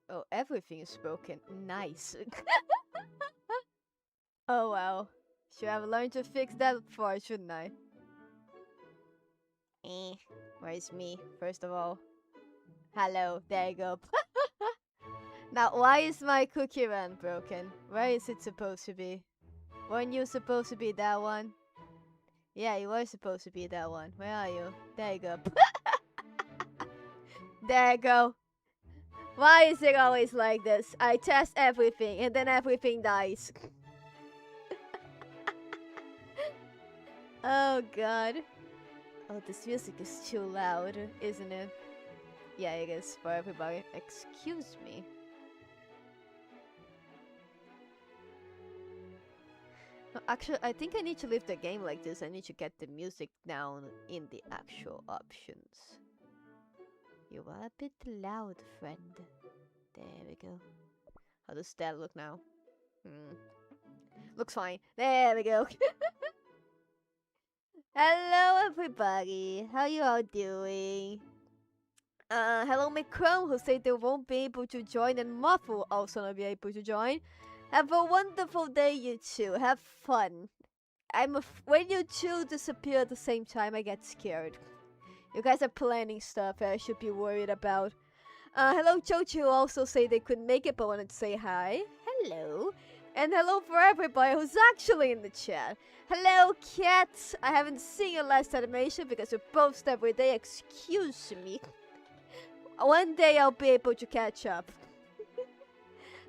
Oh, everything is broken. Nice. Oh wow. Should have learned to fix that before, shouldn't I? Where's me? First of all. Hello, there you go. Now, why is my cookie run broken? Where is it supposed to be? Weren't you supposed to be that one? Yeah, you were supposed to be that one. Where are you? There you go. There you go. Why is it always like this? I test everything and then everything dies. Oh god. Oh, this music is too loud, isn't it? Yeah, it is for everybody. Excuse me. No, actually, I think I need to leave the game like this. I need to get the music down in the actual options. You are a bit loud, friend. There we go. How does that look now? Looks fine. There we go. Hello, everybody. How you all doing? Hello, McCrone, who said they won't be able to join, and Muff will also not be able to join. Have a wonderful day, you two. Have fun. When you two disappear at the same time, I get scared. You guys are planning stuff I should be worried about. Hello, Chochi, who also say they couldn't make it but wanted to say hi. Hello. And hello for everybody who's actually in the chat. Hello, Cat. I haven't seen your last animation because you post every day. Excuse me. One day I'll be able to catch up.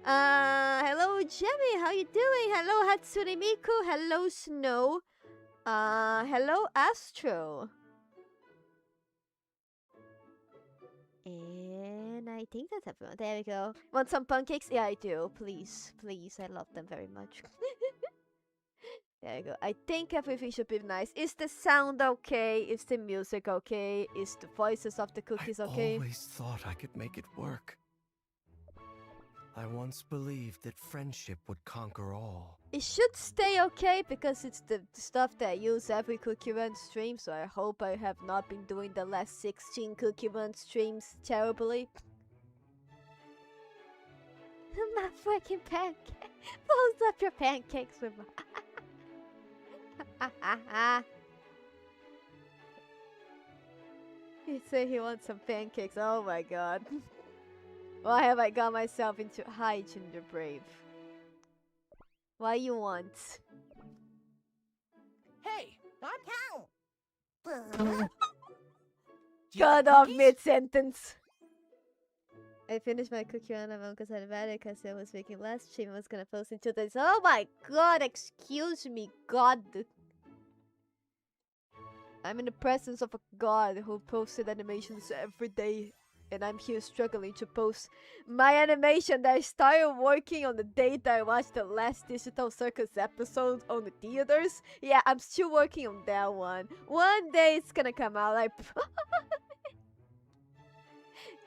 Hello, Jami. How you doing? Hello, Hatsune Miku. Hello, Snow. Hello, Astro. And I think that's everyone. There we go. Want some pancakes? Yeah, I do. Please, please. I love them very much. There you go. I think everything should be nice. Is the sound okay? Is the music okay? Is the voices of the cookies okay? I always thought I could make it work. I once believed that friendship would conquer all. It should stay okay because it's the stuff that I use every Cookie Run stream, so I hope I have not been doing the last 16 Cookie Run streams terribly. My freaking pancake! Post up your pancakes with my... He said he wants some pancakes. Oh my god. Why have I got myself into... Hi, Ginger Brave. Why you want? Hey, I'm Cow. Cut off mid-sentence. I finished my cookie run because I read it because I was making last stream. I was gonna post in 2 days. Oh my god, excuse me, god. I'm in the presence of a god who posted animations every day. And I'm here struggling to post my animation that I started working on the day that I watched the last Digital Circus episode on the theaters. Yeah, I'm still working on that one. One day it's gonna come out.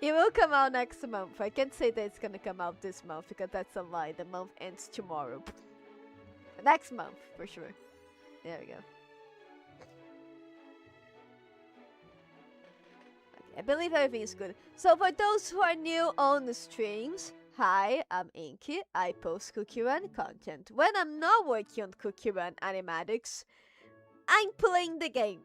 It will come out next month. I can't say that it's gonna come out this month because that's a lie. The month ends tomorrow. Next month, for sure. There we go. I believe everything is good. So for those who are new on the streams, hi, I'm Inky. I post Cookie Run content. When I'm not working on Cookie Run animatics, I'm playing the game.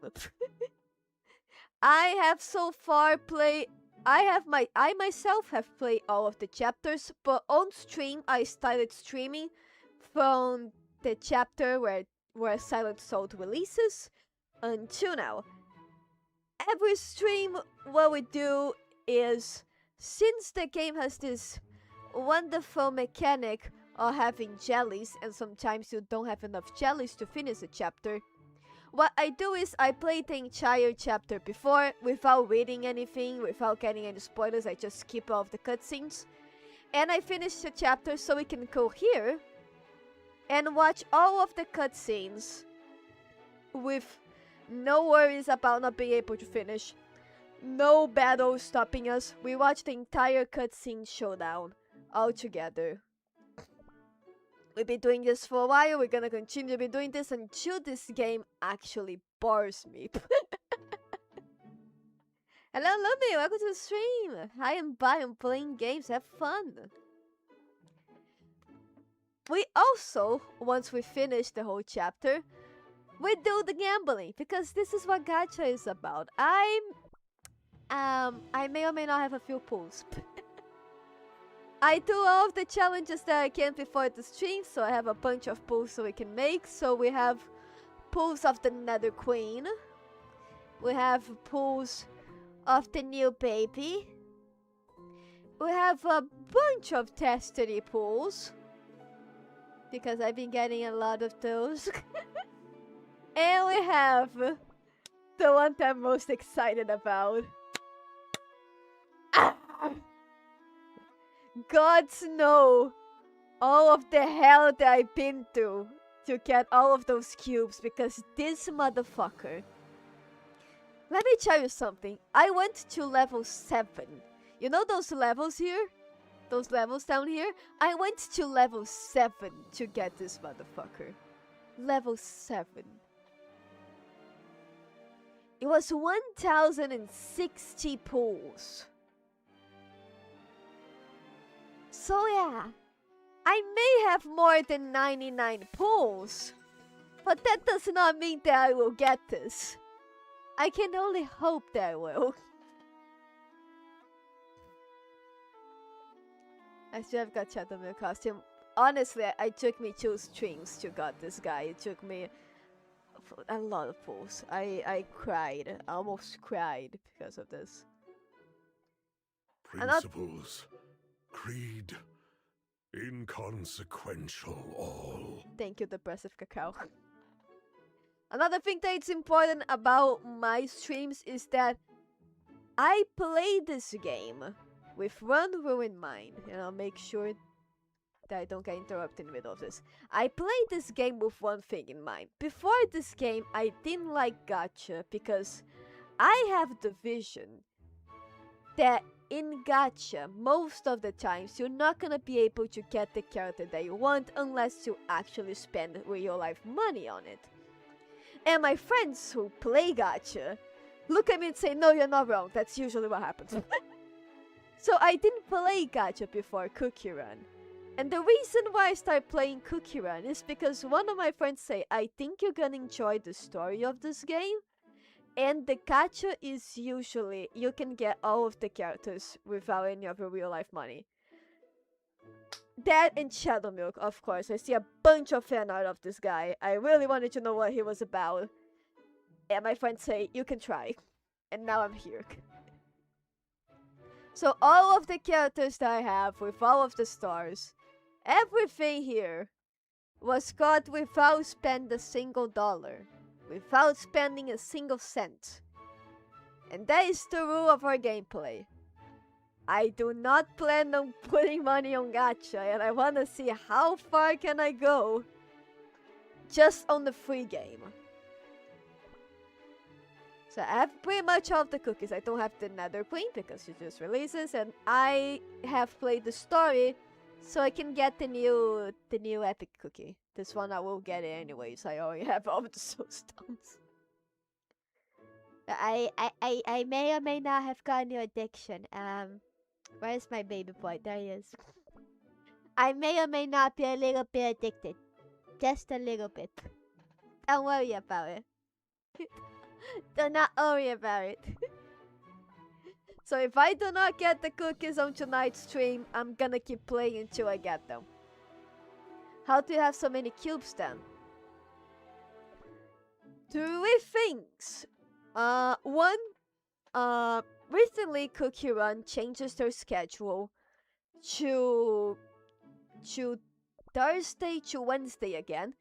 I have so far played... I myself have played all of the chapters, but on stream I started streaming from the chapter where Silent Soul releases until now. Every stream, what we do is, since the game has this wonderful mechanic of having jellies, and sometimes you don't have enough jellies to finish a chapter, what I do is I play the entire chapter before, without reading anything, without getting any spoilers. I just skip all of the cutscenes. And I finish the chapter so we can go here and watch all of the cutscenes with no worries about not being able to finish. No battle stopping us. We watch the entire cutscene showdown all together. We've been doing this for a while. We're gonna continue to be doing this until this game actually bores me. Hello, Lumi. Welcome to the stream. Hi, and bye. I'm playing games. Have fun. We also, once we finish the whole chapter, we do the gambling because this is what gacha is about. I may or may not have a few pulls. I do all of the challenges that I can before the stream, so I have a bunch of pulls so we can make. So we have pulls of the Nether Queen. We have pulls of the new baby. We have a bunch of Destiny pulls because I've been getting a lot of those. And we have the one that I'm most excited about. Gods know all of the hell that I've been through to get all of those cubes because this motherfucker. Let me tell you something. I went to level 7. You know those levels here? Those levels down here? I went to level 7 to get this motherfucker. Level 7. It was 1060 pulls. So yeah, I may have more than 99 pulls, but that does not mean that I will get this. I can only hope that I will. I still have got Chattermere costume. Honestly, it took me 2 streams to got this guy. It took me a lot of pulls. I cried. I almost cried because of this. Principles, creed, inconsequential all. Thank you, Depressive Cacao. Another thing that's important about my streams is that I play this game with one rule in mind, and I'll make sure that I don't get interrupted in the middle of this. I play this game with one thing in mind. Before this game, I didn't like gacha because I have the vision that in gacha, most of the times, you're not gonna be able to get the character that you want unless you actually spend real life money on it. And my friends who play gacha look at me and say, no, you're not wrong. That's usually what happens. So I didn't play gacha before Cookie Run. And the reason why I started playing Cookie Run is because one of my friends say, I think you're gonna enjoy the story of this game. And the gacha is usually, you can get all of the characters without any of your real life money. That and Shadow Milk, of course. I see a bunch of fan art of this guy. I really wanted to know what he was about. And my friends say, you can try. And now I'm here. So all of the characters that I have with all of the stars, everything here was got without spending a single dollar. Without spending a single cent. And that is the rule of our gameplay. I do not plan on putting money on gacha, and I wanna see how far can I go just on the free game. So I have pretty much all of the cookies. I don't have the Nether Queen because she just releases, and I have played the story so I can get the new epic cookie. This one I will get it anyways. I already have all the soul stones. I may or may not have got a new addiction. Where's my baby boy? There he is. I may or may not be a little bit addicted. Just a little bit. Don't worry about it. Do not worry about it. So if I do not get the cookies on tonight's stream, I'm gonna keep playing until I get them. How do you have so many cubes then? 3 things. One, recently Cookie Run changes their schedule to Thursday to Wednesday again.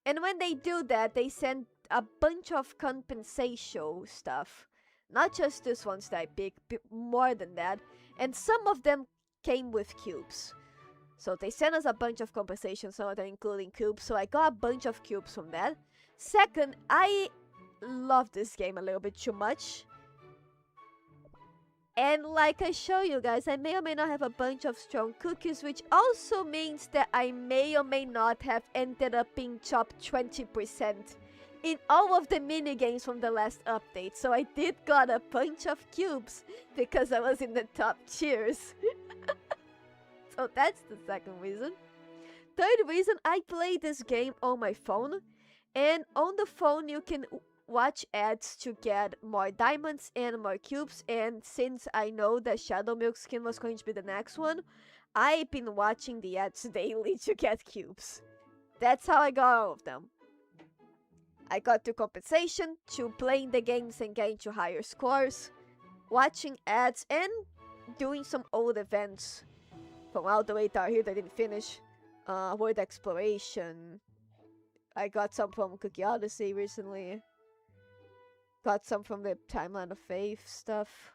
And when they do that, they send a bunch of compensation stuff. Not just this ones that I picked, more than that. And some of them came with cubes. So they sent us a bunch of compensation, some of them including cubes. So I got a bunch of cubes from that. Second, I love this game a little bit too much. And like I show you guys, I may or may not have a bunch of strong cookies, which also means that I may or may not have ended up being top 20% in all of the mini games from the last update. So I did got a bunch of cubes because I was in the top tiers. So that's the second reason. Third reason, I play this game on my phone, and on the phone you can watch ads to get more diamonds and more cubes, and since I know that Shadow Milk skin was going to be the next one, I've been watching the ads daily to get cubes. That's how I got all of them. I got to compensation, to playing the games and getting to higher scores, watching ads, and doing some old events from all the way down here that I didn't finish. World Exploration. I got some from Cookie Odyssey recently. Got some from the Timeline of Faith stuff.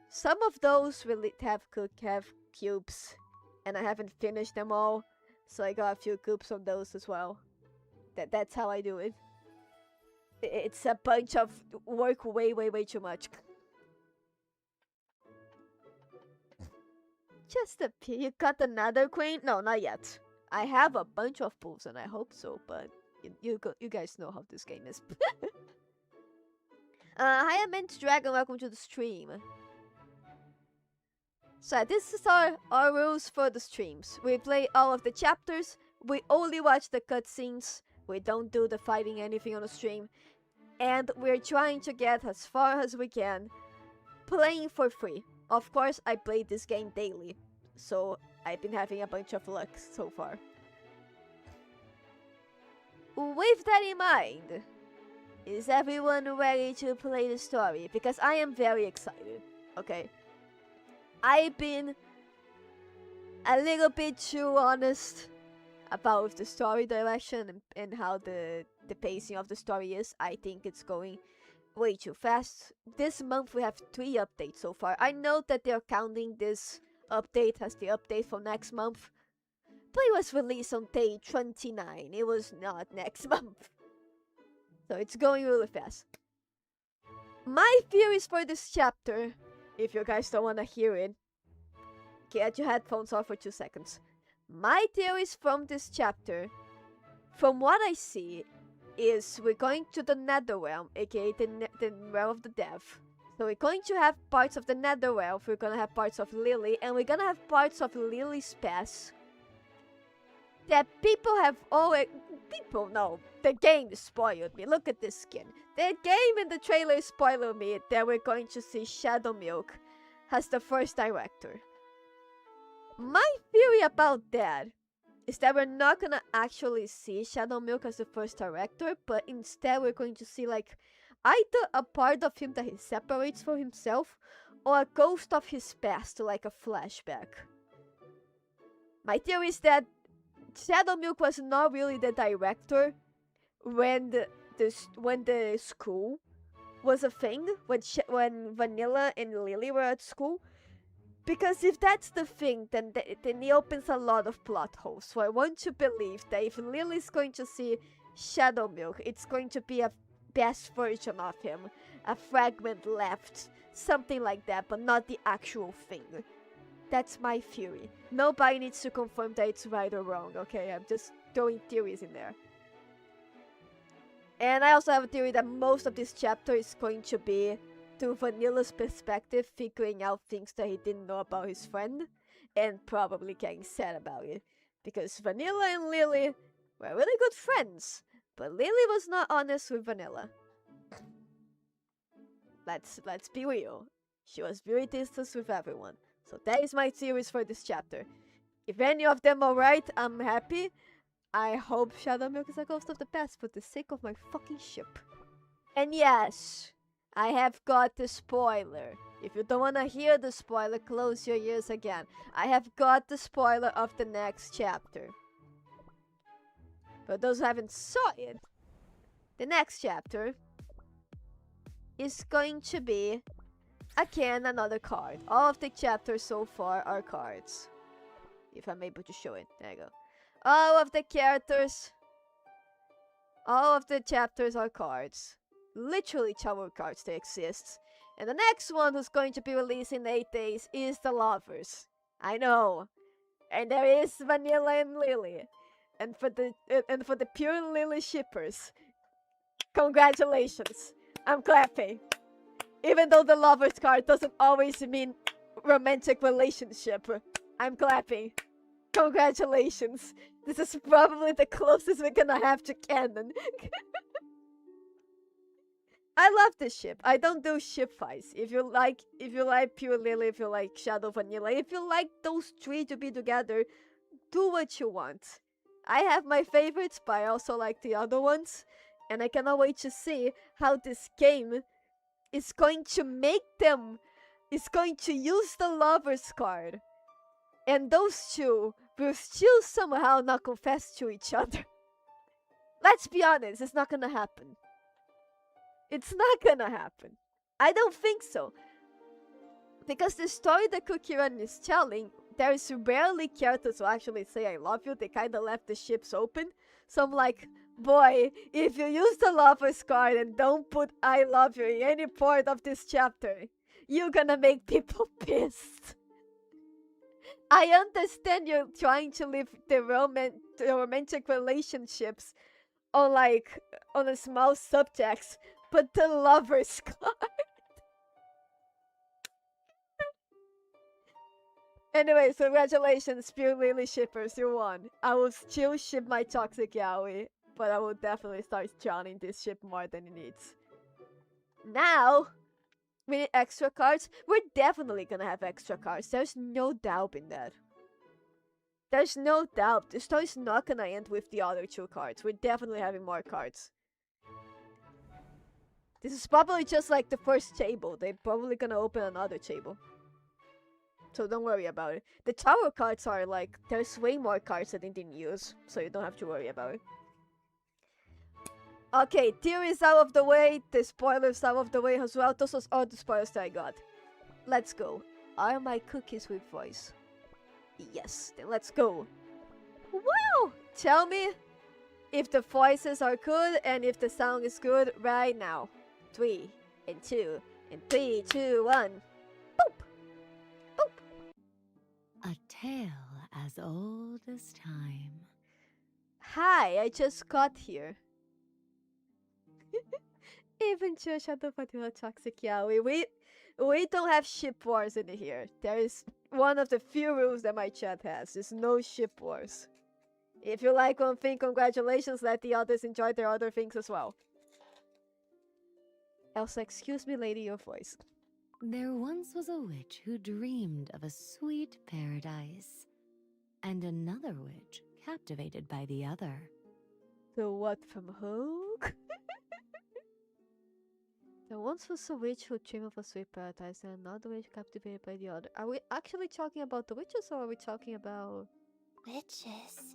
Some of those really have cubes, and I haven't finished them all, so I got a few cubes on those as well. That's how I do it. It's a bunch of work way too much. Just a peek. You got another queen? No, not yet. I have a bunch of pools, and I hope so, but you guys know how this game is. Hi, I'm Mint Dragon. Welcome to the stream. So this is our rules for the streams. We play all of the chapters. We only watch the cutscenes. We don't do the fighting anything on the stream. And we're trying to get as far as we can, playing for free. Of course, I play this game daily, so I've been having a bunch of luck so far. With that in mind, is everyone ready to play the story? Because I am very excited, okay? I've been a little bit too honest about the story direction and how the pacing of the story is. I think it's going way too fast. This month we have 3 updates so far. I know that they're counting this update as the update for next month, but it was released on day 29. It was not next month. So it's going really fast. My theories for this chapter, if you guys don't want to hear it, get your headphones off for 2 seconds. My theories from this chapter, from what I see, is we're going to the Nether realm, aka the realm of the dead. So we're going to have parts of the Nether realm, we're gonna have parts of Lily, and we're gonna have parts of Lily's past that people have always... People know. The game spoiled me. Look at this skin. The game and the trailer spoiled me that we're going to see Shadow Milk as the first director. My theory about that is that we're not gonna actually see Shadow Milk as the first director, but instead we're going to see like either a part of him that he separates from himself, or a ghost of his past, like a flashback. My theory is that Shadow Milk was not really the director when the school was a thing, when Vanilla and Lily were at school. Because if that's the thing, then it opens a lot of plot holes. So I want to believe that if Lily's going to see Shadow Milk, it's going to be a best version of him, a fragment left, something like that, but not the actual thing. That's my theory. Nobody needs to confirm that it's right or wrong, okay? I'm just throwing theories in there. And I also have a theory that most of this chapter is going to be through Vanilla's perspective, figuring out things that he didn't know about his friend, and probably getting sad about it. Because Vanilla and Lily were really good friends, but Lily was not honest with Vanilla. Let's be real. She was very distant with everyone. So that is my theories for this chapter. If any of them are right, I'm happy. I hope Shadow Milk is a ghost of the past for the sake of my fucking ship. And yes, I have got the spoiler. If you don't want to hear the spoiler, close your ears again. I have got the spoiler of the next chapter. For those who haven't saw it, the next chapter is going to be, again, another card. All of the chapters so far are cards. If I'm able to show it. There you go. All of the characters, all of the chapters are cards. Literally tarot cards that exist. And the next one who's going to be released in 8 days is the Lovers. I know. And there is Vanilla and Lily. And for the pure Lily shippers, Congratulations. I'm clapping. Even though the lover's card doesn't always mean romantic relationship, I'm clapping. Congratulations. This is probably the closest we're gonna have to canon. I love this ship. I don't do ship fights. If you like Pure Lily, if you like Shadow Vanilla, if you like those three to be together, do what you want. I have my favorites, but I also like the other ones. And I cannot wait to see how this game is going to make them, is going to use the lover's card. And those two will still somehow not confess to each other. Let's be honest, it's not gonna happen. It's not gonna happen. I don't think so. Because the story that Cookie Run is telling, there is rarely characters who actually say I love you. They kinda left the ships open. So I'm like, boy, if you use the lover's card and don't put I love you in any part of this chapter, you're gonna make people pissed. I understand you're trying to live the romantic relationships on a small subtext, but the lover's card. Anyways, congratulations, Pure Lily shippers, you won. I will still ship my toxic yaoi, but I will definitely start drowning this ship more than it needs. Now, we need extra cards. We're definitely gonna have extra cards. There's no doubt in that. There's no doubt. The story's not gonna end with the other two cards. We're definitely having more cards. This is probably just like the first table. They're probably gonna open another table. So don't worry about it. The tower cards are like, there's way more cards that they didn't use. So you don't have to worry about it. Okay, theories out of the way. The spoilers out of the way as well. Those are all the spoilers that I got. Let's go. Are my cookies with voice? Yes, then let's go. Wow! Tell me if the voices are good and if the sound is good right now. 3 and 2 and 3, 2, 1. Boop! Boop! A tale as old as time. Hi, I just got here. Even just Shadow Vanilla Toxic Yaoi. We don't have ship wars in here. There is one of the few rules that my chat has. There's no ship wars. If you like one thing, congratulations. Let the others enjoy their other things as well. Elsa, excuse me, lady, your voice. There once was a witch who dreamed of a sweet paradise, and another witch captivated by the other. The what from who? There once was a witch who dreamed of a sweet paradise and another witch captivated by the other. Are we actually talking about the witches or are we talking about... Witches?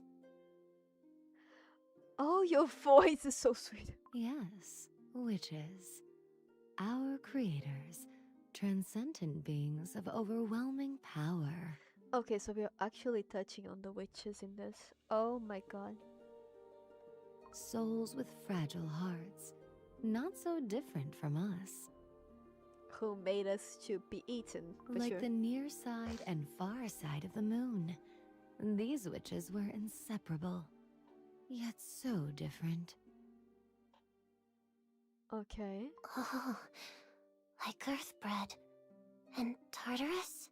Oh, your voice is so sweet. Yes, witches. Our creators, transcendent beings of overwhelming power. Okay, so we're actually touching on the witches in this. Oh my god. Souls with fragile hearts, not so different from us. Who made us to be eaten, for Like sure. the near side and far side of the moon. These witches were inseparable, yet so different. Okay. Oh, like Earthbread and Tartarus?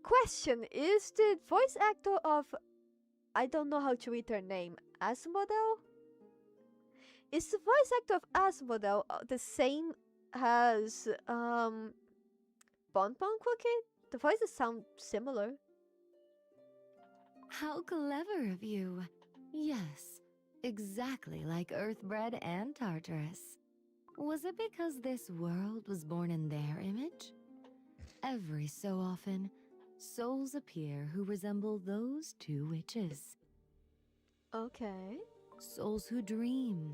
Question, is the voice actor of... I don't know how to read her name. Asmodel? Is the voice actor of Asmodel the same as Bonbon Cookie? The voices sound similar. How clever of you. Yes, exactly like Earthbread and Tartarus. Was it because this world was born in their image? Every so often, souls appear who resemble those two witches. Okay. Souls who dream,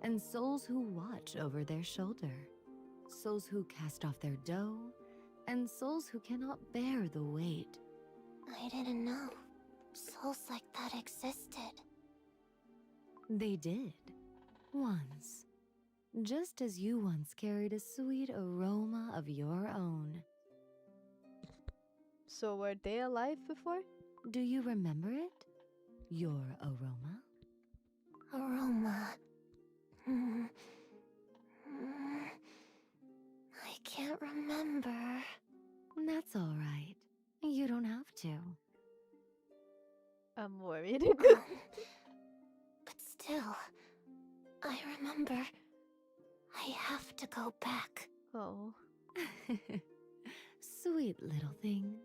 and souls who watch over their shoulder. Souls who cast off their dough, and souls who cannot bear the weight. I didn't know souls like that existed. They did. Once. Just as you once carried a sweet aroma of your own. So were they alive before? Do you remember it? Your aroma? Aroma. I can't remember. That's all right. You don't have to. I'm worried. But still, I remember. I have to go back. Oh. Sweet little thing.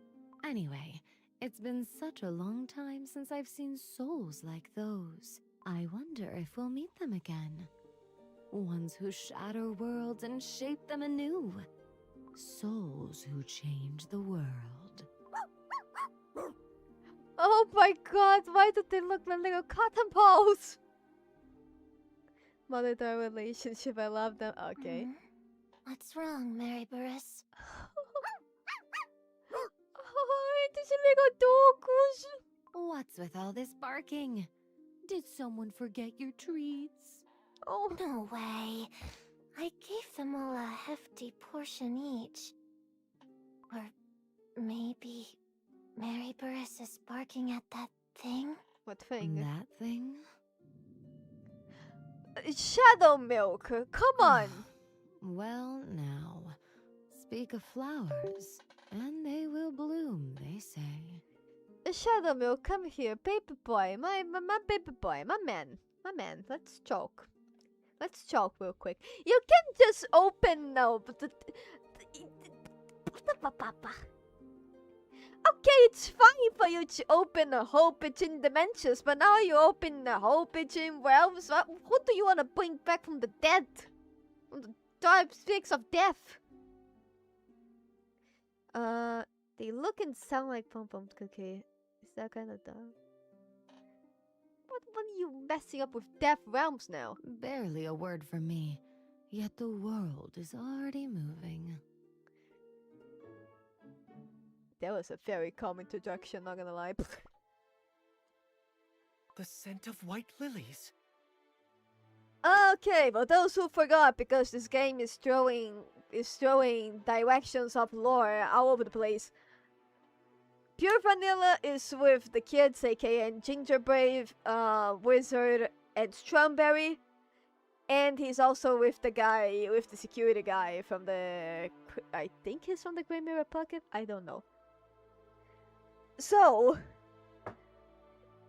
Anyway, it's been such a long time since I've seen souls like those. I wonder if we'll meet them again. Ones who shatter worlds and shape them anew. Souls who change the world. Oh my god, why do they look like little cotton balls? Mother-daughter relationship, I love them. Okay. What's wrong, Mary Burris? Oh, these little dogs. What's with all this barking? Did someone forget your treats? Oh. No way. I gave them all a hefty portion each. Or maybe Mary Burris is barking at that thing? What thing? That thing? Shadow milk. Come on. Well, now, speak of flowers, and they will bloom, they say. Shadow milk, come here, baby boy, my baby boy, my man. Let's talk. Let's talk real quick. You can just open now, but okay, it's fine for you to open a whole between dimensions, but now you open a whole between realms. Who do you want to bring back from the dead? From the dark spirits of death? They look and sound like Pom Pom Cookie. Is that kind of dumb? What are you messing up with death realms now? Barely a word from me, yet the world is already moving. That was a very calm introduction, not gonna lie. The scent of white lilies. Okay, for those who forgot, because this game is throwing directions of lore all over the place. Pure Vanilla is with the kids, aka Gingerbrave, Wizard, and Strawberry. And he's also with the guy, with the security guy from the... I think he's from the Grey Mirror Pocket? I don't know. So,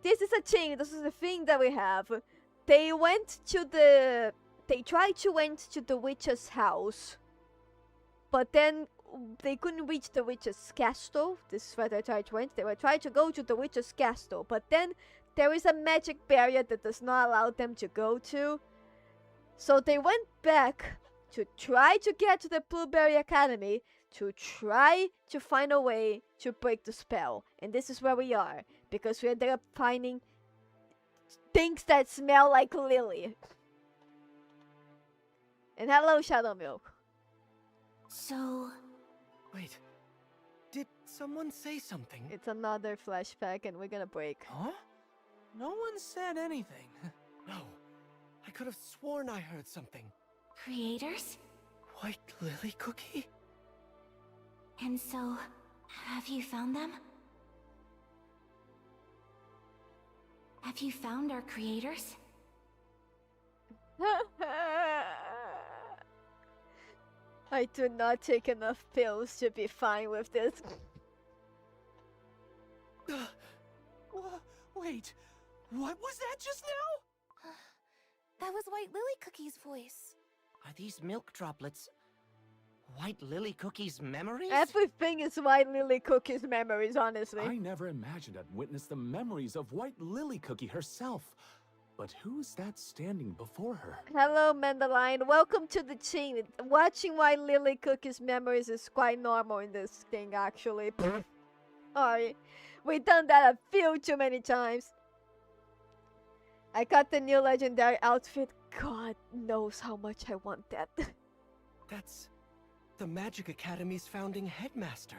this is a thing, this is a thing that we have. They went to the... They tried to went to the witch's house. But then they couldn't reach the witch's castle. This is where they tried to went. They were trying to go to the witch's castle. But then there is a magic barrier that does not allow them to go to. So they went back to try to get to the Blueberry Academy to try to find a way to break the spell. And this is where we are. Because we ended up finding things that smell like lily. And hello, Shadow Milk. So... Wait, did someone say something? It's another flashback and we're gonna break. Huh? No one said anything. No, I could have sworn I heard something. creators? White lily cookie? And so, have you found them? Have you found our creators? I do not take enough pills to be fine with this. Wait, what was that just now? That was White Lily Cookie's voice. Are these milk droplets White Lily Cookie's memories? Everything is White Lily Cookie's memories, honestly. I never imagined I'd witness the memories of White Lily Cookie herself. But who's that standing before her? Hello, Mandalorian. Welcome to the team. Watching White Lily Cookie's memories is quite normal in this thing, actually. Alright. We've done that a few too many times. I got the new legendary outfit. God knows how much I want that. That's the Magic Academy's founding headmaster.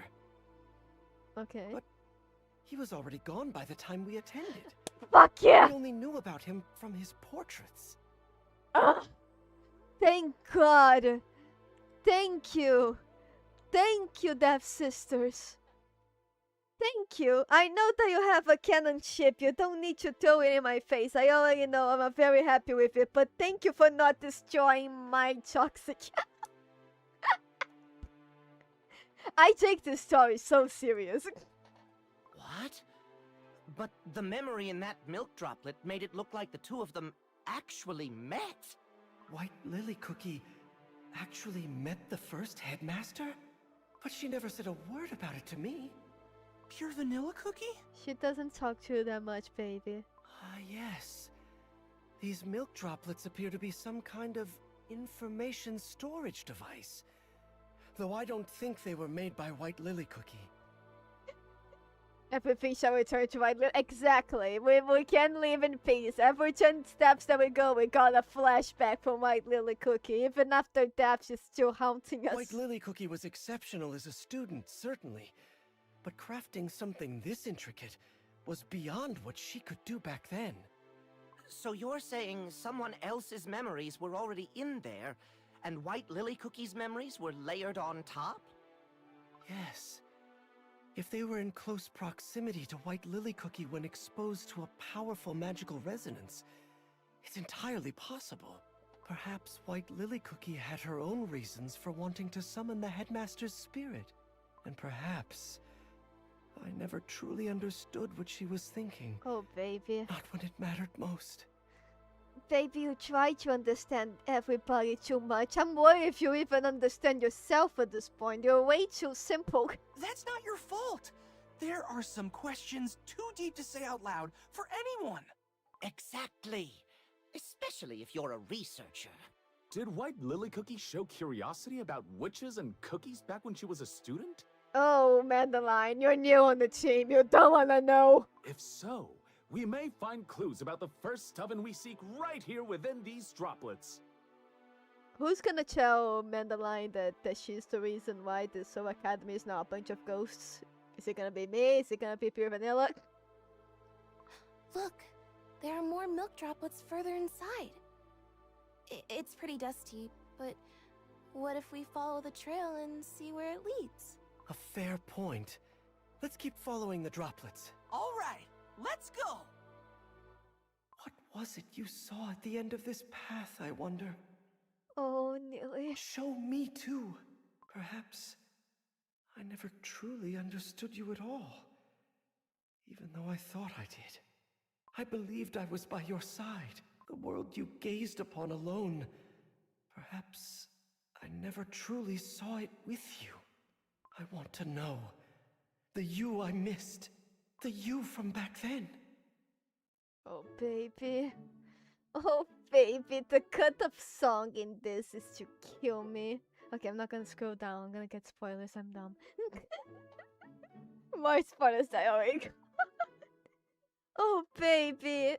Okay. But he was already gone by the time we attended. Fuck yeah! We only knew about him from his portraits. Thank God. Thank you. Thank you, Death Sisters. Thank thank you. I know that you have a cannon ship. You don't need to throw it in my face. I already know. I'm very happy with it. But thank you for not destroying my toxic. I take this story so serious. What? But the memory in that milk droplet made it look like the two of them actually met. White Lily Cookie actually met the first headmaster? But she never said a word about it to me. Pure vanilla cookie? She doesn't talk to you that much, baby. Ah, yes. These milk droplets appear to be some kind of information storage device. Though I don't think they were made by White Lily Cookie. Everything shall return to White Lily. Exactly. We can't live in peace. Every 10 steps that we go, we got a flashback from White Lily Cookie. Even after death, she's still haunting us. White Lily Cookie was exceptional as a student, certainly. But crafting something this intricate was beyond what she could do back then. So you're saying someone else's memories were already in there, and White Lily Cookie's memories were layered on top? Yes. If they were in close proximity to White Lily Cookie when exposed to a powerful magical resonance, it's entirely possible. Perhaps White Lily Cookie had her own reasons for wanting to summon the headmaster's spirit. And perhaps I never truly understood what she was thinking. Oh, baby. Not when it mattered most. Baby, you try to understand everybody too much. I'm worried if you even understand yourself at this point. You're way too simple. That's not your fault. There are some questions too deep to say out loud for anyone. Exactly. Especially if you're a researcher. Did White Lily Cookie show curiosity about witches and cookies back when she was a student? Oh, Madeline, you're new on the team. You don't want to know. If so, we may find clues about the first Stubbin we seek right here within these droplets. Who's gonna tell Madeline that she's the reason why this whole academy is now a bunch of ghosts? Is it gonna be me? Is it gonna be Pure Vanilla? Look, there are more milk droplets further inside. It's pretty dusty, but what if we follow the trail and see where it leads? A fair point. Let's keep following the droplets. All right, let's go. What was it you saw at the end of this path, I wonder? Oh, Nilly. Show me too. Perhaps I never truly understood you at all. Even though I thought I did. I believed I was by your side. The world you gazed upon alone. Perhaps I never truly saw it with you. I want to know. The you I missed. The you from back then. Oh, baby. Oh, baby. The cut-up song in this is to kill me. Okay, I'm not gonna scroll down. I'm gonna get spoilers. I'm dumb. More spoilers diary. Oh, baby.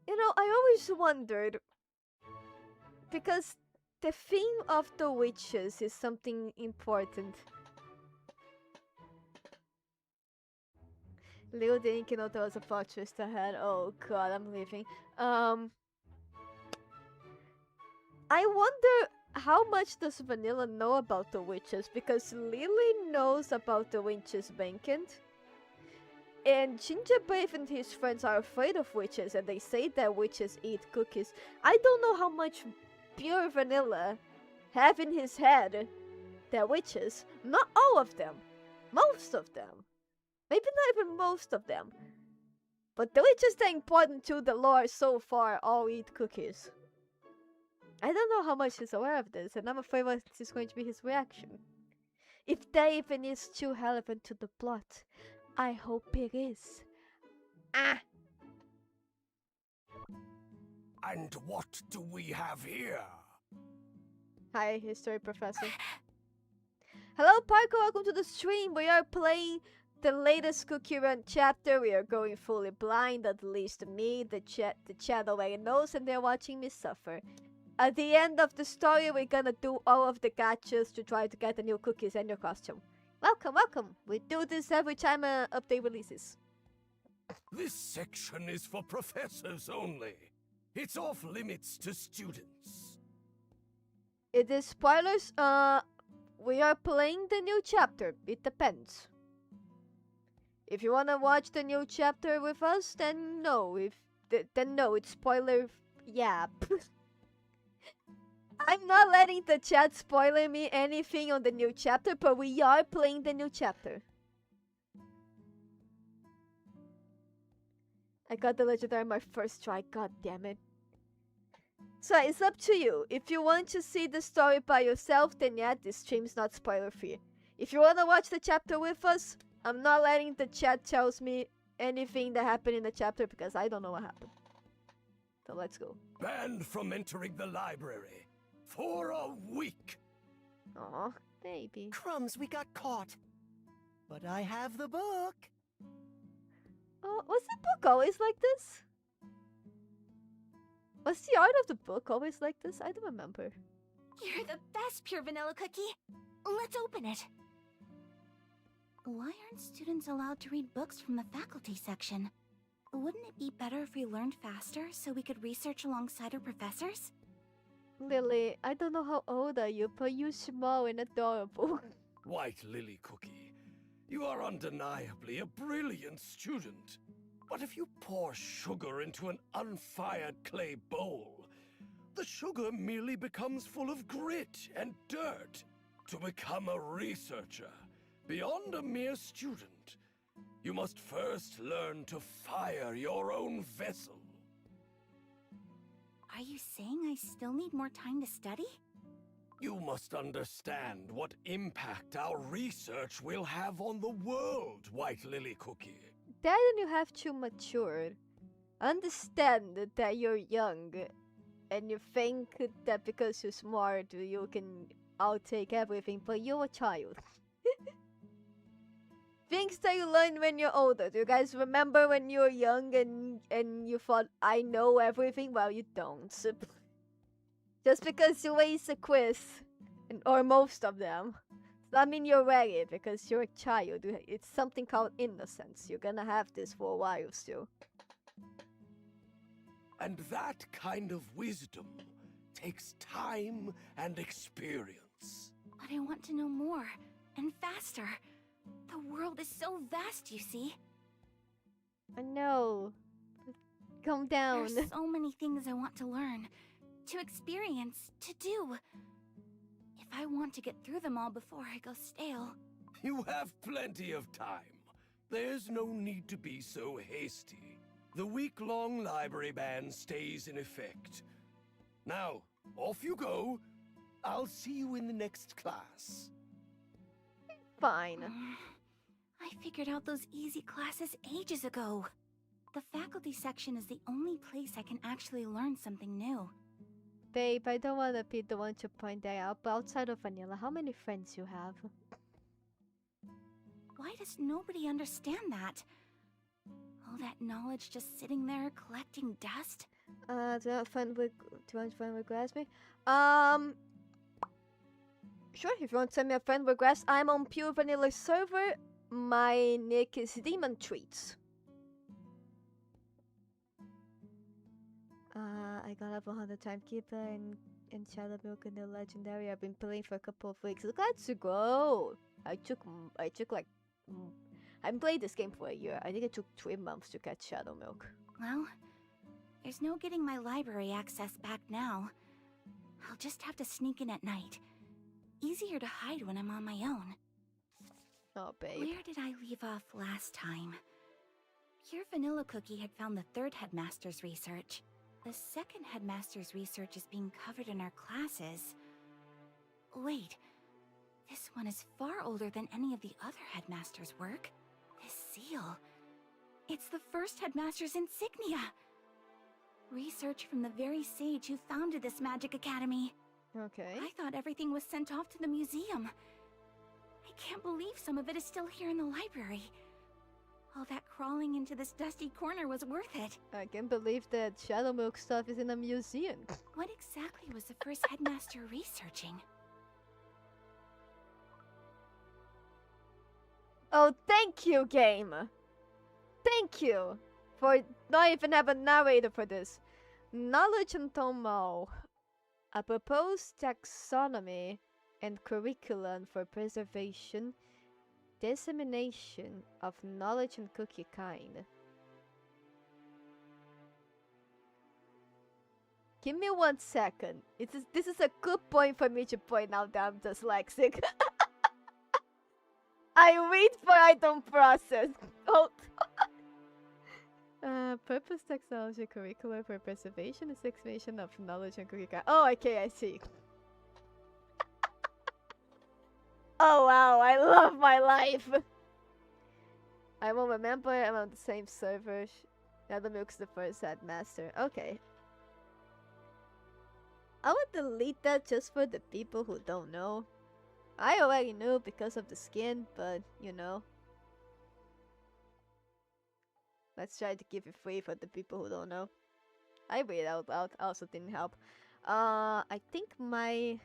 You know, I always wondered, because the theme of the witches is something important. Leo didn't know there was a plot twist ahead. Oh god, I'm leaving. I wonder how much does Vanilla know about the witches, because Lily knows about the witches banquet. And Gingerbrave and his friends are afraid of witches, and they say that witches eat cookies. I don't know how much Pure Vanilla have in his head that witches. Not all of them. Most of them. Maybe not even most of them. But the witches that are important to the lore so far all eat cookies. I don't know how much he's aware of this, and I'm afraid what is going to be his reaction. If that even is too relevant to the plot. I hope it is. Ah! And what do we have here? Hi, history professor. Hello, Parker. Welcome to the stream. We are playing the latest Cookie Run chapter. We are going fully blind, at least me. The chat already knows, and they're watching me suffer. At the end of the story, we're gonna do all of the gachas to try to get the new cookies and your costume. Welcome, welcome. We do this every time an update releases. This section is for professors only. It's off limits to students. It is spoilers. We are playing the new chapter. It depends. If you wanna watch the new chapter with us, then no. Then no, it's spoiler. Yeah. I'm not letting the chat spoiler me anything on the new chapter, but we are playing the new chapter. I got the legendary my first try, god damn it. So it's up to you. If you want to see the story by yourself, then yeah, this stream's not spoiler free. If you wanna watch the chapter with us, I'm not letting the chat tells me anything that happened in the chapter because I don't know what happened. So let's go. Banned from entering the library for a week. Aw, baby. Crumbs, we got caught. But I have the book. Oh, was the book always like this? Was the art of the book always like this? I don't remember. You're the best, Pure Vanilla Cookie. Let's open it. Why aren't students allowed to read books from the faculty section? Wouldn't it be better if we learned faster so we could research alongside our professors? Lily, I don't know how old are you, but you're small and adorable. White Lily Cookie, you are undeniably a brilliant student. But if you pour sugar into an unfired clay bowl, the sugar merely becomes full of grit and dirt. To become a researcher, beyond a mere student, you must first learn to fire your own vessel. Are you saying I still need more time to study? You must understand what impact our research will have on the world, White Lily Cookie. Then you have to mature. Understand that you're young, and you think that because you're smart, you can outtake everything, but you're a child. Things that you learn when you're older. Do you guys remember when you were young and you thought, I know everything? Well, you don't. Just because you ace a quiz, or most of them, does not mean you're ready, because you're a child. It's something called innocence. You're gonna have this for a while still. And that kind of wisdom takes time and experience. But I want to know more, and faster. The world is so vast, you see. I know. Calm down. There's so many things I want to learn, to experience, to do. If I want to get through them all before I go stale. You have plenty of time. There's no need to be so hasty. The week-long library ban stays in effect. Now, off you go. I'll see you in the next class. Fine. I figured out those easy classes ages ago. The faculty section is the only place I can actually learn something new. Babe, I don't want to be the one to point that out, but outside of Vanilla, how many friends you have? Why does nobody understand that? All that knowledge just sitting there collecting dust? Do you want friend request me? Sure, if you want to send me a friend request, I'm on Pure Vanilla server. My nick is Demon Treats. I got up 100 Timekeeper and Shadow Milk and the Legendary. I've been playing for a couple of weeks. Glad to go. I took like I haven't played this game for a year. I think it took 3 months to catch Shadow Milk. Well, there's no getting my library access back now. I'll just have to sneak in at night. Easier to hide when I'm on my own. Oh, babe. Where did I leave off last time? Pure Vanilla Cookie had found the third headmaster's research. The second headmaster's research is being covered in our classes. Wait, this one is far older than any of the other headmaster's work. This seal, it's the first headmaster's insignia. Research from the very sage who founded this magic academy. Okay. I thought everything was sent off to the museum. I can't believe some of it is still here in the library. All that crawling into this dusty corner was worth it. I can't believe that Shadow Milk stuff is in a museum. What exactly was the first headmaster researching? Oh, thank you, game. Thank you for not even have a narrator for this. Knowledge and Tomo. A proposed taxonomy and curriculum for preservation, dissemination of knowledge and cookie kind. Give me 1 second. This is a good point for me to point out that I'm dyslexic. I read but I don't process. Hold purpose technology curriculum for preservation and dissemination of knowledge and cookie kind. Oh, okay, I see. Oh wow, I love my life. I won't remember. I'm on the same server. Nasadotexe the first headmaster. Okay. I would delete that just for the people who don't know. I already knew because of the skin, but you know. Let's try to keep it free for the people who don't know. I read it out loud, also didn't help. I think my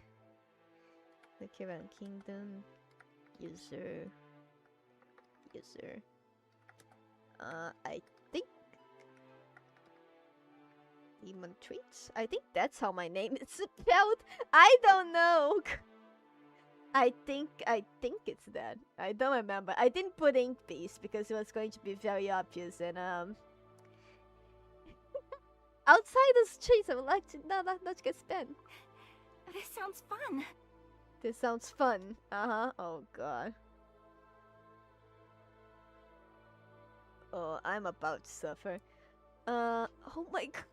the Kiran Kingdom user. I think Demon Treats. I think that's how my name is spelled. I don't know. I think it's that. I don't remember. I didn't put ink piece because it was going to be very obvious and outside the streets I would like to not get spent. This sounds fun. This sounds fun. Oh god. Oh, I'm about to suffer. Oh my god.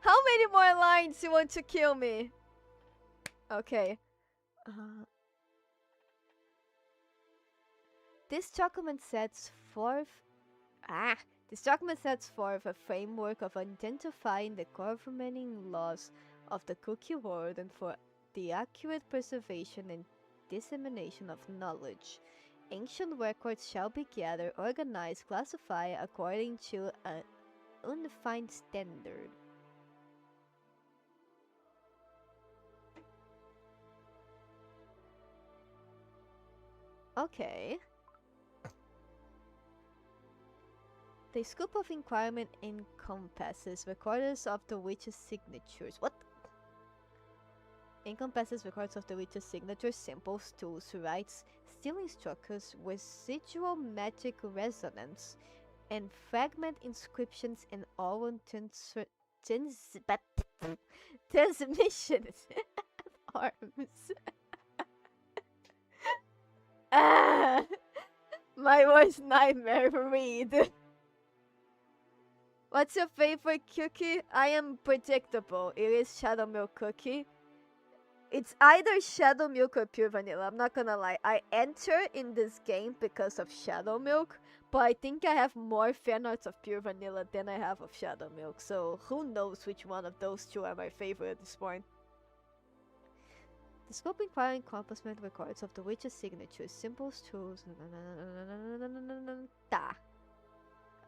How many more lines you want to kill me? Okay. This document sets forth a framework of identifying the governing laws of the cookie world and for the accurate preservation and dissemination of knowledge. Ancient records shall be gathered, organized, classified according to an undefined standard. Okay. The scope of inquiry encompasses records of the witch's signatures. What? Encompasses records of the witch's signatures, symbols, tools, rites, stealing structures, residual magic resonance, and fragment inscriptions and oral transmissions. Arms. My worst nightmare. Read. What's your favorite cookie? I am predictable. It is Shadow Milk cookie. It's either Shadow Milk or Pure Vanilla. I'm not gonna lie. I enter in this game because of Shadow Milk, but I think I have more fan arts of Pure Vanilla than I have of Shadow Milk. So who knows which one of those two are my favorite at this point. The scope inquiry encompassment records of the witch's signatures, symbols, tools.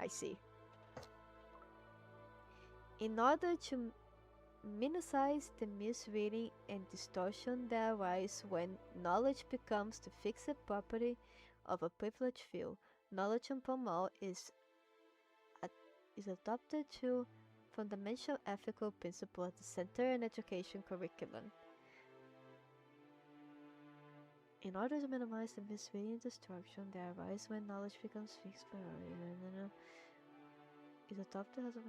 I see. In order to minimize the misreading and distortion that arise when knowledge becomes the fixed property of a privileged few, knowledge and promote is adopted to fundamental ethical principle at the center and education curriculum. In order to minimize the misreading and distortion that arise when knowledge becomes fixed priority, is adopted as a...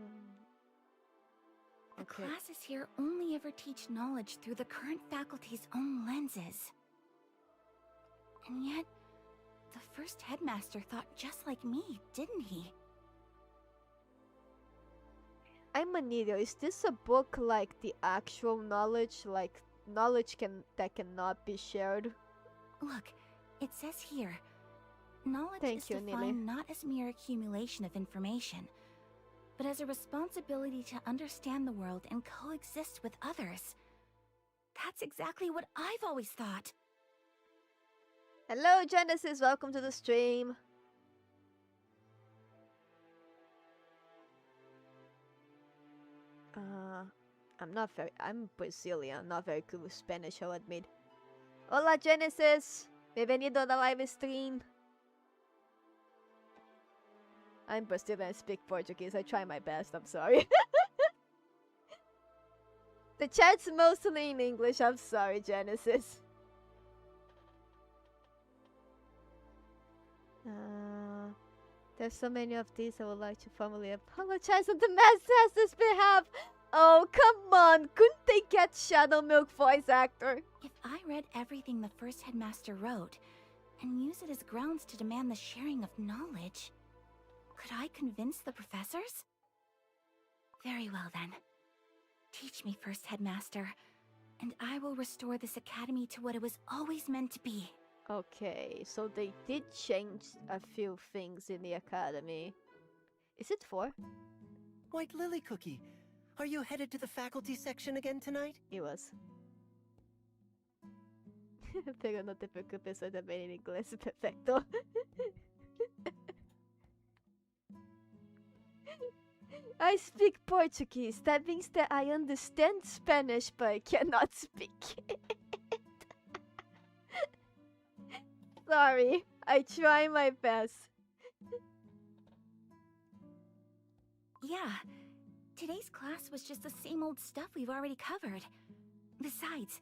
The classes here only ever teach knowledge through the current faculty's own lenses. And yet, the first headmaster thought just like me, didn't he? I'm an idiot. Is this a book like the actual knowledge? Like, knowledge that cannot be shared? Look, it says here, knowledge is defined not as mere accumulation of information, but as a responsibility to understand the world and coexist with others. That's exactly what I've always thought. Hello, Genesis. Welcome to the stream. I'm Brazilian, not very good with Spanish, I'll admit. Hola, Genesis. Bienvenido a la live stream. I'm Brazilian, I speak Portuguese. I try my best, I'm sorry. The chat's mostly in English. I'm sorry, Genesis. There's so many of these. I would like to formally apologize on the Master's behalf. Oh, come on. Couldn't they get Shadow Milk voice actor? If I read everything the first headmaster wrote and use it as grounds to demand the sharing of knowledge, could I convince the professors? Very well then. Teach me, first headmaster, and I will restore this academy to what it was always meant to be. Okay, so they did change a few things in the academy. Is it 4? White Lily Cookie, are you headed to the faculty section again tonight? It was. Pero no te preocupes, soy también en inglés, perfecto. I speak Portuguese. That means that I understand Spanish, but I cannot speak it. Sorry, I try my best. Yeah, today's class was just the same old stuff we've already covered. Besides,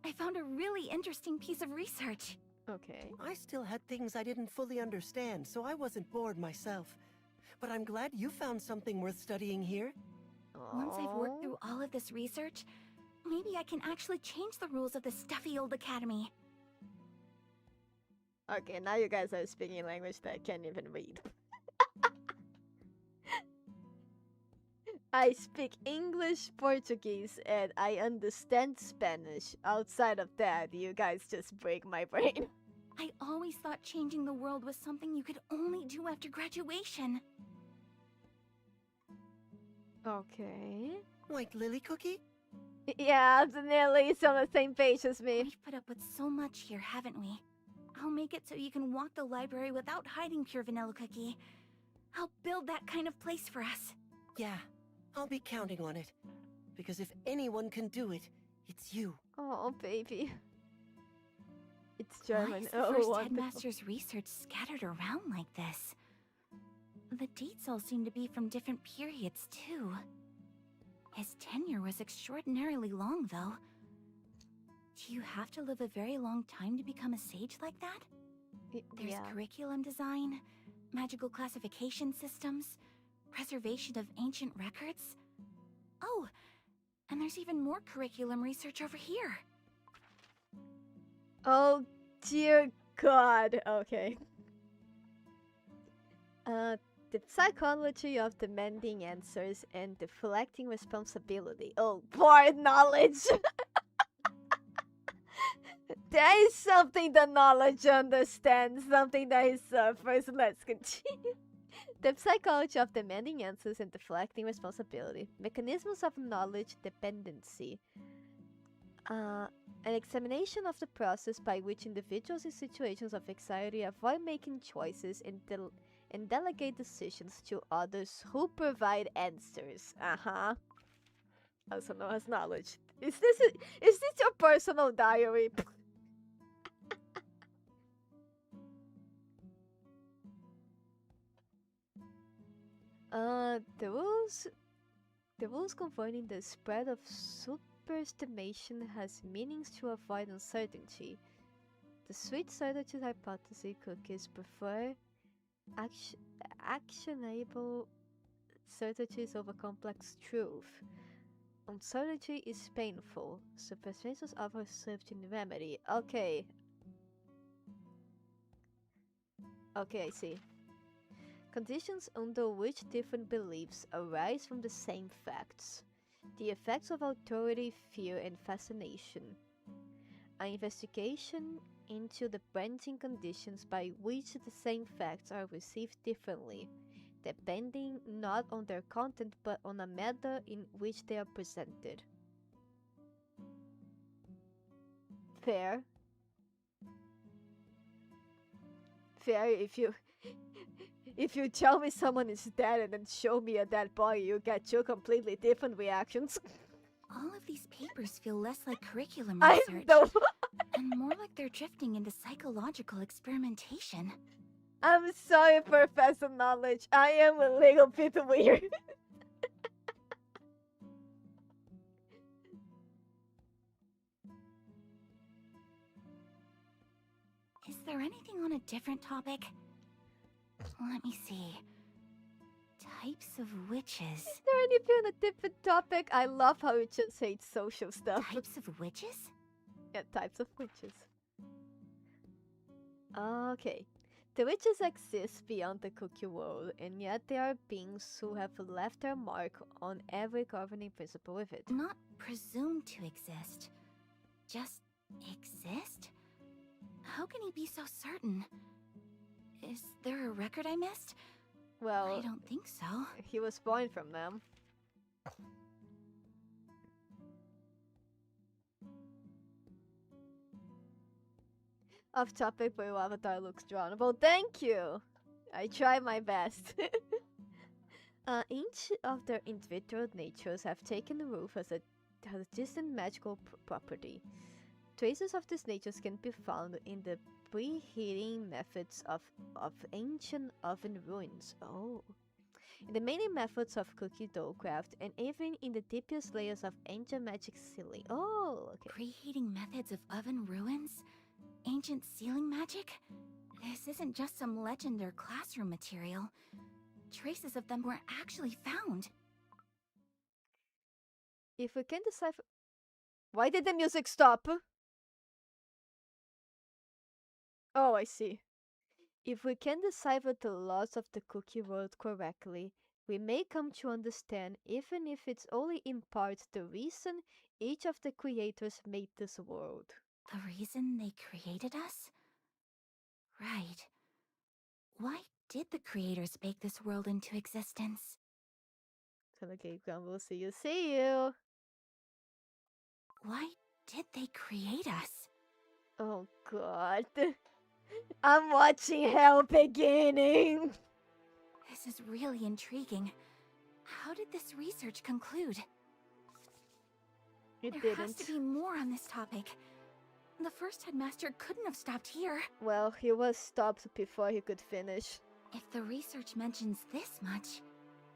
I found a really interesting piece of research. Okay. I still had things I didn't fully understand, so I wasn't bored myself. But I'm glad you found something worth studying here. Once I've worked through all of this research, maybe I can actually change the rules of this stuffy old academy. Okay, now you guys are speaking language that I can't even read. I speak English, Portuguese, and I understand Spanish. Outside of that, you guys just break my brain. I always thought changing the world was something you could only do after graduation. Okay. White Lily Cookie? Yeah, Nearly's on the same page as me. We've put up with so much here, haven't we? I'll make it so you can walk the library without hiding, Pure Vanilla Cookie. I'll build that kind of place for us. Yeah, I'll be counting on it. Because if anyone can do it, it's you. Oh, baby. It's Why German. is the Oh, first wonderful. headmaster's research scattered around like this? The dates all seem to be from different periods, too. His tenure was extraordinarily long, though. Do you have to live a very long time to become a sage like that? There's Yeah. curriculum design, magical classification systems, preservation of ancient records. Oh, and there's even more curriculum research over here. Oh, dear God. Okay. The psychology of demanding answers and deflecting responsibility. Oh, poor knowledge. There is something the knowledge understands, something that is first. Let's continue. The psychology of demanding answers and deflecting responsibility. Mechanisms of knowledge dependency. An examination of the process by which individuals in situations of anxiety avoid making choices and delegate decisions to others who provide answers. Also known as knowledge. Is this your personal diary? The rules governing the spread of superestimation has meanings to avoid uncertainty. The sweet certainty hypothesis cookies prefer actionable certainties over complex truth. Uncertainty is painful. Superstitions offer safety and remedy. Okay. Okay, I see. Conditions under which different beliefs arise from the same facts. The effects of authority, fear, and fascination. An investigation into the branching conditions by which the same facts are received differently, depending not on their content but on a manner in which they are presented. Fair. Fair if you tell me someone is dead and then show me a dead body, you get two completely different reactions. All of these papers feel less like curriculum I research know. and more like they're drifting into psychological experimentation. I'm sorry, Professor Knowledge. I am a little bit weird. Is there anything on a different topic? Let me see. Types of witches. Is there anything on a different topic? I love how it just hates social stuff. Types of witches? Yeah, types of witches. Okay. The witches exist beyond the cookie world, and yet they are beings who have left their mark on every governing principle with it. Not presumed to exist. Just exist? How can he be so certain? Is there a record I missed? Well, I don't think so. he was born from them. Off topic, but your avatar looks drawable. Thank you! I try my best. Each of their individual natures have taken the roof as a distant magical property. Traces of these natures can be found in the preheating methods of ancient oven ruins. Oh. In the many methods of cookie dough craft, and even in the deepest layers of ancient magic sealing. Oh, okay. Preheating methods of oven ruins? Ancient sealing magic? This isn't just some legend or classroom material. Traces of them were actually found. If we can decipher... Why did the music stop? Oh, I see. If we can decipher the laws of the cookie world correctly, we may come to understand, even if it's only in part, the reason each of the creators made this world. The reason they created us? Right. Why did the creators bake this world into existence? Okay, we'll see you, see you. Why did they create us? Oh god. I'm watching hell beginning. This is really intriguing. How did this research conclude? It There didn't. has to be more on this topic. The first headmaster couldn't have stopped here. Well, he was stopped before he could finish. If the research mentions this much,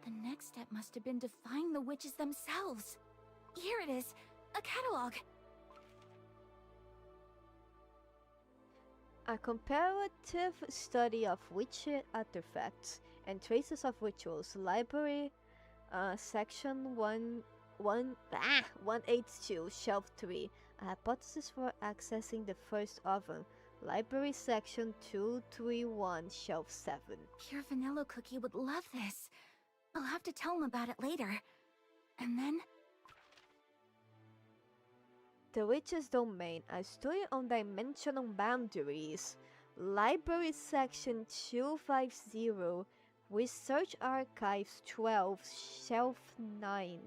the next step must have been to find the witches themselves. Here it is, a catalog. A comparative study of witch artifacts and traces of rituals. Library, section 182, shelf 3. A hypothesis for accessing the first oven. Library section 231, shelf 7. Pure Vanilla Cookie would love this. I'll have to tell him about it later. And then... The Witch's Domain, a study on dimensional boundaries. Library section 250, Research Archives 12, shelf 9.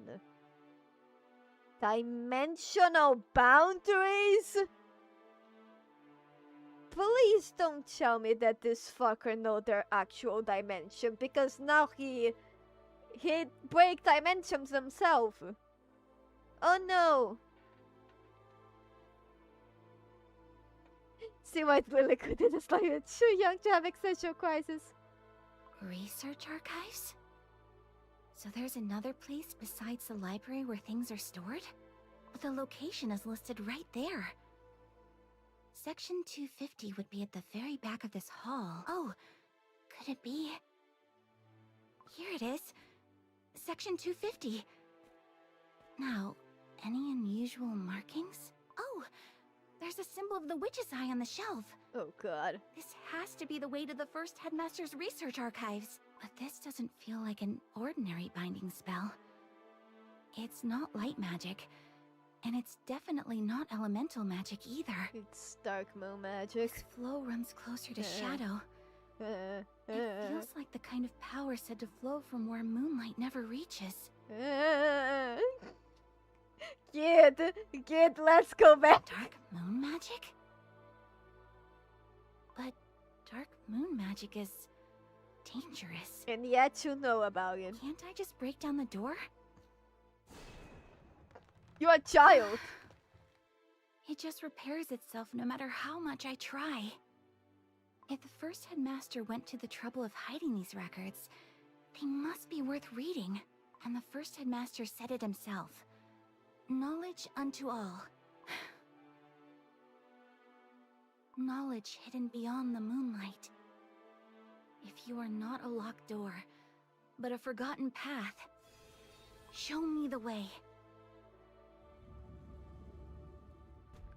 Dimensional boundaries? Please don't tell me that this fucker know their actual dimension, because now he break dimensions himself. Oh no. See what really could in this life. It's too young to have existential crisis. Research archives? So there's another place besides the library where things are stored? But the location is listed right there. Section 250 would be at the very back of this hall. Oh, could it be? Here it is. Section 250. Now, any unusual markings? Oh, there's a symbol of the witch's eye on the shelf. Oh god. This has to be the way to the first headmaster's research archives. But this doesn't feel like an ordinary binding spell. It's not light magic, and it's definitely not elemental magic either. It's dark moon magic. This flow runs closer to shadow. It feels like the kind of power said to flow from where moonlight never reaches. Kid, let's go back. Dark moon magic? But dark moon magic is dangerous. And yet you know about it. Can't I just break down the door? You're a child. It just repairs itself no matter how much I try. If the first headmaster went to the trouble of hiding these records, they must be worth reading. And the first headmaster said it himself. Knowledge unto all. Knowledge hidden beyond the moonlight. If if you are not a locked door, but a forgotten path. Show me the way.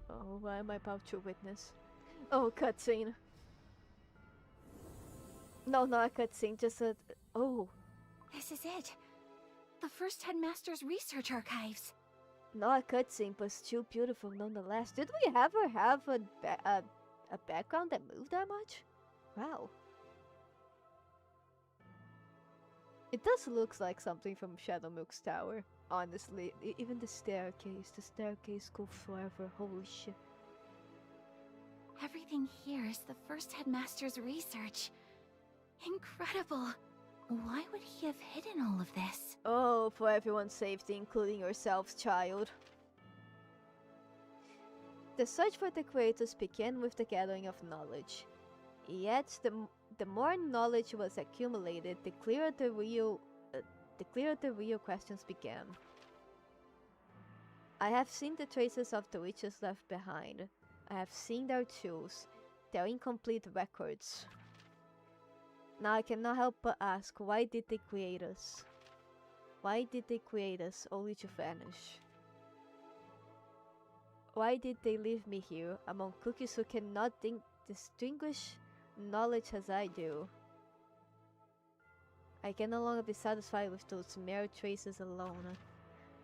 Oh, what am I about to witness? Oh, cutscene. No, not a cutscene, just a... Oh. This is it. The first headmaster's research archives. Not a cutscene, but still beautiful nonetheless. Did we ever have a background that moved that much? Wow. It does look like something from Shadowmilk's tower. Honestly, even the staircase go forever. Holy shit. Everything here is the first headmaster's research. Incredible. Why would he have hidden all of this? Oh, for everyone's safety, including yourselves, child. The search for the creators began with the gathering of knowledge. Yet, the more knowledge was accumulated, the clearer the real questions began. I have seen the traces of the witches left behind. I have seen their tools, their incomplete records. Now I cannot help but ask, why did they create us? Why did they create us only to vanish? Why did they leave me here among cookies who cannot distinguish knowledge as I do? I can no longer be satisfied with those mere traces alone.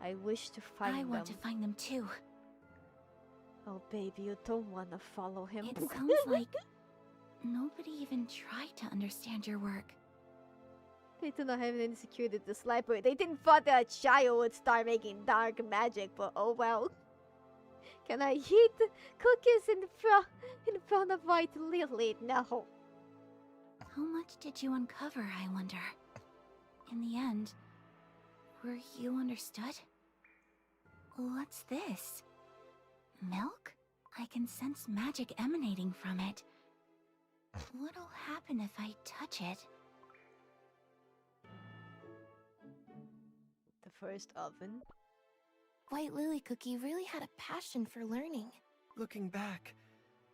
I wish to find them. I want to find them too. Oh baby, you don't want to follow him. It sounds like nobody even tried to understand your work. They do not have any security at this library. They didn't thought that a child would start making dark magic, but oh well. Can I eat cookies in front of White Lily? No. How much did you uncover, I wonder? In the end, were you understood? What's this? Milk? I can sense magic emanating from it. What'll happen if I touch it? The first oven. White Lily Cookie really had a passion for learning. Looking back,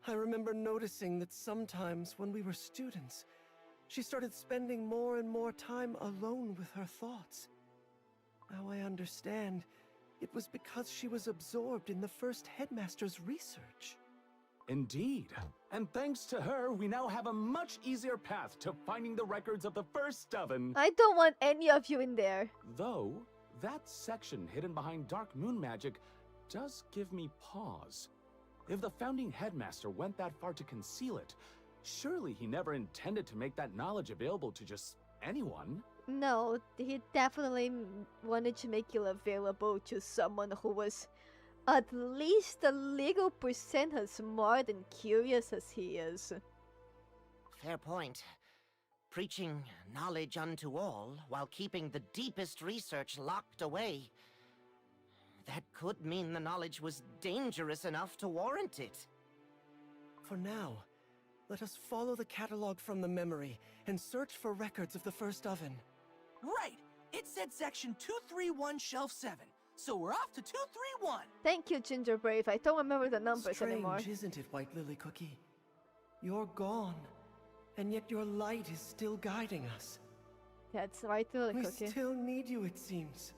I remember noticing that sometimes when we were students, she started spending more and more time alone with her thoughts. Now I understand. It was because she was absorbed in the first headmaster's research. Indeed. And thanks to her, we now have a much easier path to finding the records of the first oven. I don't want any of you in there. Though, that section hidden behind dark moon magic does give me pause. If the founding headmaster went that far to conceal it, surely he never intended to make that knowledge available to just anyone. No, he definitely wanted to make it available to someone who was at least a little percent as smart and curious as he is. Fair point. Preaching knowledge unto all while keeping the deepest research locked away. That could mean the knowledge was dangerous enough to warrant it. For now, let us follow the catalog from the memory and search for records of the first oven. Right! It said section 231, shelf 7. So we're off to 231! Thank you, Ginger Brave. I don't remember the numbers Strange, anymore. Isn't it, White Lily Cookie? You're gone, and yet your light is still guiding us. That's right, Lily We Cookie. still need you, it seems.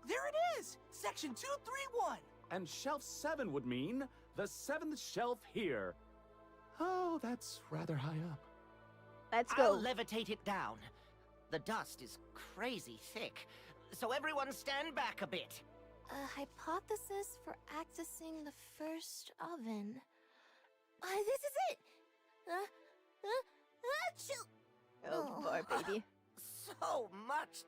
There it is! Section 231! And shelf 7 would mean the 7th shelf here. Oh, that's rather high up. Let's I'll go. levitate it down. The dust is crazy thick, so everyone stand back a bit. A hypothesis for accessing the first oven. This is it! Achoo! Oh, poor baby. So much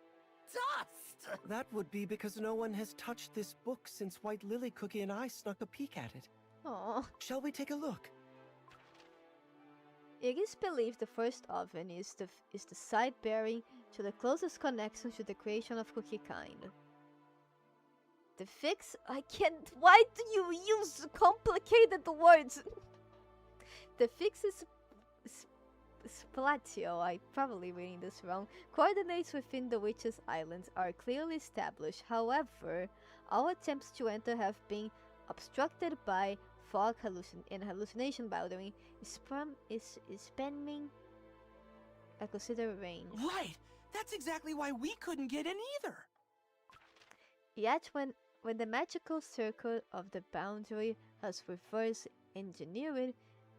dust! That would be because no one has touched this book since White Lily Cookie and I snuck a peek at it. Aw. Shall we take a look? It is believed the first oven is the side bearing to the closest connection to the creation of cookie kind. The fix? I can't. Why do you use complicated words? The fix is Splatio. I'm probably reading this wrong. Coordinates within the Witches' Islands are clearly established. However, all attempts to enter have been obstructed by fog and hallucination bothering, spamming a considerable range. Right! That's exactly why we couldn't get in either! Yet when the magical circle of the boundary was reverse engineered,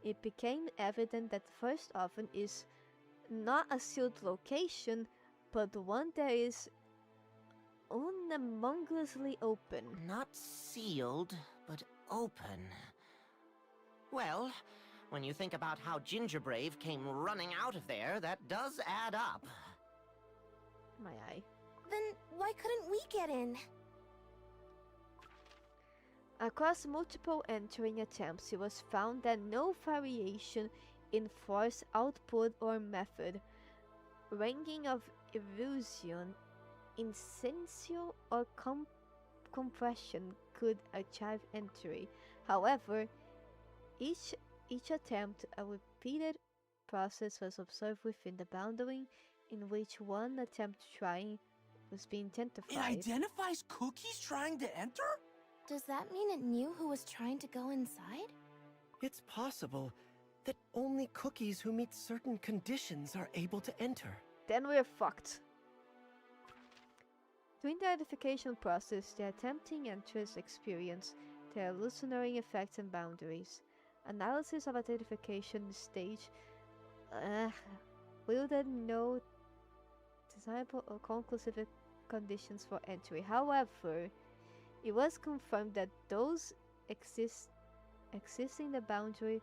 it became evident that First Oven is not a sealed location, but one that is unambiguously open. Not sealed, but open. Well, when you think about how Gingerbrave came running out of there, that does add up. My eye. Then why couldn't we get in? Across multiple entering attempts, it was found that no variation in force output or method, ranging of erosion, incensio, or compression could achieve entry. However, each attempt, a repeated process was observed within the boundary, in which one attempt trying was being It identified. identifies cookies trying to enter? Does that mean it knew who was trying to go inside? It's possible that only cookies who meet certain conditions are able to enter. Then we're fucked. During the identification process, the attempting entrers experience their illusionary effects and boundaries. Analysis of identification stage wielded no desirable or conclusive conditions for entry. However, it was confirmed that those existing the boundary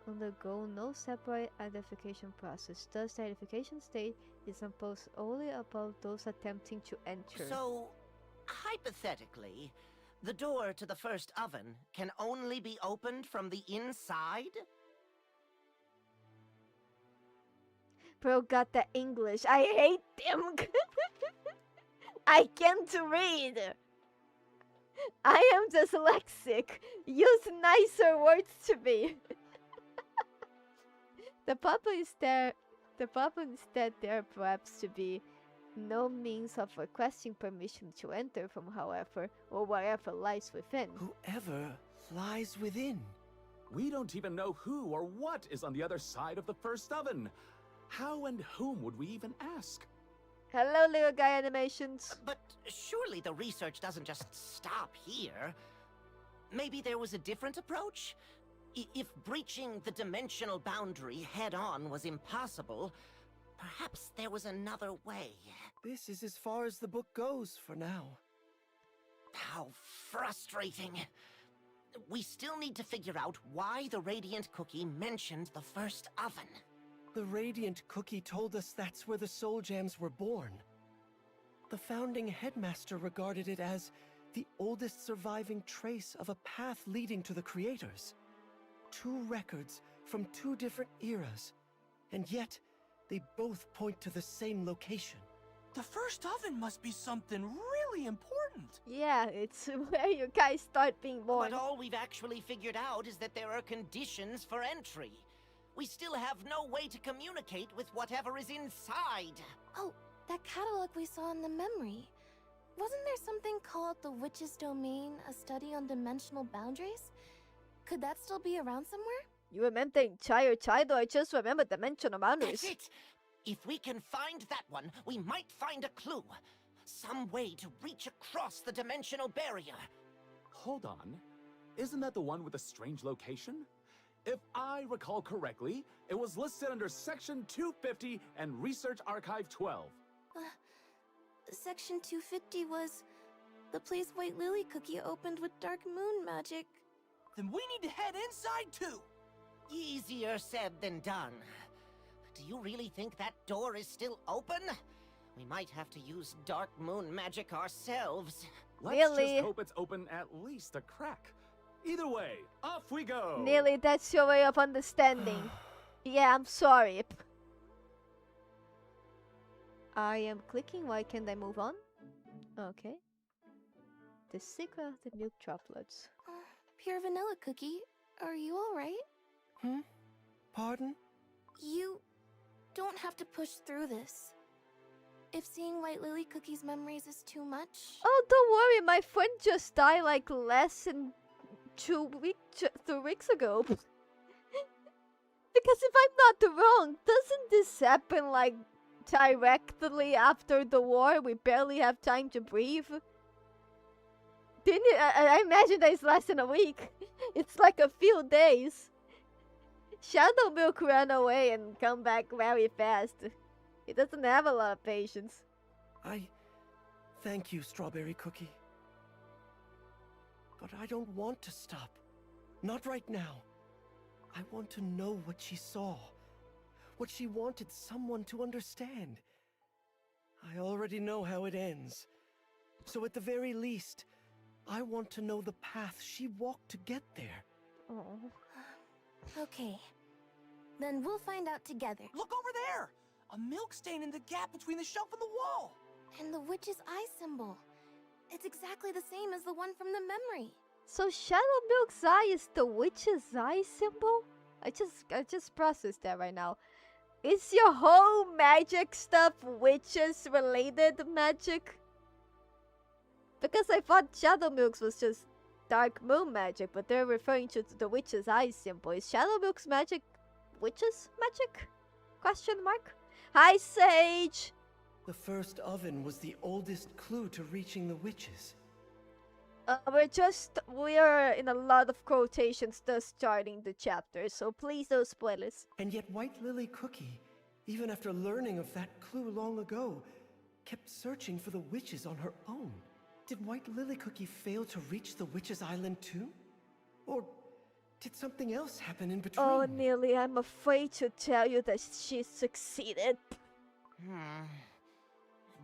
undergo no separate identification process. Thus, the identification state is imposed only upon those attempting to enter. So, hypothetically, the door to the first oven can only be opened from the inside? Bro got the English. I hate them. I can't read. I am dyslexic. Use nicer words to me. The problem instead there perhaps to be no means of requesting permission to enter from however or wherever lies within. Whoever lies within. We don't even know who or what is on the other side of the first oven. How and whom would we even ask? Hello, little guy animations. But surely the research doesn't just stop here. Maybe there was a different approach? If breaching the dimensional boundary head-on was impossible, perhaps there was another way. This is as far as the book goes for now. How frustrating. We still need to figure out why the Radiant Cookie mentioned the first oven. The Radiant Cookie told us that's where the Soul Gems were born. The founding headmaster regarded it as the oldest surviving trace of a path leading to the creators. 2 records from 2 different eras, and yet they both point to the same location. The first oven must be something really important. Yeah, it's where you guys start being born. But all we've actually figured out is that there are conditions for entry. We still have no way to communicate with whatever is inside. Oh, that catalog we saw in the memory. Wasn't there something called the Witch's Domain, a study on dimensional boundaries? Could that still be around somewhere? You remember the entire title? I just remember dimensional boundaries. That's it! If we can find that one, we might find a clue. Some way to reach across the dimensional barrier. Hold on. Isn't that the one with the strange location? If I recall correctly, it was listed under Section 250 and Research Archive 12. Section 250 was the place White Lily Cookie opened with Dark Moon magic. Then we need to head inside too. Easier said than done. Do you really think that door is still open? We might have to use Dark Moon magic ourselves. Let's Really? just hope it's open at least a crack. Either way, off we go! Nearly, that's your way of understanding. Yeah, I'm sorry. I am clicking. Why can't I move on? Okay. The secret of the milk droplets. Pure Vanilla Cookie, are you alright? Pardon? You don't have to push through this. If seeing White Lily Cookie's memories is too much... Oh, don't worry. My friend just died like less than 2 weeks ago. Because if I'm not wrong, doesn't this happen like directly after the war? We barely have time to breathe. Didn't it? I imagine that it's less than a week. It's like a few days. Shadow Milk ran away and come back very fast. He doesn't have a lot of patience. I thank you, Strawberry Cookie. But I don't want to stop. Not right now. I want to know what she saw. What she wanted someone to understand. I already know how it ends. So at the very least, I want to know the path she walked to get there. Oh. Okay. Then we'll find out together. Look over there! A milk stain in the gap between the shelf and the wall! And the witch's eye symbol. It's exactly the same as the one from the memory. So Shadow Milk's eye is the witch's eye symbol? I just processed that right now. Is your whole magic stuff witches related magic? Because I thought Shadow Milk's was just dark moon magic, but they're referring to the witch's eye symbol. Is Shadow Milk's magic witch's magic? Question mark. Hi, Sage! The first oven was the oldest clue to reaching the witches. We're in a lot of quotations thus starting the chapter, so please don't spoil us. And yet White Lily Cookie, even after learning of that clue long ago, kept searching for the witches on her own. Did White Lily Cookie fail to reach the witches' island too? Or did something else happen in between? Oh, Neely, I'm afraid to tell you that she succeeded.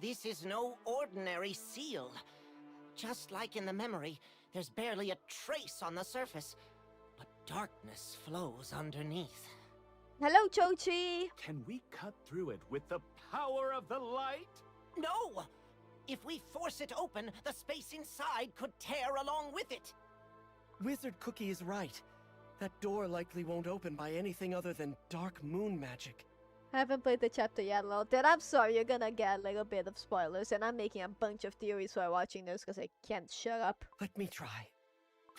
This is no ordinary seal. Just like in the memory, there's barely a trace on the surface, but darkness flows underneath. Hello, Chochi! Can we cut through it with the power of the light? No! If we force it open, the space inside could tear along with it. Wizard Cookie is right. That door likely won't open by anything other than dark moon magic. I haven't played the chapter yet, lol. Then I'm sorry, you're gonna get a little bit of spoilers, and I'm making a bunch of theories while watching this because I can't shut up. Let me try.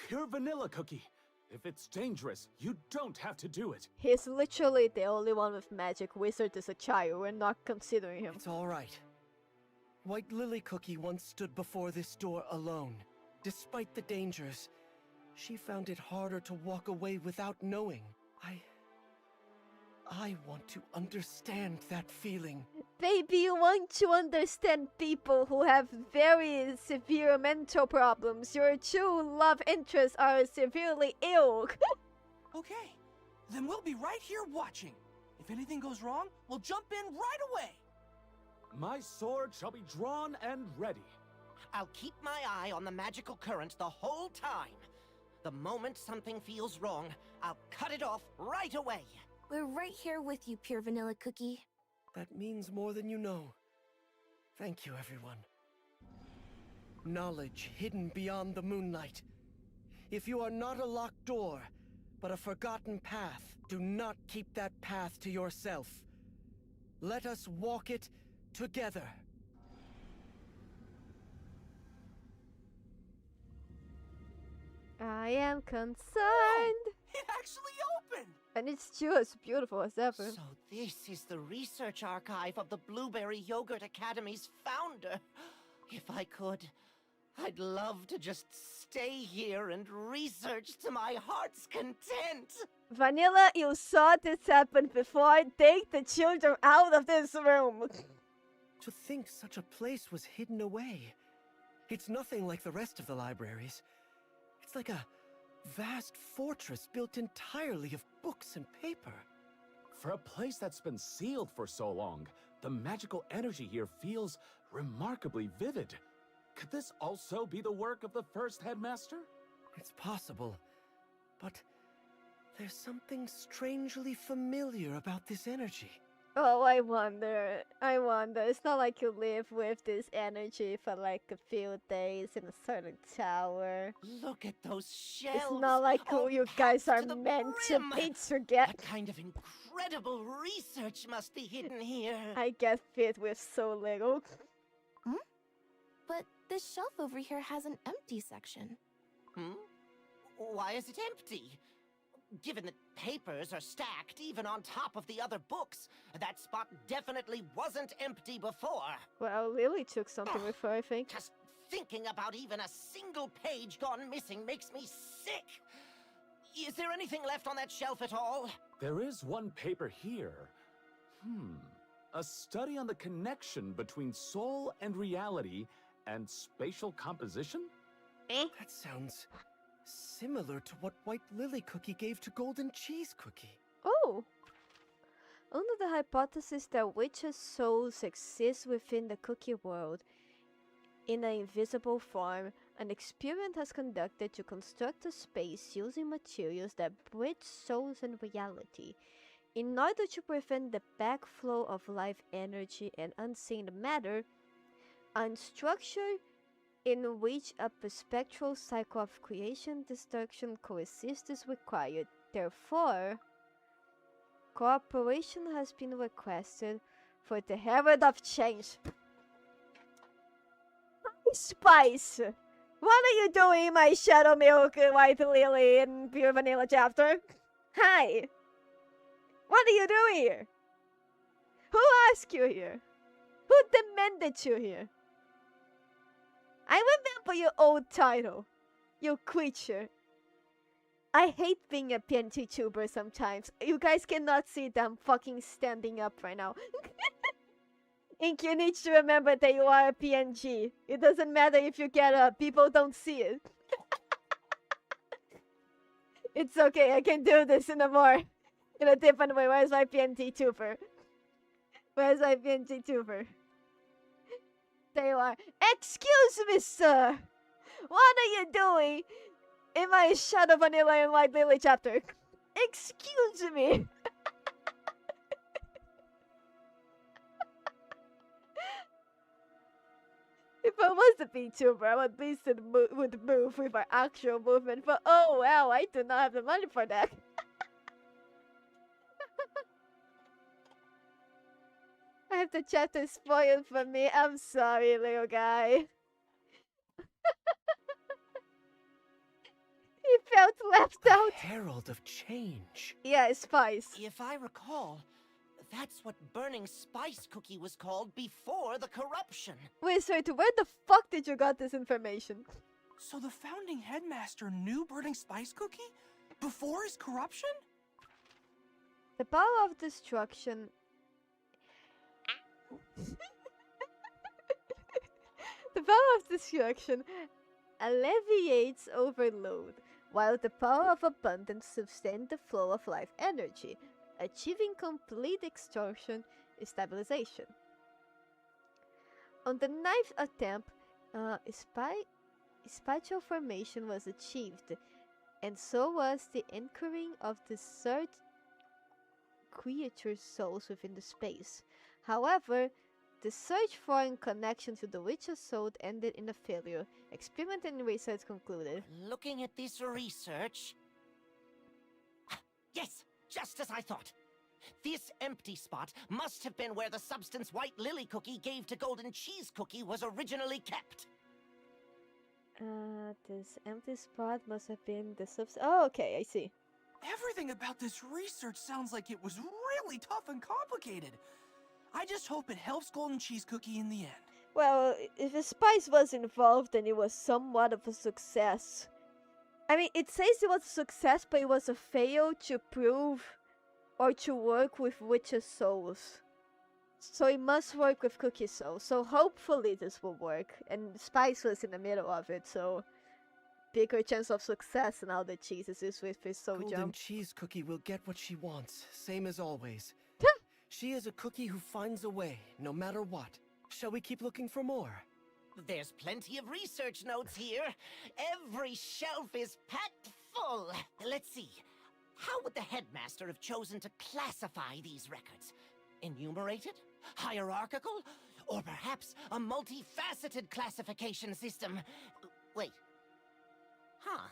Pure vanilla cookie. If it's dangerous, you don't have to do it. He's literally the only one with magic. Wizard is a child. We're not considering him. It's all right. White Lily Cookie once stood before this door alone. Despite the dangers, she found it harder to walk away without knowing. I want to understand that feeling. Baby, you want to understand people who have very severe mental problems. Your two love interests are severely ill. Okay, then we'll be right here watching. If anything goes wrong, we'll jump in right away. My sword shall be drawn and ready. I'll keep my eye on the magical current the whole time. The moment something feels wrong, I'll cut it off right away. We're right here with you, Pure Vanilla Cookie. That means more than you know. Thank you, everyone. Knowledge hidden beyond the moonlight. If you are not a locked door, but a forgotten path, do not keep that path to yourself. Let us walk it together. I am concerned. It actually opened! And it's still as beautiful as ever. So this is the research archive of the Blueberry Yogurt Academy's founder. If I could, I'd love to just stay here and research to my heart's content. Vanilla, you saw this happen before. Take the children out of this room. To think such a place was hidden away. It's nothing like the rest of the libraries. It's like a vast fortress built entirely of books and paper. For a place that's been sealed for so long, the magical energy here feels remarkably vivid. Could this also be the work of the first headmaster? It's possible, but there's something strangely familiar about this energy. Oh, I wonder. It's not like you live with this energy for like a few days in a certain tower. Look at those shells. It's not like all you packed guys are to the meant brim. to be together. What kind of incredible research must be hidden here? I get fit with so little. But this shelf over here has an empty section. Why is it empty? Given that papers are stacked even on top of the other books, that spot definitely wasn't empty before. Well, Lily took something with her, I think. Just thinking about even a single page gone missing makes me sick. Is there anything left on that shelf at all? There is one paper here. A study on the connection between soul and reality and spatial composition? That sounds similar to what White Lily Cookie gave to Golden Cheese Cookie. Oh! Under the hypothesis that witches' souls exist within the cookie world in an invisible form, an experiment has conducted to construct a space using materials that bridge souls and reality. In order to prevent the backflow of life energy and unseen matter, a structure in which a perspectral cycle of creation destruction coexists is required. Therefore, cooperation has been requested for the Herald of Change. Spice! What are you doing in my Shadow Milk, White Lily, and Pure Vanilla chapter? Hi! What are you doing here? Who asked you here? Who demanded you here? I remember your old title, you creature. I hate being a PNT tuber sometimes. You guys cannot see that I'm fucking standing up right now. Ink, you need to remember that you are a PNG. It doesn't matter if you get up, people don't see it. It's okay, I can do this in a different way. Where's my PNT tuber? Where's my PNT tuber? There you are. Excuse me, sir! What are you doing in my Shadow Vanilla and White Lily chapter? Excuse me! If I was a VTuber, I would at least would move with my actual movement, but oh well, I do not have the money for that. I have the chapter spoiled for me. I'm sorry, little guy. He felt left out. Herald of Change. Yeah, Spice. If I recall, that's what Burning Spice Cookie was called before the corruption. Wizard, where the fuck did you got this information? So the founding headmaster knew Burning Spice Cookie? Before his corruption? The power of destruction... The power of destruction alleviates overload, while the power of abundance sustains the flow of life energy, achieving complete extortion and stabilization. On the 9th attempt, spatial formation was achieved, and so was the anchoring of the third creature's souls within the space. However, the search for a connection to the witch's soul ended in a failure. Experiment and research concluded. Looking at this research... Yes, just as I thought. This empty spot must have been where the substance White Lily Cookie gave to Golden Cheese Cookie was originally kept. This empty spot must have been the substance... Oh, okay, I see. Everything about this research sounds like it was really tough and complicated. I just hope it helps Golden Cheese Cookie in the end. Well, if a spice was involved, then it was somewhat of a success. I mean, it says it was a success, but it was a fail to prove or to work with witches' souls. So it must work with Cookie Soul. So hopefully this will work. And Spice was in the middle of it, so bigger chance of success now that Jesus is with his soul Golden jump. Cheese Cookie will get what she wants, same as always. She is a cookie who finds a way, no matter what. Shall we keep looking for more? There's plenty of research notes here. Every shelf is packed full. Let's see. How would the headmaster have chosen to classify these records? Enumerated? Hierarchical? Or perhaps a multifaceted classification system? Wait. Huh.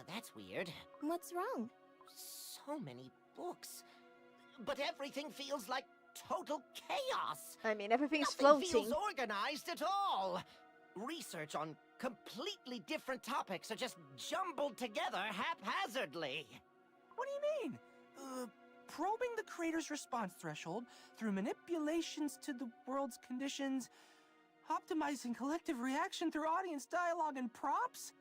That's weird. What's wrong? So many books. But everything feels like total chaos. I mean, everything's Nothing floating. feels organized at all. Research on completely different topics are just jumbled together haphazardly. What do you mean? Probing the creator's response threshold through manipulations to the world's conditions, optimizing collective reaction through audience dialogue and props?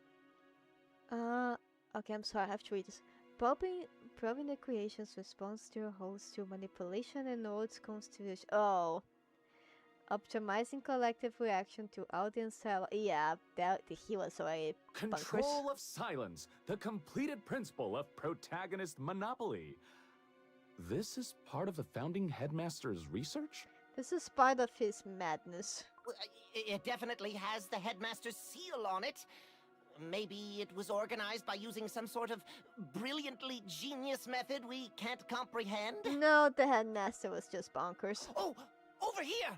Okay, I'm sorry, I have to read this. Probing the creation's response to your host through manipulation and nodes constitution. Oh. Optimizing collective reaction to audience dialogue. Yeah, he was already Control of silence, the completed principle of protagonist monopoly. This is part of the founding headmaster's research? This is part of his madness. Well, it definitely has the headmaster's seal on it. Maybe it was organized by using some sort of brilliantly genius method we can't comprehend? No, the headmaster was just bonkers. Oh, over here!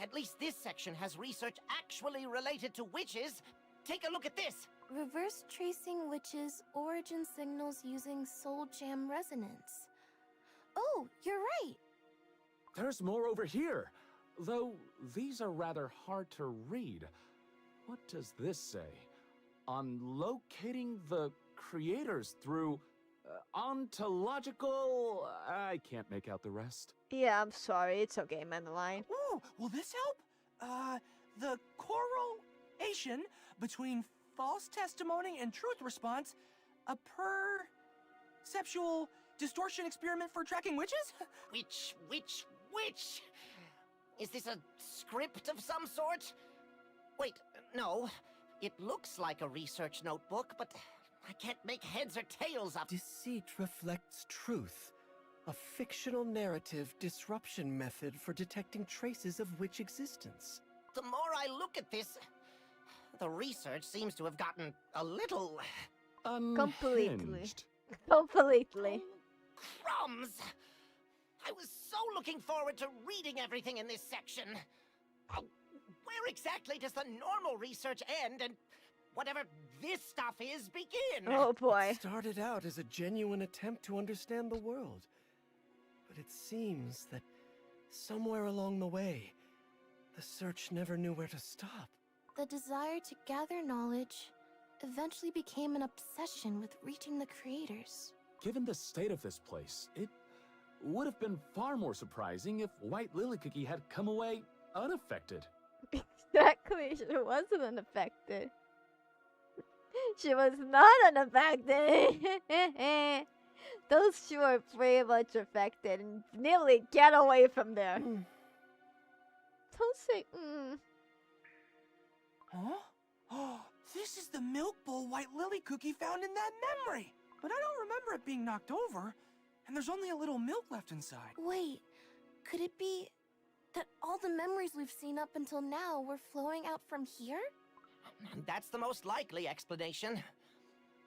At least this section has research actually related to witches. Take a look at this. Reverse tracing witches' origin signals using soul jam resonance. Oh, you're right. There's more over here, though these are rather hard to read. What does this say? On locating the creators through ontological... I can't make out the rest. Yeah, I'm sorry. It's okay, Madeline. Ooh, will this help? The correlation between false testimony and truth response, a perceptual distortion experiment for tracking witches? Which? Is this a script of some sort? Wait, no. It looks like a research notebook, but I can't make heads or tails of. Deceit reflects truth. A fictional narrative disruption method for detecting traces of witch existence. The more I look at this, the research seems to have gotten a little... Completely. Unhinged. Completely. Crumbs! I was so looking forward to reading everything in this section. Where exactly does the normal research end and whatever this stuff is begin? Oh boy. It started out as a genuine attempt to understand the world. But it seems that somewhere along the way, the search never knew where to stop. The desire to gather knowledge eventually became an obsession with reaching the creators. Given the state of this place, it would have been far more surprising if White Lily Cookie had come away unaffected. Exactly, she wasn't unaffected. She was not unaffected. Those two are pretty much affected and nearly get away from there. Don't say Huh? Oh, this is the milk bowl White Lily Cookie found in that memory. But I don't remember it being knocked over, and there's only a little milk left inside. Wait, could it be that all the memories we've seen up until now were flowing out from here? That's the most likely explanation.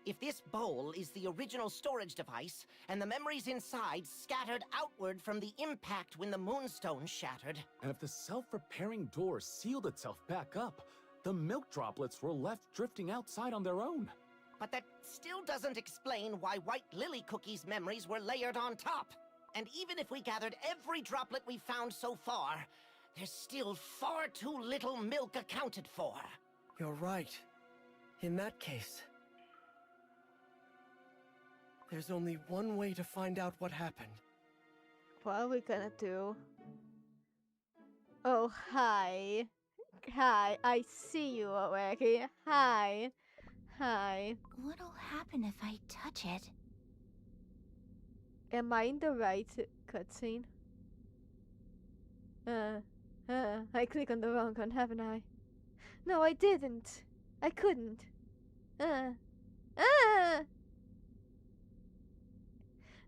If this bowl is the original storage device, and the memories inside scattered outward from the impact when the moonstone shattered... And if the self-repairing door sealed itself back up, the milk droplets were left drifting outside on their own. But that still doesn't explain why White Lily Cookie's memories were layered on top. And even if we gathered every droplet we've found so far, there's still far too little milk accounted for. You're right. In that case, there's only one way to find out what happened. what are we gonna do? Oh, hi. Hi, I see you already. Hi. Hi. What'll happen if I touch it? Am I in the right cutscene? I clicked on the wrong one, haven't I? No, I didn't. I couldn't. No,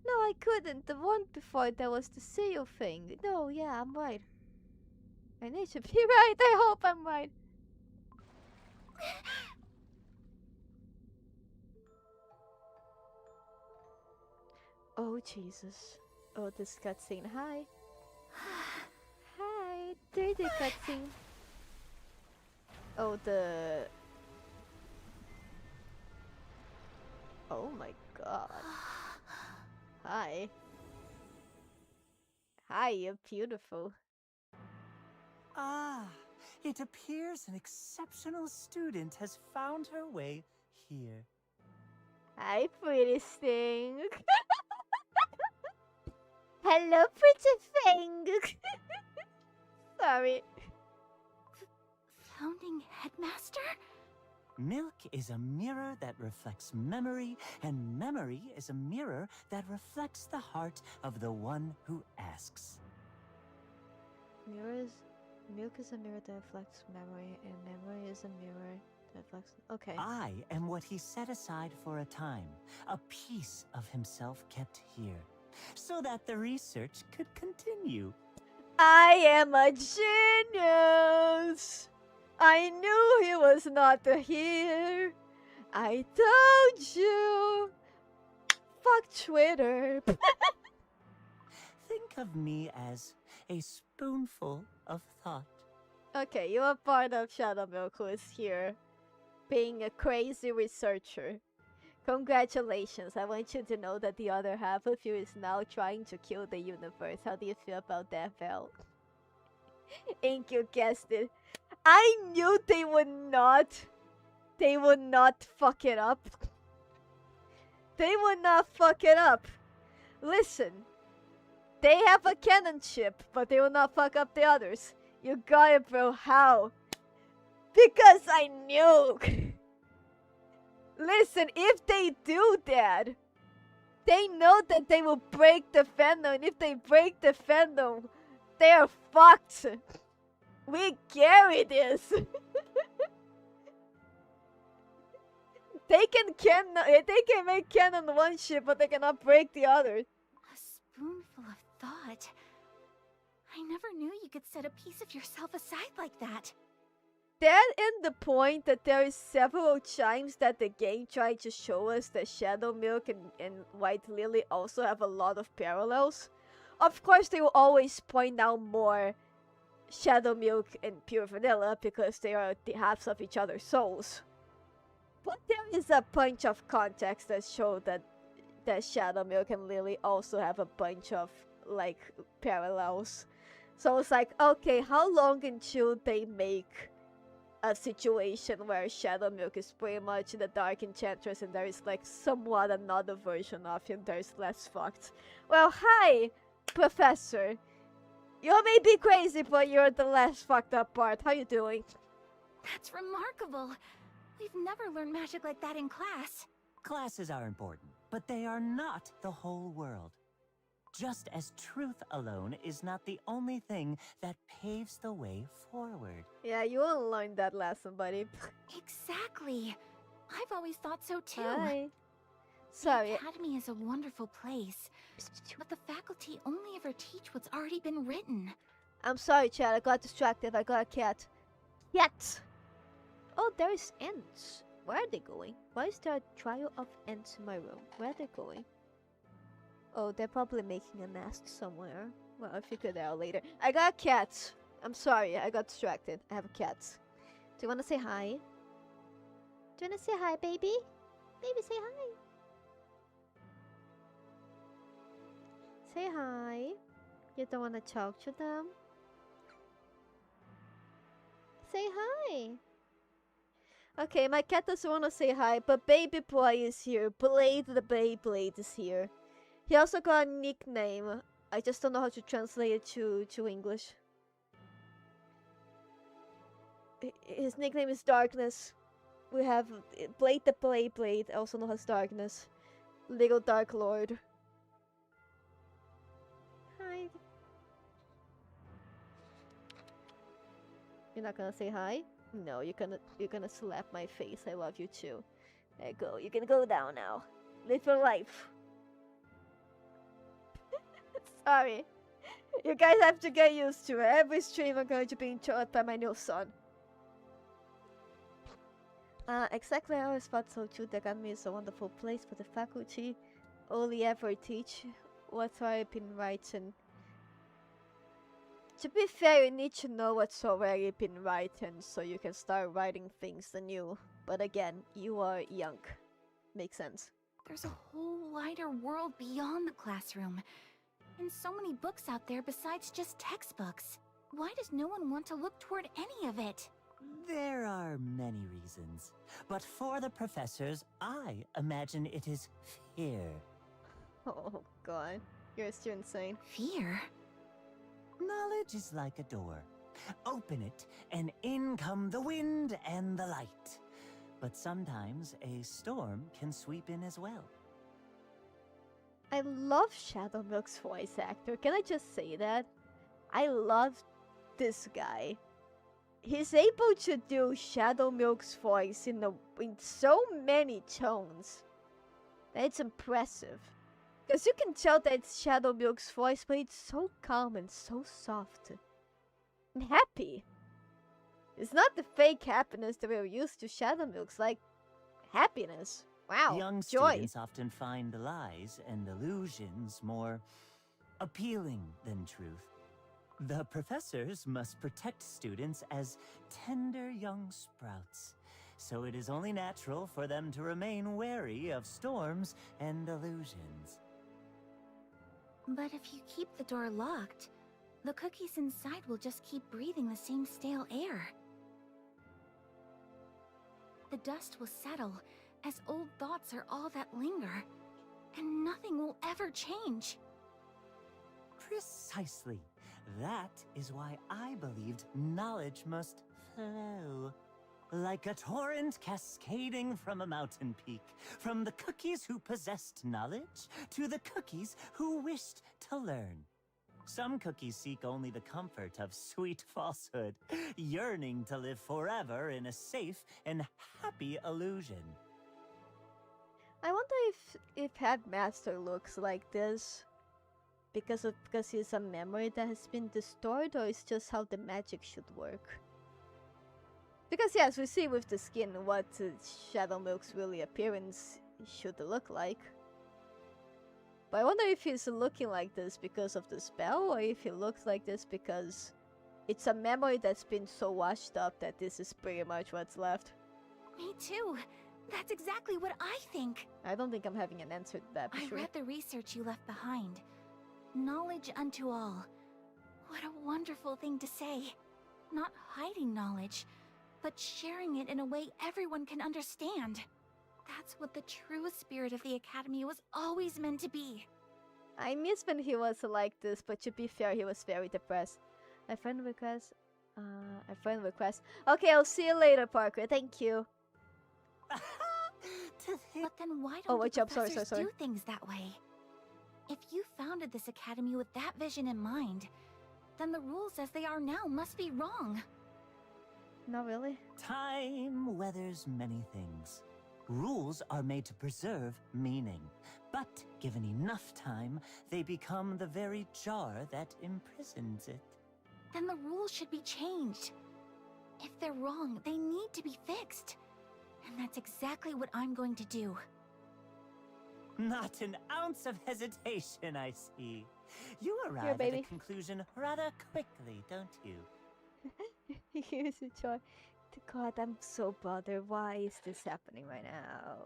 I couldn't. The one before there was the seal thing. No, yeah, I'm right. I need to be right. I hope I'm right. Oh, Jesus. Oh, this cutscene. Hi. Hi. 3D cutscene. Oh, the... Oh my god. Hi. Hi, you're beautiful. Ah, it appears an exceptional student has found her way here. Hi, pretty thing. Hello, Pretty Fang. Sorry. Founding headmaster? Milk is a mirror that reflects memory, and memory is a mirror that reflects the heart of the one who asks. Milk is a mirror that reflects memory, and memory is a mirror that reflects. Okay. I am what he set aside for a time, a piece of himself kept here, so that the research could continue. I am a genius. I knew he was not here. I told you. Fuck Twitter. Think of me as a spoonful of thought. Okay, you are part of Shadow Milk who is here being a crazy researcher. Congratulations, I want you to know that the other half of you is now trying to kill the universe. How do you feel about that, Val? Ink, you guessed it. I knew they would not fuck it up. They would not fuck it up. Listen, they have a cannon chip, but they will not fuck up the others. You got it, bro. How? Because I knew. Listen, if they do that, they know that they will break the fandom. And if they break the fandom, they are fucked. We carry this. They can make canon one ship, but they cannot break the other. A spoonful of thought. I never knew you could set a piece of yourself aside like that. That and the point that there is several times that the game tried to show us that Shadow Milk and White Lily also have a lot of parallels. Of course, they will always point out more Shadow Milk and Pure Vanilla because they are the halves of each other's souls. But there is a bunch of context that show that Shadow Milk and Lily also have a bunch of like parallels. So it's like, okay, how long until they make a situation where Shadow Milk is pretty much the Dark Enchantress and there is like somewhat another version of him that is less fucked? Well, hi, Professor. You may be crazy, but you're the less fucked up part. How you doing? That's remarkable. We've never learned magic like that in class. Classes are important, but they are not the whole world. Just as truth alone is not the only thing that paves the way forward. Yeah, you won't learn that lesson, buddy. Exactly. I've always thought so too. Hi. Sorry. The Academy is a wonderful place, but the faculty only ever teach what's already been written. I'm sorry, Chad. I got distracted. I got a cat. Cat! Oh, there is ants. Where are they going? Why is there a trio of ants in my room? Where are they going? Oh, they're probably making a nest somewhere. Well, I'll figure that out later. I got a cat. I'm sorry, I got distracted. I have a cat. Do you want to say hi? Do you want to say hi, baby? Baby, say hi. Say hi. You don't want to talk to them? Say hi. Okay, my cat doesn't want to say hi, but Baby Boy is here. Blade the Beyblade is here. He also got a nickname. I just don't know how to translate it to English. His nickname is Darkness. We have Blade the Beyblade, also known as Darkness. Little Dark Lord. Hi. You're not gonna say hi? No, you're gonna slap my face. I love you too. There you go. You can go down now. Live your life. Sorry. You guys have to get used to it. Every stream I'm going to be interrupted by my new son. Exactly, I always thought so too. The Academy is a wonderful place, but the faculty only ever teach what I've been writing. To be fair, you need to know what's already been written so you can start writing things anew. But again, you are young. Makes sense. There's a whole wider world beyond the classroom. And so many books out there besides just textbooks. Why does no one want to look toward any of it? There are many reasons, but for the professors, I imagine it is fear. Oh god. You're still insane. Fear? Knowledge is like a door. Open it, and in come the wind and the light. But sometimes a storm can sweep in as well. I love Shadowmilk's voice actor. Can I just say that? I love this guy. He's able to do Shadowmilk's voice in so many tones. It's impressive. Because you can tell that it's Shadowmilk's voice, but it's so calm and so soft. And happy. It's not the fake happiness that we're used to Shadowmilk's, like happiness. Wow, Young joy. students often find lies and illusions more appealing than truth. The professors must protect students as tender young sprouts, so it is only natural for them to remain wary of storms and illusions. But if you keep the door locked, the cookies inside will just keep breathing the same stale air. The dust will settle, as old thoughts are all that linger, and nothing will ever change. Precisely. That is why I believed knowledge must flow. Like a torrent cascading from a mountain peak, from the cookies who possessed knowledge to the cookies who wished to learn. Some cookies seek only the comfort of sweet falsehood, yearning to live forever in a safe and happy illusion. I wonder if Headmaster looks like this because he's a memory that has been destroyed, or it's just how the magic should work. Because yes, we see with the skin what Shadowmilk's really appearance should look like. But I wonder if he's looking like this because of the spell, or if he looks like this because it's a memory that's been so washed up that this is pretty much what's left. Me too. That's exactly what I think. I don't think I'm having an answer to that. I read the research you left behind. Knowledge unto all. What a wonderful thing to say. Not hiding knowledge, but sharing it in a way everyone can understand. That's what the true spirit of the Academy was always meant to be. I miss when he was like this, but to be fair, he was very depressed. A friend request. A friend request. Okay, I'll see you later, Parker. Thank you. But then why don't wait, the sorry. professors do things that way? If you founded this academy with that vision in mind, then the rules as they are now must be wrong. Not really. Time weathers many things. Rules are made to preserve meaning, but given enough time, they become the very jar that imprisons it. Then the rules should be changed. If they're wrong, they need to be fixed. And that's exactly what I'm going to do. Not an ounce of hesitation, I see. You arrive at baby. a conclusion rather quickly, don't you? Here's a joy. God, I'm so bothered. Why is this happening right now?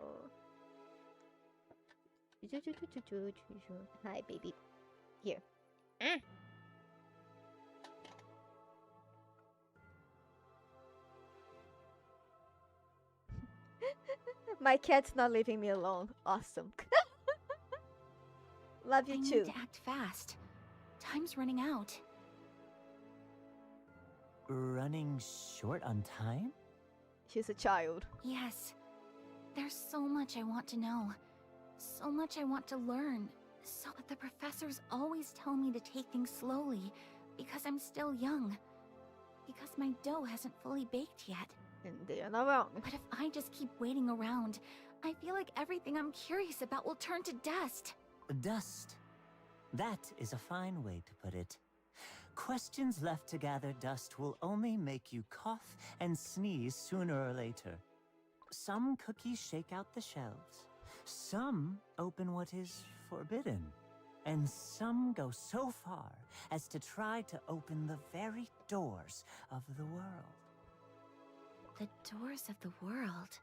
Hi, baby. Here. My cat's not leaving me alone. Awesome. Love you I too. need to act fast. Time's running out. Running short on time? She's a child. Yes. There's so much I want to know. So much I want to learn. So but the professors always tell me to take things slowly because I'm still young. Because my dough hasn't fully baked yet. And they're not wrong. But if I just keep waiting around, I feel like everything I'm curious about will turn to dust. Dust. That is a fine way to put it. Questions left to gather dust will only make you cough and sneeze sooner or later. Some cookies shake out the shelves. Some open what is forbidden. And some go so far as to try to open the very doors of the world. The doors of the world?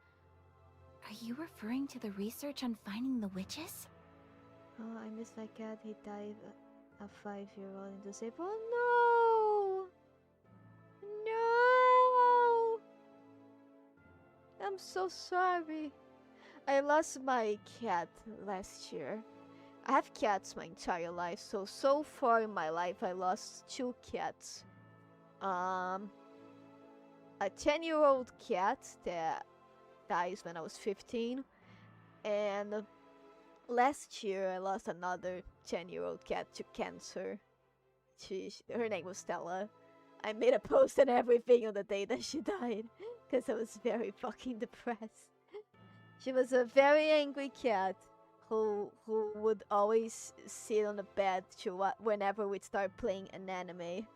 Are you referring to the research on finding the witches? Oh, I miss my cat. He died a 5-year-old in disabled. Oh, no! I'm so sorry. I lost my cat last year I have cats my entire life, so far in my life I lost 2 cats. A 10-year-old cat that dies when I was 15, and last year I lost another 10-year-old cat to cancer. Her name was Stella. I made a post and everything on the day that she died, because I was very fucking depressed. She was a very angry cat who would always sit on the bed whenever we'd start playing an anime.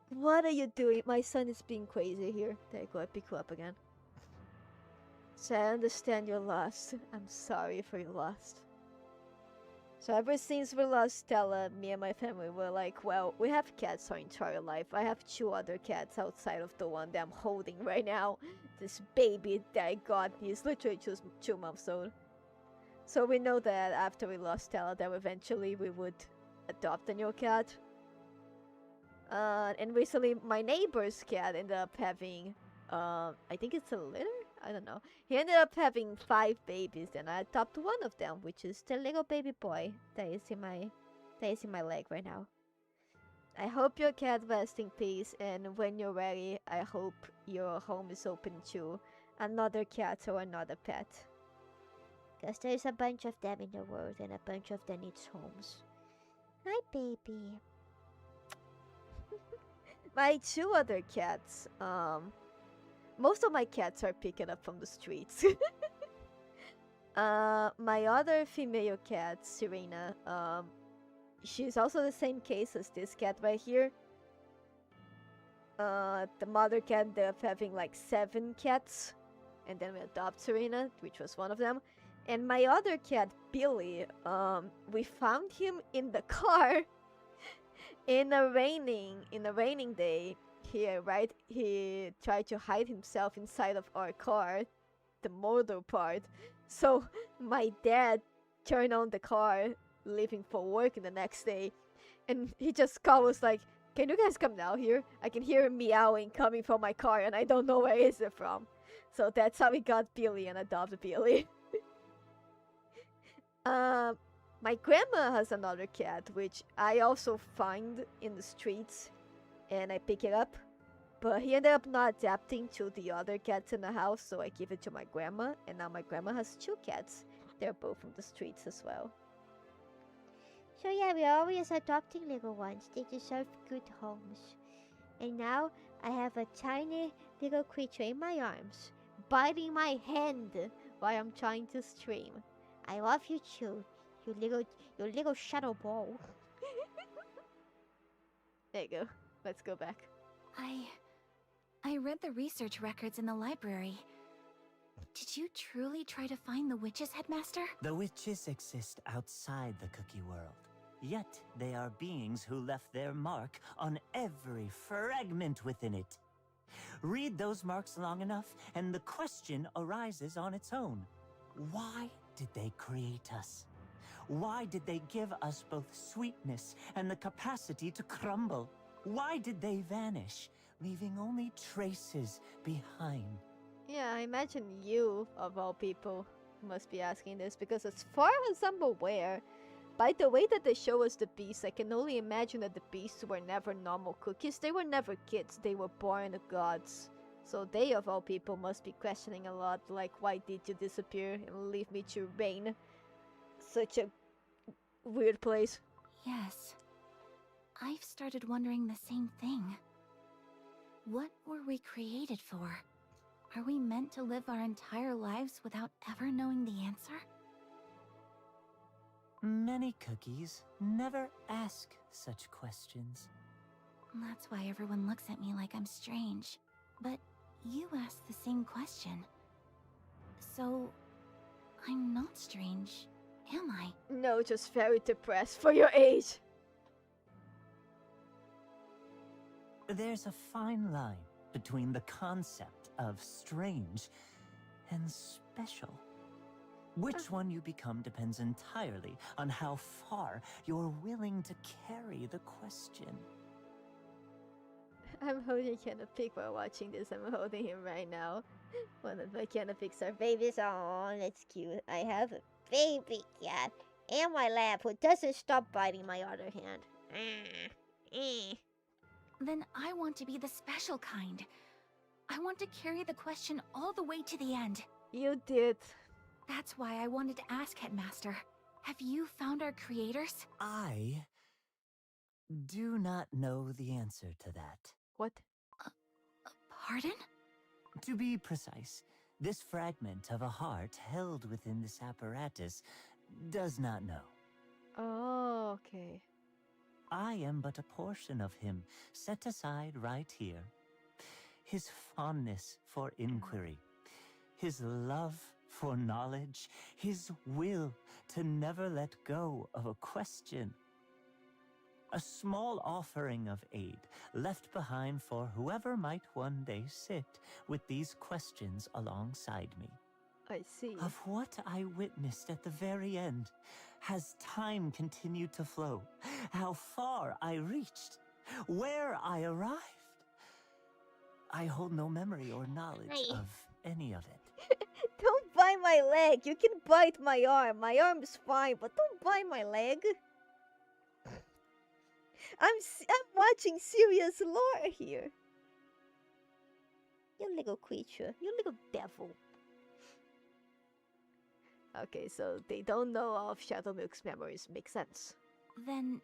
What are you doing? My son is being crazy here. There you go, I pick you up again. So I understand you're lost. I'm sorry for your loss. So ever since we lost Stella, me and my family were like, well, we have cats our entire life. I have 2 other cats outside of the one that I'm holding right now. This baby that I got, he's literally 2 months old. So we know that after we lost Stella, that eventually we would adopt a new cat. And recently my neighbor's cat ended up having, I think it's a litter? I don't know. He ended up having 5 babies, and I adopted one of them, which is the little baby boy that is in my leg right now. I hope your cat rests in peace, and when you're ready, I hope your home is open to another cat or another pet. Because there's a bunch of them in the world, and a bunch of them needs homes. Hi, baby. My 2 other cats, most of my cats are picking up from the streets. My other female cat, Serena, she's also the same case as this cat right here. The mother cat ended up having like 7 cats, and then we adopt Serena, which was one of them. And my other cat, Billy, we found him in the car in a raining day here, right? He tried to hide himself inside of our car, the motor part. So my dad turned on the car, leaving for work the next day, and he just called us like, "Can you guys come down here? I can hear him meowing coming from my car, and I don't know where is it from." So that's how we got Billy and adopted Billy. My grandma has another cat, which I also find in the streets, and I pick it up. But he ended up not adapting to the other cats in the house, so I give it to my grandma, and now my grandma has 2 cats. They're both from the streets as well. So yeah, we're always adopting little ones. They deserve good homes. And now I have a tiny little creature in my arms, biting my hand while I'm trying to stream. I love you too, you little shadow ball. There you go. Let's go back. I read the research records in the library. Did you truly try to find the witches, Headmaster? The witches exist outside the cookie world. Yet they are beings who left their mark on every fragment within it. Read those marks long enough, and the question arises on its own. Why did they create us? Why did they give us both sweetness and the capacity to crumble? Why did they vanish, leaving only traces behind? Yeah, I imagine you, of all people, must be asking this, because as far as I'm aware, by the way that they show us the beasts, I can only imagine that the beasts were never normal cookies. They were never kids, they were born gods. So they, of all people, must be questioning a lot, like, why did you disappear and leave me to reign such a weird place? Yes. I've started wondering the same thing. What were we created for? Are we meant to live our entire lives without ever knowing the answer? Many cookies never ask such questions. That's why everyone looks at me like I'm strange. But you asked the same question. So, I'm not strange, am I? No, just very depressed for your age. There's a fine line between the concept of strange and special. Which one you become depends entirely on how far you're willing to carry the question. I'm holding Canapig while watching this. I'm holding him right now. One of my Canapigs are babies. Oh, that's cute. I have a baby cat. And my lab, who doesn't stop biting my other hand. Then I want to be the special kind. I want to carry the question all the way to the end. You did. That's why I wanted to ask Headmaster. Have you found our creators? I do not know the answer to that. What? Pardon? To be precise, this fragment of a heart held within this apparatus does not know. Oh, okay. I am but a portion of him, set aside right here. His fondness for inquiry, his love for knowledge, his will to never let go of a question. A small offering of aid left behind for whoever might one day sit with these questions alongside me. I see. Of what I witnessed at the very end, has time continued to flow, how far I reached, where I arrived. I hold no memory or knowledge of any of it. Don't bite my leg. You can bite my arm. My arm's fine, but don't bite my leg. I'm watching serious lore here. You little creature. You little devil. Okay, so they don't know of Shadow Milk's memories. Makes sense. Then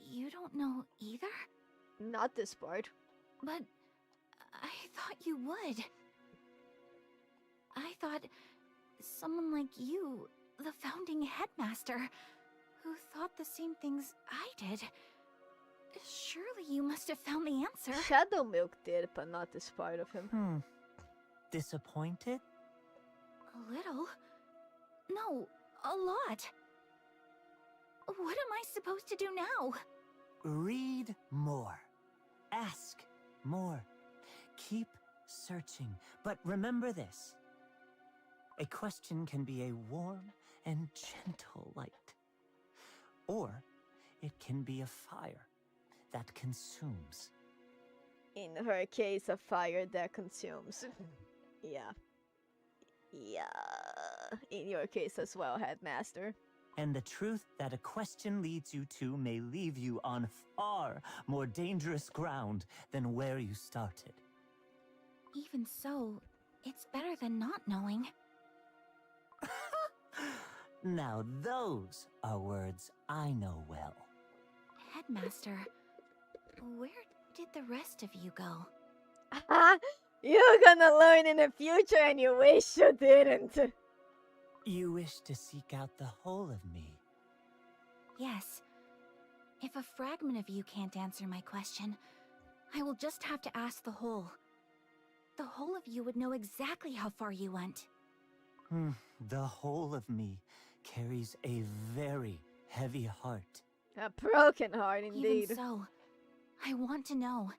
you don't know either? Not this part. But I thought you would. I thought someone like you, the founding headmaster, who thought the same things I did. Surely you must have found the answer. Shadow Milk did, but not this part of him. Disappointed? A little. No, a lot. What am I supposed to do now? Read more. Ask more. Keep searching. But remember this. A question can be a warm and gentle light. Or it can be a fire that consumes. In her case, a fire that consumes. Yeah. In your case as well, Headmaster. And the truth that a question leads you to may leave you on far more dangerous ground than where you started. Even so, it's better than not knowing. Now those are words I know well. Headmaster, where did the rest of you go? You're gonna learn in the future and you wish you didn't. You wish to seek out the whole of me. Yes. If a fragment of you can't answer my question, I will just have to ask the whole. The whole of you would know exactly how far you went. The whole of me carries a very heavy heart. A broken heart, indeed. Even so, I want to know.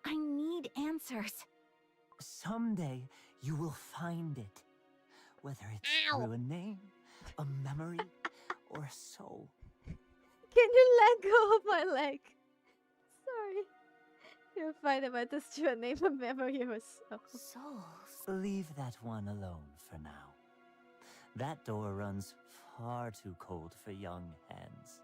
I need answers. Someday you will find it. Whether it's through a name, a memory, or a soul. Can you let go of my leg? Sorry. You'll find it, but just through a name, a memory, or a soul. Souls. Leave that one alone for now. That door runs far too cold for young hands.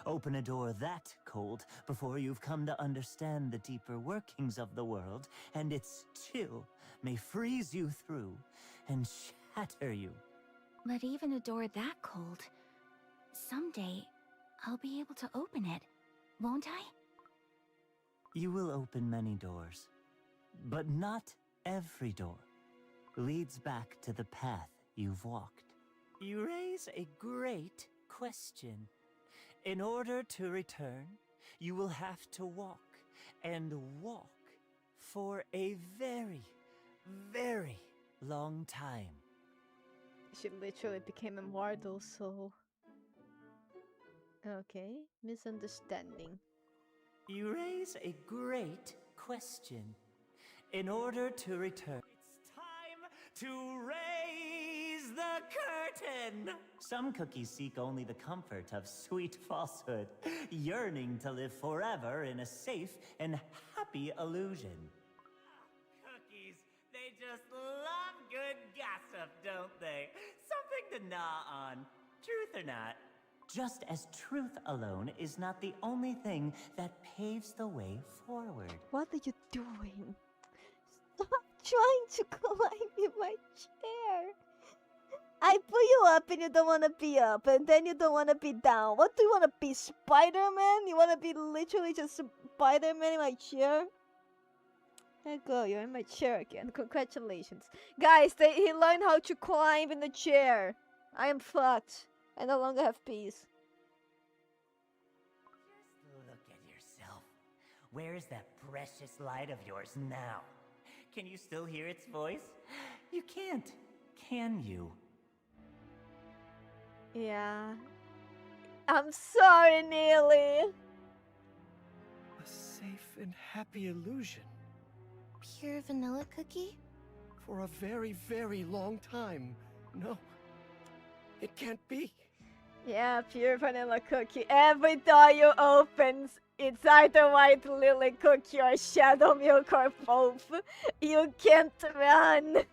Open a door that cold before you've come to understand the deeper workings of the world, and its chill may freeze you through and shatter you. But even a door that cold, someday I'll be able to open it, won't I? You will open many doors, but not every door leads back to the path you've walked. You raise a great question. In order to return, you will have to walk, and walk for a very, very long time. She literally became immortal, so... Okay, misunderstanding. You raise a great question. In order to return, it's time to raise the curtain! Some cookies seek only the comfort of sweet falsehood, yearning to live forever in a safe and happy illusion. Cookies, they just love good gossip, don't they? Something to gnaw on, truth or not. Just as truth alone is not the only thing that paves the way forward. What are you doing? Stop trying to climb in my chair. I put you up and you don't want to be up, and then you don't want to be down. What do you want to be, Spider-Man? You want to be literally just Spider-Man in my chair? There you go, you're in my chair again. Congratulations. Guys, he learned how to climb in the chair. I am fucked. I no longer have peace. Just look at yourself. Where's that precious light of yours now? Can you still hear its voice? You can't, can you? Yeah. I'm sorry, Neely. A safe and happy illusion. Pure vanilla cookie? For a very, very long time. No. It can't be. Yeah, pure vanilla cookie. Every door you open, it's either white lily cookie or shadow milk or both. You can't run.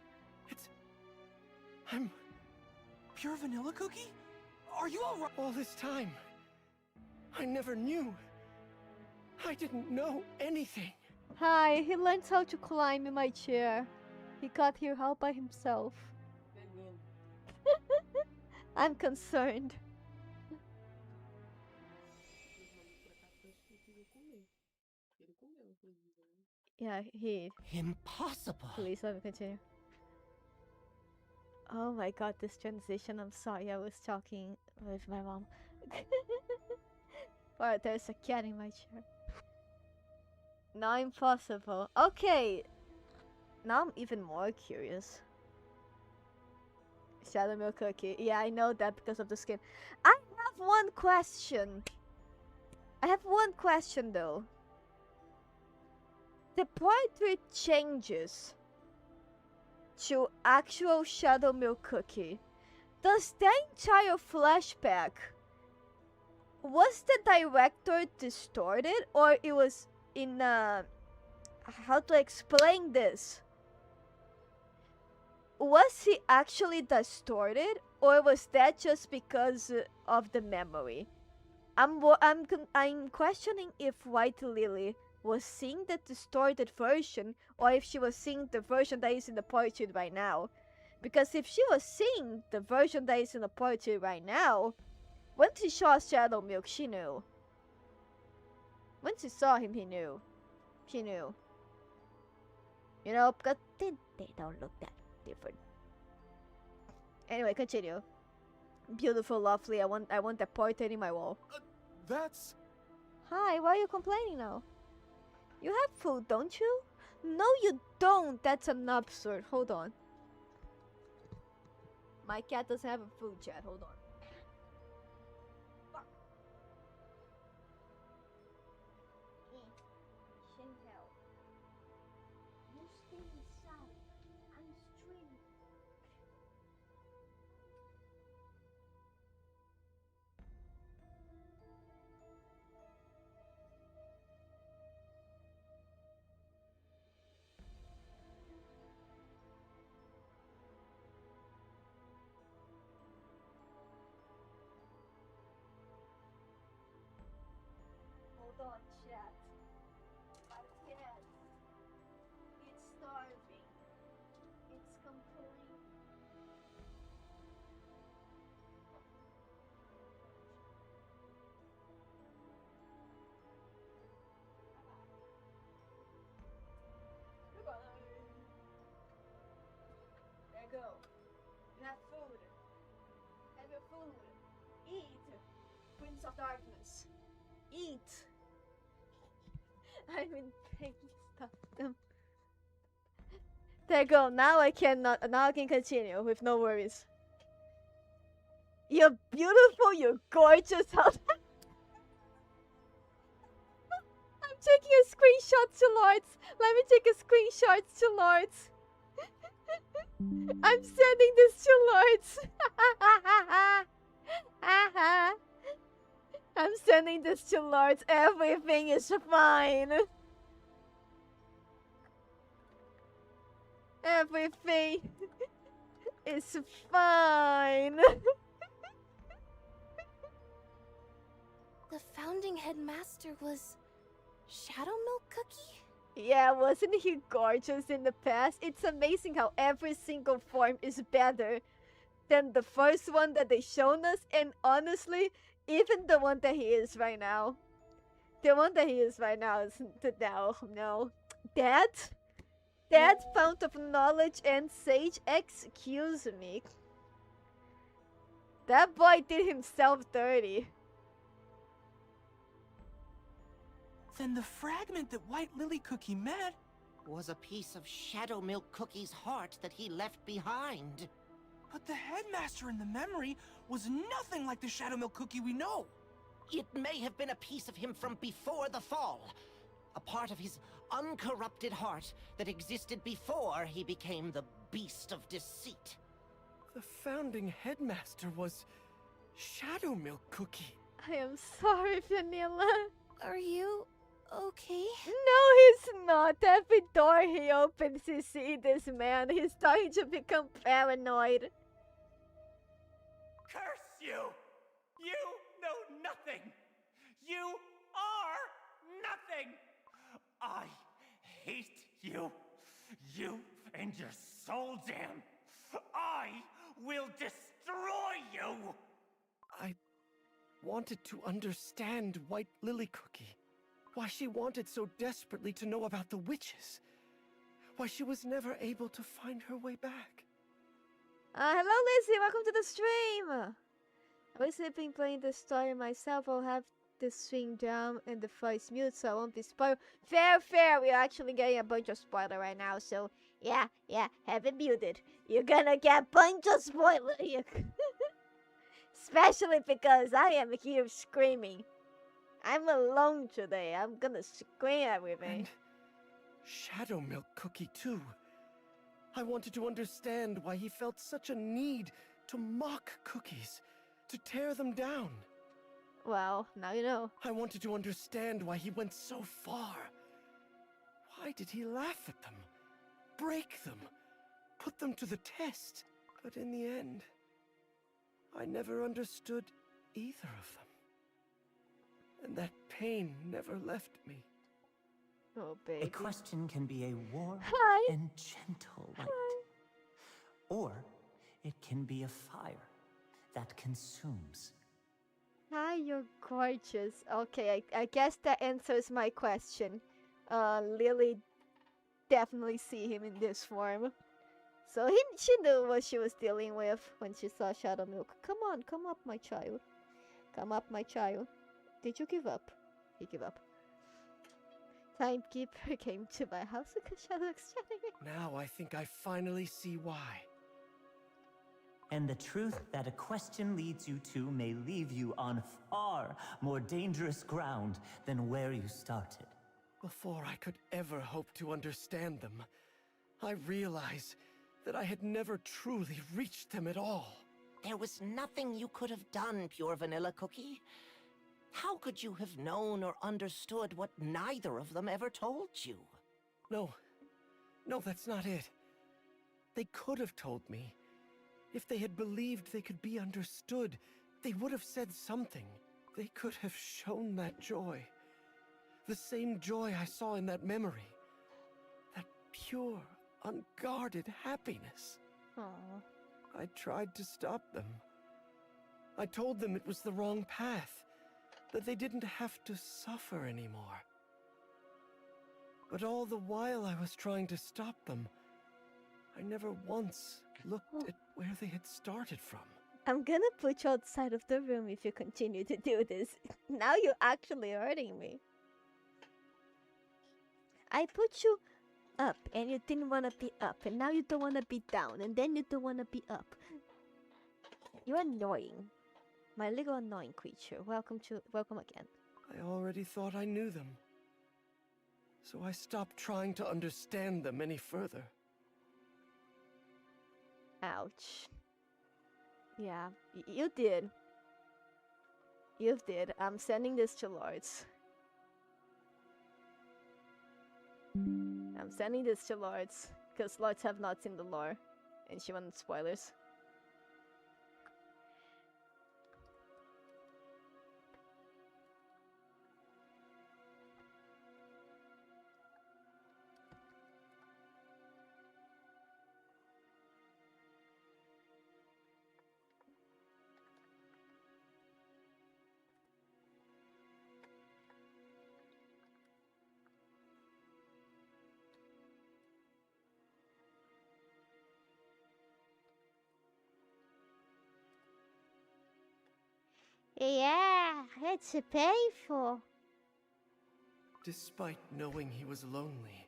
I'm Pure vanilla cookie? Are you alright? all this time. I never knew. I didn't know anything. Hi, he learns how to climb in my chair. He got here all by himself. I'm concerned. Yeah, he... Impossible. Please let me continue. Oh my god, this transition. I'm sorry, I was talking with my mom. Wow, there's a cat in my chair. Now impossible. Okay. Now I'm even more curious. Shadow milk cookie. Yeah, I know that because of the skin. I have one question. I have one question though. The portrait changes to actual shadow milk cookie. Does the entire flashback, was the director distorted, or it was in how to explain this? Was he actually distorted, or was that just because of the memory? I'm questioning if White Lily was seeing the distorted version, or if she was seeing the version that is in the portrait right now. Because if she was seeing the version that is in the portrait right now, when she saw Shadow Milk, she knew. When she saw him, he knew. She knew. You know, because they don't look that different. Anyway, continue. Beautiful, lovely. I want that portrait in my wall. That's... Hi, why are you complaining now? You have food, don't you? No, you don't. That's an absurd. Hold on. My cat doesn't have a food chat. Hold on. Fuck. Chantel. You stay inside. I'm streaming. Hold on, chat. My cat. It's starving. It's complaining. There you go. You have food. Have your food. Eat. Prince of Darkness. Eat. I'm in pain. Stop them. There you go. Now I can continue with no worries. You're beautiful. You're gorgeous. I'm taking a screenshot to Lords. Let me take a screenshot to Lords. I'm sending this to Lords. I'm sending this to Lords. Everything is fine. Everything is fine. The founding headmaster was Shadow Milk Cookie? Yeah, wasn't he gorgeous in the past? It's amazing how every single form is better than the first one that they shown us, and honestly, even the one that he is right now. The one that he is right now is no. That fount of knowledge and sage, excuse me. That boy did himself dirty. Then the fragment that White Lily Cookie met Was a piece of Shadow Milk Cookie's heart that he left behind. But the headmaster in the memory was nothing like the Shadow Milk Cookie we know. It may have been a piece of him from before the fall. A part of his uncorrupted heart that existed before he became the Beast of Deceit. The founding headmaster was Shadow Milk Cookie. I am sorry, Vanilla. Are you okay? No, he's not. Every door he opens, you see this man. He's starting to become paranoid. Curse you! You know nothing! You are nothing! I hate you! You and your soul jam! I will destroy you! I wanted to understand White Lily Cookie. Why she wanted so desperately to know about the witches. Why she was never able to find her way back. Hello, Lizzie. Welcome to the stream. I was sleeping playing the story myself. I'll have the stream down and the voice mute so I won't be spoiled. Fair. We're actually getting a bunch of spoiler right now, so yeah, have it muted. You're gonna get a bunch of spoiler. Especially because I am here screaming. I'm alone today. I'm gonna scream everything. And Shadow Milk Cookie too. I wanted to understand why he felt such a need to mock cookies, to tear them down. Well, now you know. I wanted to understand why he went so far. Why did he laugh at them, break them, put them to the test? But in the end, I never understood either of them. And that pain never left me. Oh, baby. A question can be a warm Hi. and gentle light. Or it can be a fire that consumes. Hi, you're gorgeous. Okay, I guess that answers my question. Lily definitely see him in this form. So she knew what she was dealing with when she saw Shadow Milk. Come up, my child. Come up, my child. Did you give up? He gave up. Timekeeper came to my house because Shadow's chatting. Now I think I finally see why. And the truth that a question leads you to may leave you on far more dangerous ground than where you started. Before I could ever hope to understand them, I realized that I had never truly reached them at all. There was nothing you could have done, Pure Vanilla Cookie. How could you have known or understood what neither of them ever told you? No, that's not it. They could have told me. If they had believed they could be understood, they would have said something. They could have shown that joy. The same joy I saw in that memory. That pure, unguarded happiness. Aww. I tried to stop them. I told them it was the wrong path, that they didn't have to suffer anymore. But all the while I was trying to stop them, I never once looked at where they had started from. I'm gonna put you outside of the room if you continue to do this. Now you're actually hurting me. I put you up and you didn't want to be up, and now you don't want to be down, and then you don't want to be up. You're annoying. My little annoying creature. Welcome again. I already thought I knew them. So I stopped trying to understand them any further. Ouch. Yeah, you did. You did. I'm sending this to Lords. I'm sending this to Lords, because Lords have not seen the lore, and she wanted spoilers. Yeah, it's painful. Despite knowing he was lonely,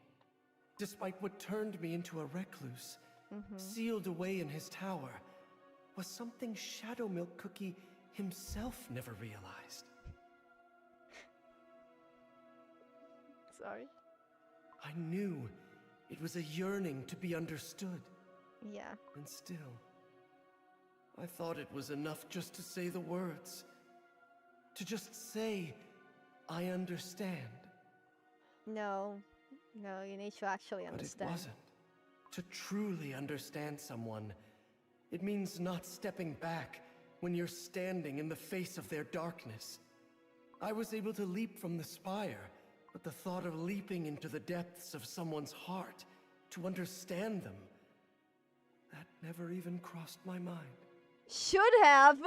despite what turned me into a recluse, sealed away in his tower, was something Shadow Milk Cookie himself never realized. Sorry. I knew it was a yearning to be understood. Yeah. And still, I thought it was enough just to say the words. To just say, I understand. No, you need to actually understand. But it wasn't. To truly understand someone, it means not stepping back when you're standing in the face of their darkness. I was able to leap from the spire, but the thought of leaping into the depths of someone's heart, to understand them, that never even crossed my mind. Should have.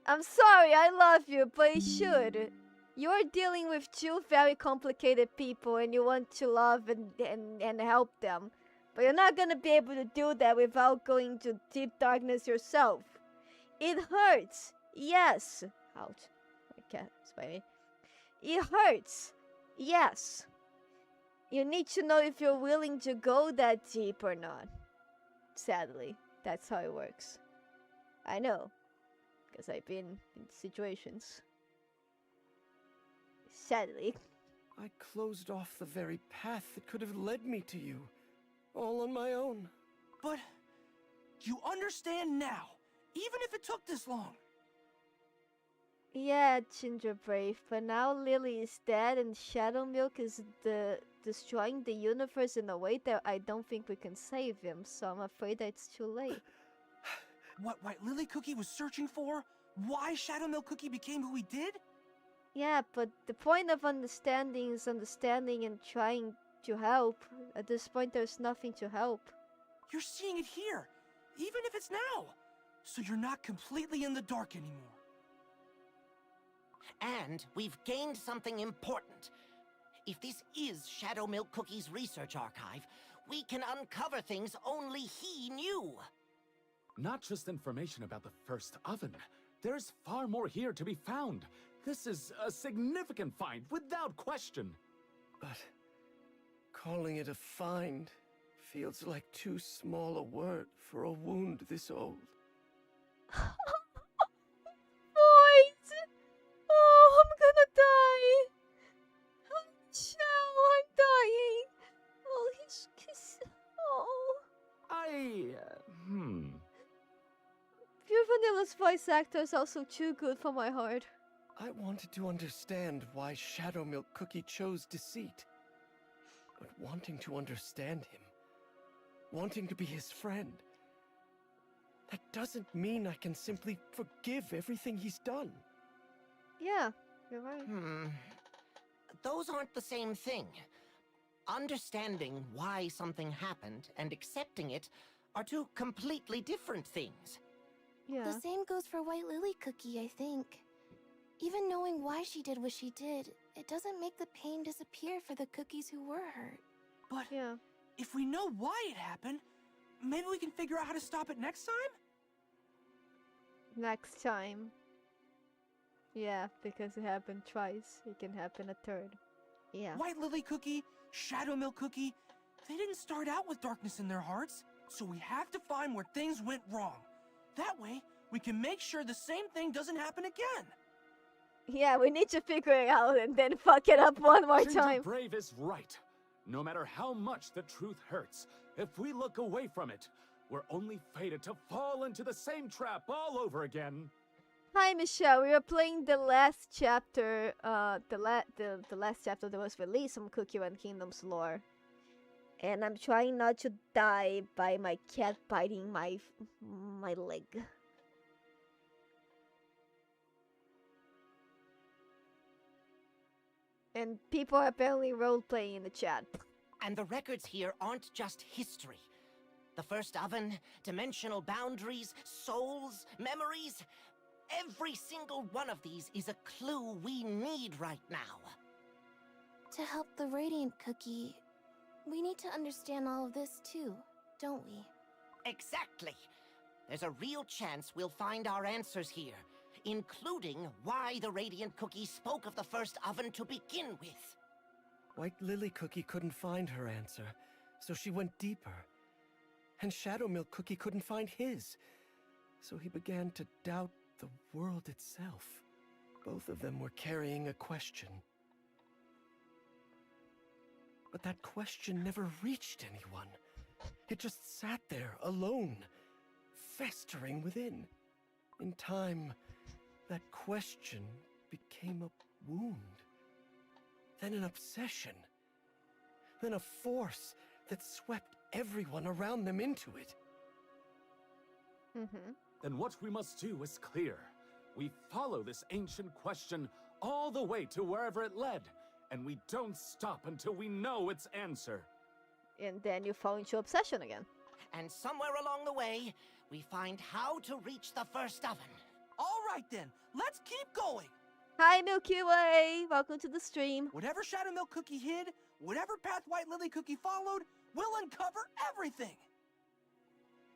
I'm sorry, I love you, but it should. You're dealing with two very complicated people and you want to love and help them. But you're not gonna be able to do that without going to deep darkness yourself. It hurts, yes. Ouch. Okay, sorry. It hurts, yes. You need to know if you're willing to go that deep or not. Sadly, that's how it works. I know, because I've been in situations. Sadly. I closed off the very path that could have led me to you, all on my own. But you understand now, even if it took this long. Yeah, Ginger Brave, but now Lily is dead and Shadow Milk is destroying the universe in a way that I don't think we can save him, so I'm afraid that it's too late. What Lily Cookie was searching for? Why Shadow Milk Cookie became who he did? Yeah, but the point of understanding is understanding and trying to help. At this point, there's nothing to help. You're seeing it here, even if it's now. So you're not completely in the dark anymore. And we've gained something important. If this is Shadow Milk Cookie's research archive, we can uncover things only he knew. Not just information about the first oven. There's far more here to be found. This is a significant find, without question. But calling it a find feels like too small a word for a wound this old. Boys! Oh, I'm gonna die! I'm dying! Oh, he's oh. Pure Vanilla's voice actor is also too good for my heart. I wanted to understand why Shadow Milk Cookie chose deceit. But wanting to understand him, wanting to be his friend, that doesn't mean I can simply forgive everything he's done. Yeah, you're right. Those aren't the same thing. Understanding why something happened and accepting it are two completely different things. Yeah. The same goes for White Lily Cookie, I think. Even knowing why she did what she did, it doesn't make the pain disappear for the cookies who were hurt. But yeah, if we know why it happened, maybe we can figure out how to stop it next time? next time. Yeah, because it happened twice. It can happen a third. Yeah. White Lily Cookie, Shadow Milk Cookie, they didn't start out with darkness in their hearts, so we have to find where things went wrong. That way, we can make sure the same thing doesn't happen again. Yeah, we need to figure it out and then fuck it up one more Ginger time. Brave is right. No matter how much the truth hurts, if we look away from it, we're only fated to fall into the same trap all over again. Hi, Michelle. We are playing the last chapter, the last chapter that was released from Cookie Run Kingdom's lore. And I'm trying not to die by my cat biting my leg. And people are apparently role-playing in the chat. And the records here aren't just history. The first oven, dimensional boundaries, souls, memories. Every single one of these is a clue we need right now. To help the Radiant Cookie, we need to understand all of this too, don't we? Exactly. There's a real chance we'll find our answers here, including why the Radiant Cookie spoke of the first oven to begin with. White Lily Cookie couldn't find her answer, so she went deeper. And Shadow Milk Cookie couldn't find his, so he began to doubt the world itself. Both of them were carrying a question. But that question never reached anyone. It just sat there, alone, festering within. In time, that question became a wound. Then an obsession. Then a force that swept everyone around them into it. Then what we must do is clear. We follow this ancient question all the way to wherever it led, and we don't stop until we know its answer. And then you fall into obsession again. And somewhere along the way, we find how to reach the first oven. All right then, let's keep going. Hi, Milky Way! Welcome to the stream. Whatever Shadow Milk Cookie hid, whatever path White Lily Cookie followed, we'll uncover everything.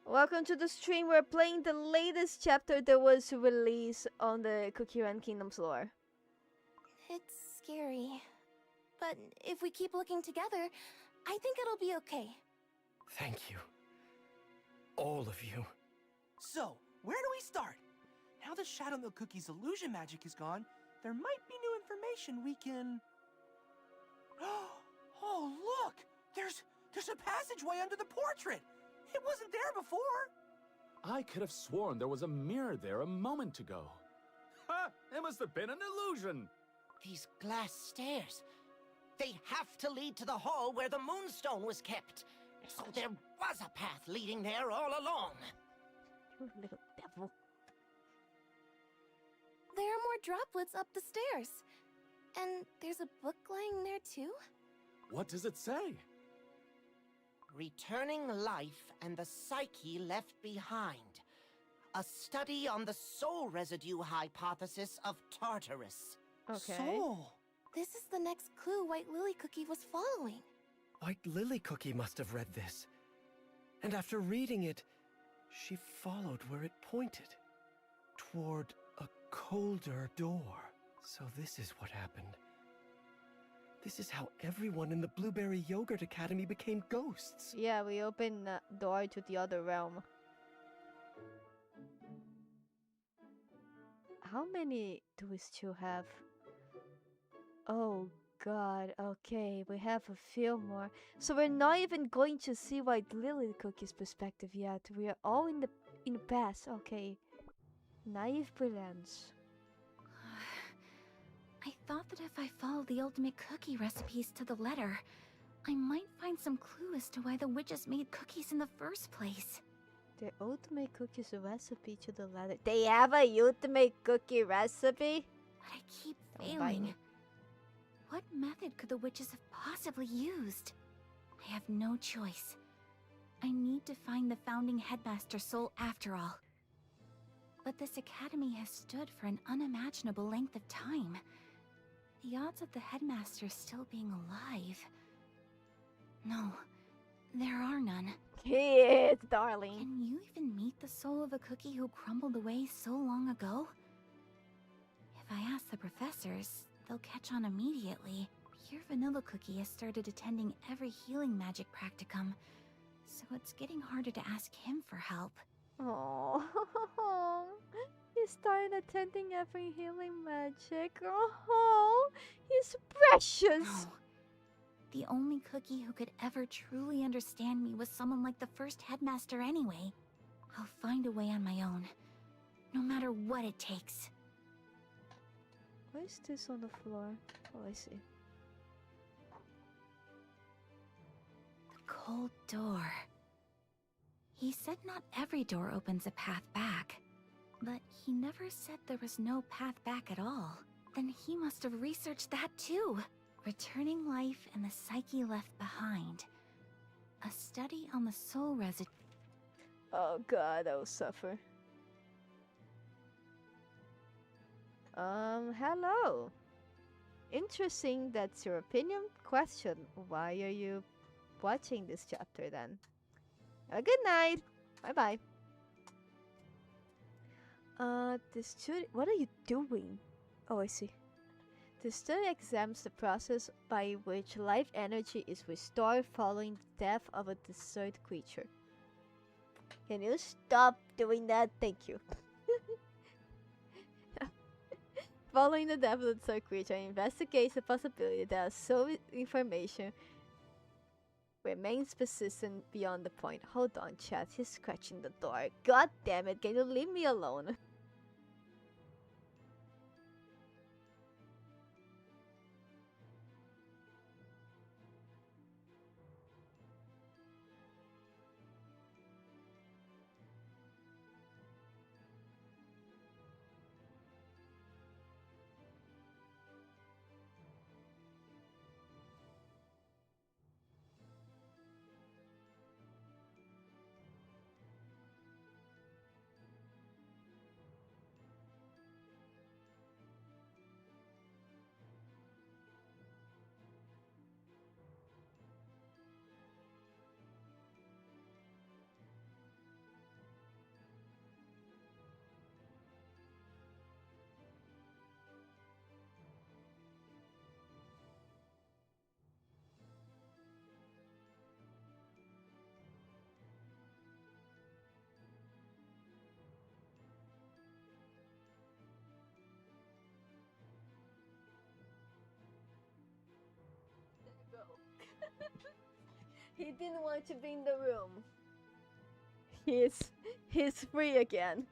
Welcome to the stream. We're playing the latest chapter that was released on the Cookie Run Kingdom's lore. It's scary. But if we keep looking together, I think it'll be okay. Thank you. All of you. So, where do we start? Now that Shadow Milk Cookie's illusion magic is gone, there might be new information we can... Oh, look! There's a passageway under the portrait! It wasn't there before! I could have sworn there was a mirror there a moment ago. Ha! It must have been an illusion! These glass stairs, they have to lead to the hall where the moonstone was kept. So there was a path leading there all along. You little devil. There are more droplets up the stairs. And there's a book lying there too? What does it say? Returning life and the psyche left behind. A study on the soul residue hypothesis of Tartarus. Okay. Soul! This is the next clue White Lily Cookie was following. White Lily Cookie must have read this. And after reading it, she followed where it pointed. Toward a colder door. So this is what happened. This is how everyone in the Blueberry Yogurt Academy became ghosts. Yeah, we opened the door to the other realm. How many do we still have? Oh god, okay, we have a few more. So we're not even going to see White Lily Cookie's perspective yet. We are all in the past, okay. Naive brilliance. I thought that if I followed the ultimate cookie recipes to the letter, I might find some clue as to why the witches made cookies in the first place. The ultimate cookies recipe to the letter. They have a ultimate cookie recipe? But I keep Don't bite failing. me. What method could the witches have possibly used? I have no choice. I need to find the founding headmaster's soul after all. But this academy has stood for an unimaginable length of time. The odds of the headmaster still being alive... No, there are none. Kids, darling. Can you even meet the soul of a cookie who crumbled away so long ago? If I ask the professors, they'll catch on immediately. Pure Vanilla Cookie has started attending every healing magic practicum, so it's getting harder to ask him for help. Oh, he started attending every healing magic. Oh, he's precious. No. The only cookie who could ever truly understand me was someone like the first headmaster anyway. I'll find a way on my own, no matter what it takes. Why is this on the floor? Oh, I see. The cold door. He said not every door opens a path back, but he never said there was no path back at all. Then he must have researched that too. Returning life and the psyche left behind. A study on the soul residue. Oh god, I'll suffer. Hello. Interesting, that's your opinion? Question. Why are you watching this chapter then? Good night. Bye-bye. The student. What are you doing? Oh, I see. The student examines the process by which life energy is restored following the death of a desert creature. Can you stop doing that? Thank you. Following the death of the desert creature, investigates the possibility that so information remains persistent beyond the point. Hold on, chat. He's scratching the door. God damn it! Can you leave me alone? He didn't want to be in the room. He's free again.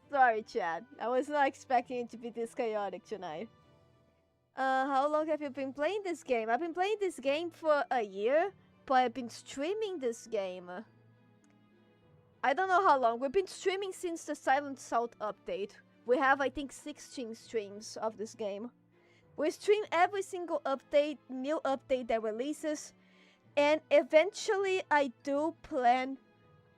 Sorry, Chad. I was not expecting it to be this chaotic tonight. How long have you been playing this game? I've been playing this game for a year, but I've been streaming this game. I don't know how long. We've been streaming since the Silent Salt update. We have, I think, 16 streams of this game. We stream every single update, new update that releases. And eventually I do plan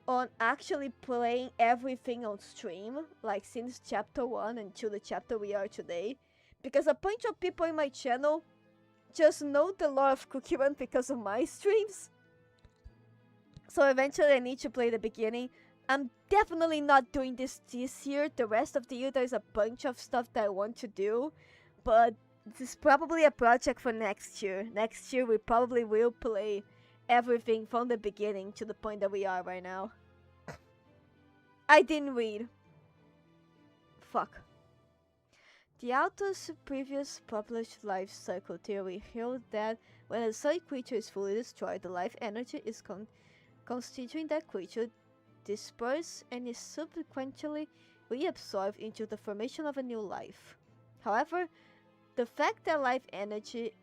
on actually playing everything on stream, like since chapter 1 until the chapter we are today. Because a bunch of people in my channel just know the lore of Cookie Run because of my streams. So eventually I need to play the beginning. I'm definitely not doing this year. The rest of the year there's a bunch of stuff that I want to do. But this is probably a project for next year. Next year we probably will play everything from the beginning to the point that we are right now. I didn't read. Fuck. The author's previous published life cycle theory held that when a solid creature is fully destroyed, the life energy is constituting that creature disperses and is subsequently reabsorbed into the formation of a new life. However, the fact that life energy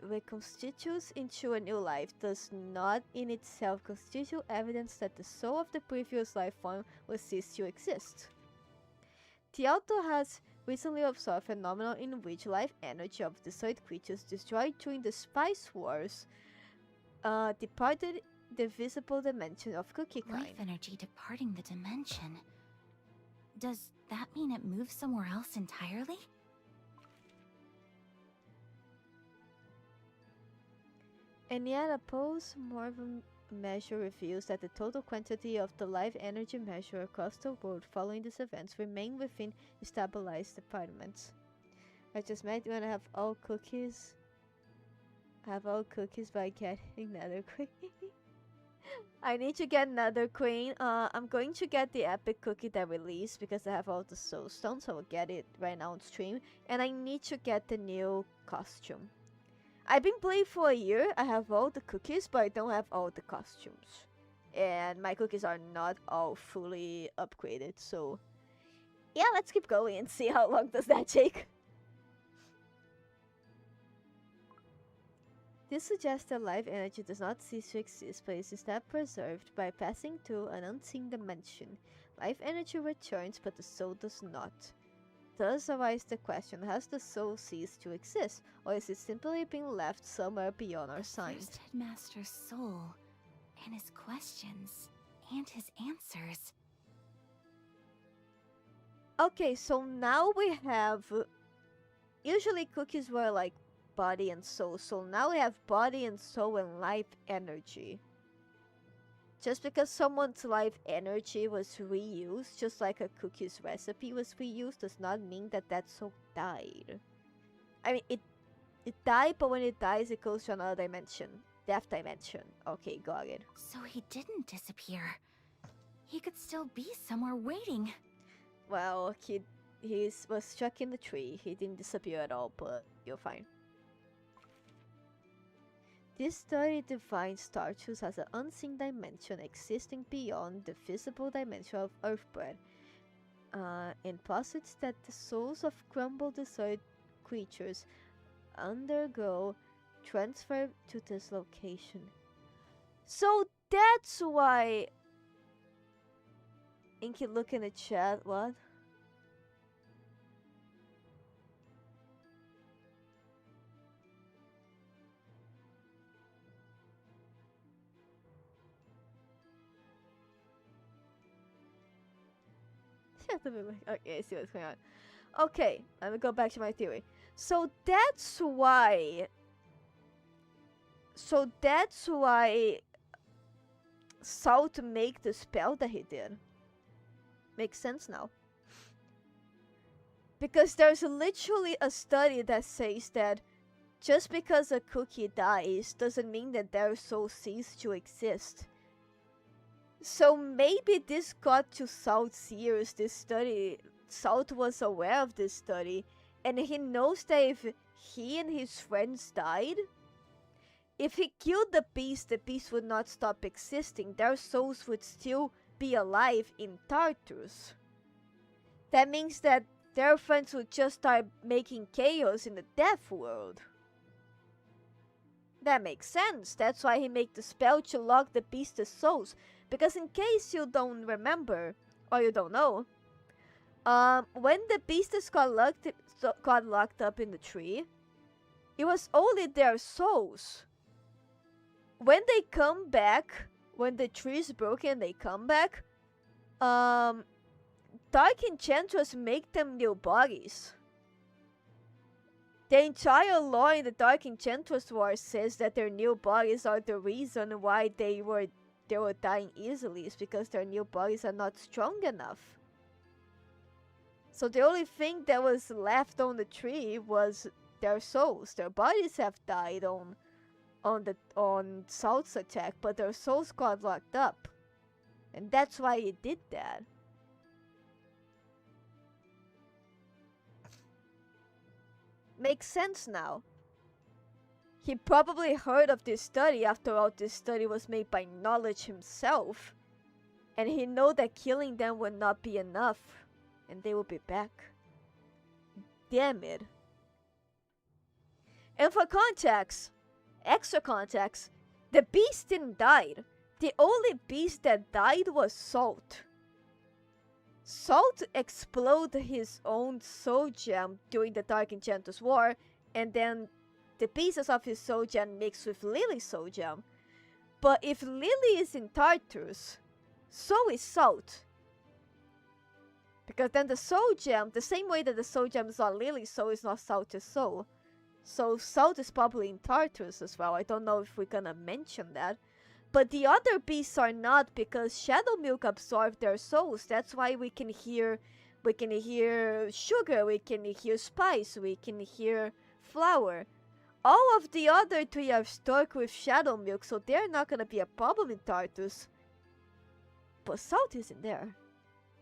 reconstitutes into a new life does not in itself constitute evidence that the soul of the previous life form will cease to exist. The author has recently observed a phenomenon in which life energy of destroyed creatures destroyed during the Spice Wars departed the visible dimension of Cookie Kind. Life energy departing the dimension. Does that mean it moves somewhere else entirely? And yet a post-mortem measure reveals that the total quantity of the life energy measure across the world following these events remain within stabilized departments. I just might want to have all cookies. Have all cookies by getting Nether Queen. I need to get Nether Queen. I'm going to get the epic cookie that released because I have all the soul stones, so I will get it right now on stream. And I need to get the new costume. I've been playing for a year. I have all the cookies, but I don't have all the costumes. And my cookies are not all fully upgraded, so yeah, let's keep going and see how long does that take. This suggests that life energy does not cease to exist, but is instead preserved by passing through an unseen dimension. Life energy returns, but the soul does not. Thus arises the question, has the soul ceased to exist, or is it simply being left somewhere beyond our sight? First Headmaster's soul, and his questions, and his answers. Okay, so now we have... Usually cookies were like body and soul, so now we have body and soul and life energy. Just because someone's life energy was reused, just like a cookie's recipe was reused, does not mean that that soul died. I mean, it died, but when it dies, it goes to another dimension. Death dimension. Okay, got it. So he didn't disappear. He could still be somewhere waiting. Well, he was stuck in the tree. He didn't disappear at all, but you're fine. This study defines Tartarus as an unseen dimension existing beyond the visible dimension of Earthbread, and posits that the souls of crumbled desert creatures undergo transfer to this location. So that's why... Inky, look in the chat, what? Okay, I see what's going on. Okay, let me go back to my theory. So that's why Salt make the spell that he did. Makes sense now. Because there's literally a study that says that just because a cookie dies doesn't mean that their soul ceases to exist. So maybe this got to Salt's ears, this study. Salt was aware of this study, and he knows that if he and his friends died, if he killed the beast would not stop existing. Their souls would still be alive in Tartarus. That means that their friends would just start making chaos in the death world. That makes sense. That's why he made the spell to lock the beast's souls. Because in case you don't remember, or you don't know, when the beasts got locked up in the tree, it was only their souls. When they come back, when the tree is broken and they come back, Dark Enchantress make them new bodies. The entire lore in the Dark Enchantress War says that their new bodies are the reason why they were dying easily, is because their new bodies are not strong enough. So the only thing that was left on the tree was their souls. Their bodies have died on Salt's attack, but their souls got locked up. And that's why he did that. Makes sense now. He probably heard of this study. After all, this study was made by Knowledge himself. And he know that killing them would not be enough. And they will be back. Damn it. And for context, extra context, the beast didn't die. The only beast that died was Salt. Salt exploded his own soul gem during the Dark Enchantress War, and then the pieces of his soul gem mixed with Lily's soul gem. But if Lily is in Tartarus, so is Salt. Because then the soul gem, the same way that the soul gem is not Lily's soul, is not Salt's soul. So Salt is probably in Tartarus as well. I don't know if we're gonna mention that. But the other beasts are not, because Shadow Milk absorbed their souls. That's why we can hear sugar, we can hear spice, we can hear flour. All of the other three are stuck with Shadow Milk, so they're not gonna be a problem in Tartarus. But Salt isn't there.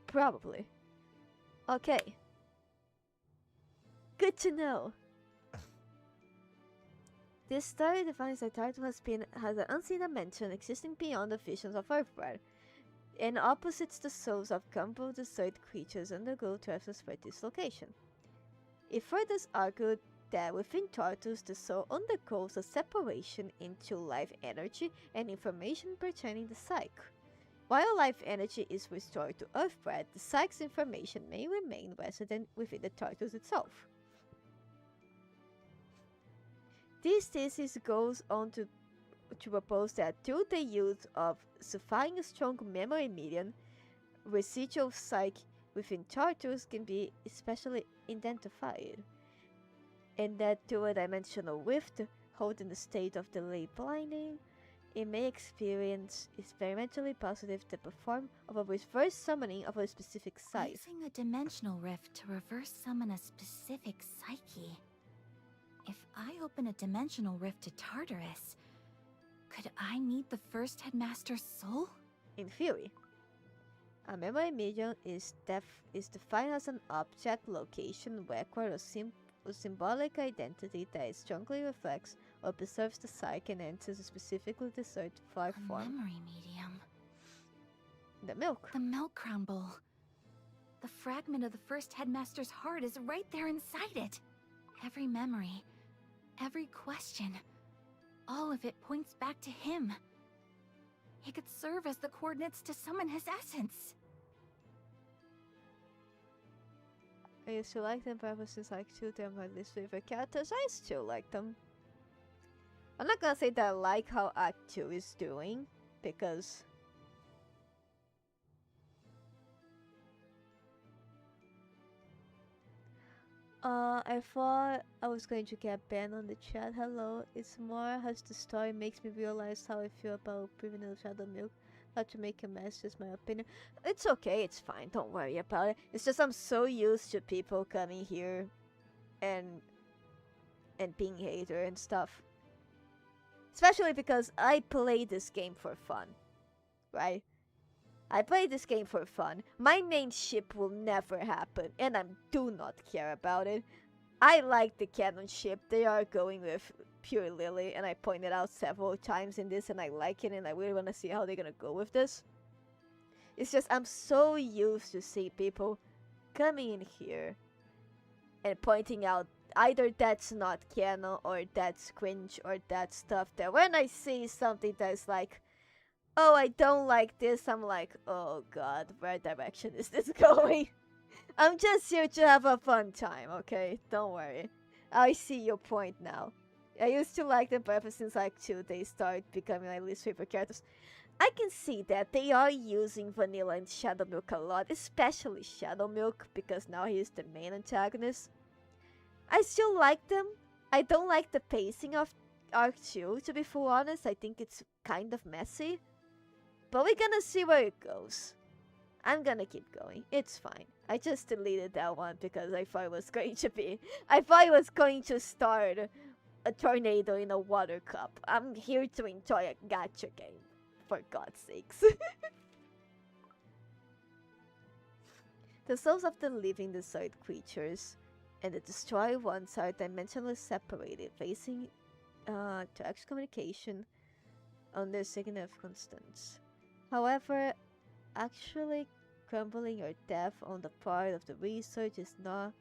Probably. Okay. Good to know. This study defines that Tartarus has an unseen dimension existing beyond the visions of Earthbread, and opposites the souls of crumbled desert creatures undergo transfer to this location. It further argued that within Tartarus the soul undergoes a separation into life energy and information pertaining to psyche. While life energy is restored to Earthbread, the psyche's information may remain resident within the Tartarus itself. This thesis goes on to propose that through the use of supplying a strong memory medium, residual psyche within Tartarus can be especially identified, and that through a dimensional rift holding the state of delayed blinding, it may experience experimentally positive to perform of a reverse summoning of a specific size. Using a dimensional rift to reverse summon a specific psyche. If I open a dimensional rift to Tartarus, could I need the first headmaster's soul? In theory, a memory medium is defined as an object, location, record, or symbolic identity that strongly reflects or preserves the psyche and enters a specifically desired life A form. memory medium. The milk. The milk crown bowl. The fragment of the first headmaster's heart is right there inside it. Every memory, every question, all of it points back to him. It could serve as the coordinates to summon his essence. I used to like them, but ever since like 2, they're my least favorite characters. I still like them. I'm not gonna say that I like how Act 2 is doing, because I thought I was going to get banned on the chat. Hello, it's more as the story makes me realize how I feel about Privinal Shadow Milk. Not to make a mess, just my opinion. It's okay, it's fine, don't worry about it. It's just I'm so used to people coming here and being hater and stuff. Especially because I play this game for fun, right? I play this game for fun. My main ship will never happen, and I do not care about it. I like the canon ship they are going with, Pure Lily, and I pointed out several times in this, and I like it, and I really want to see how they're gonna go with this. It's just I'm so used to see people coming in here and pointing out either that's not canon, or that's cringe, or that stuff, that when I see something that's like, oh, I don't like this, I'm like, oh god, where direction is this going? I'm just here to have a fun time, okay? Don't worry. I see your point now. I used to like them, but ever since like 2, they start becoming my least favorite characters. I can see that they are using Vanilla and Shadow Milk a lot, especially Shadow Milk, because now he is the main antagonist. I still like them. I don't like the pacing of Arc 2, to be full honest. I think it's kind of messy. But we're gonna see where it goes. I'm gonna keep going. It's fine. I just deleted that one because I thought it was going to be... I thought it was going to start a tornado in a water cup. I'm here to enjoy a gacha game. For God's sakes. The souls of the living destroyed creatures and the destroyed ones are dimensionally separated, facing direct communication on their significant constants. However, actually crumbling or death on the part of the research is not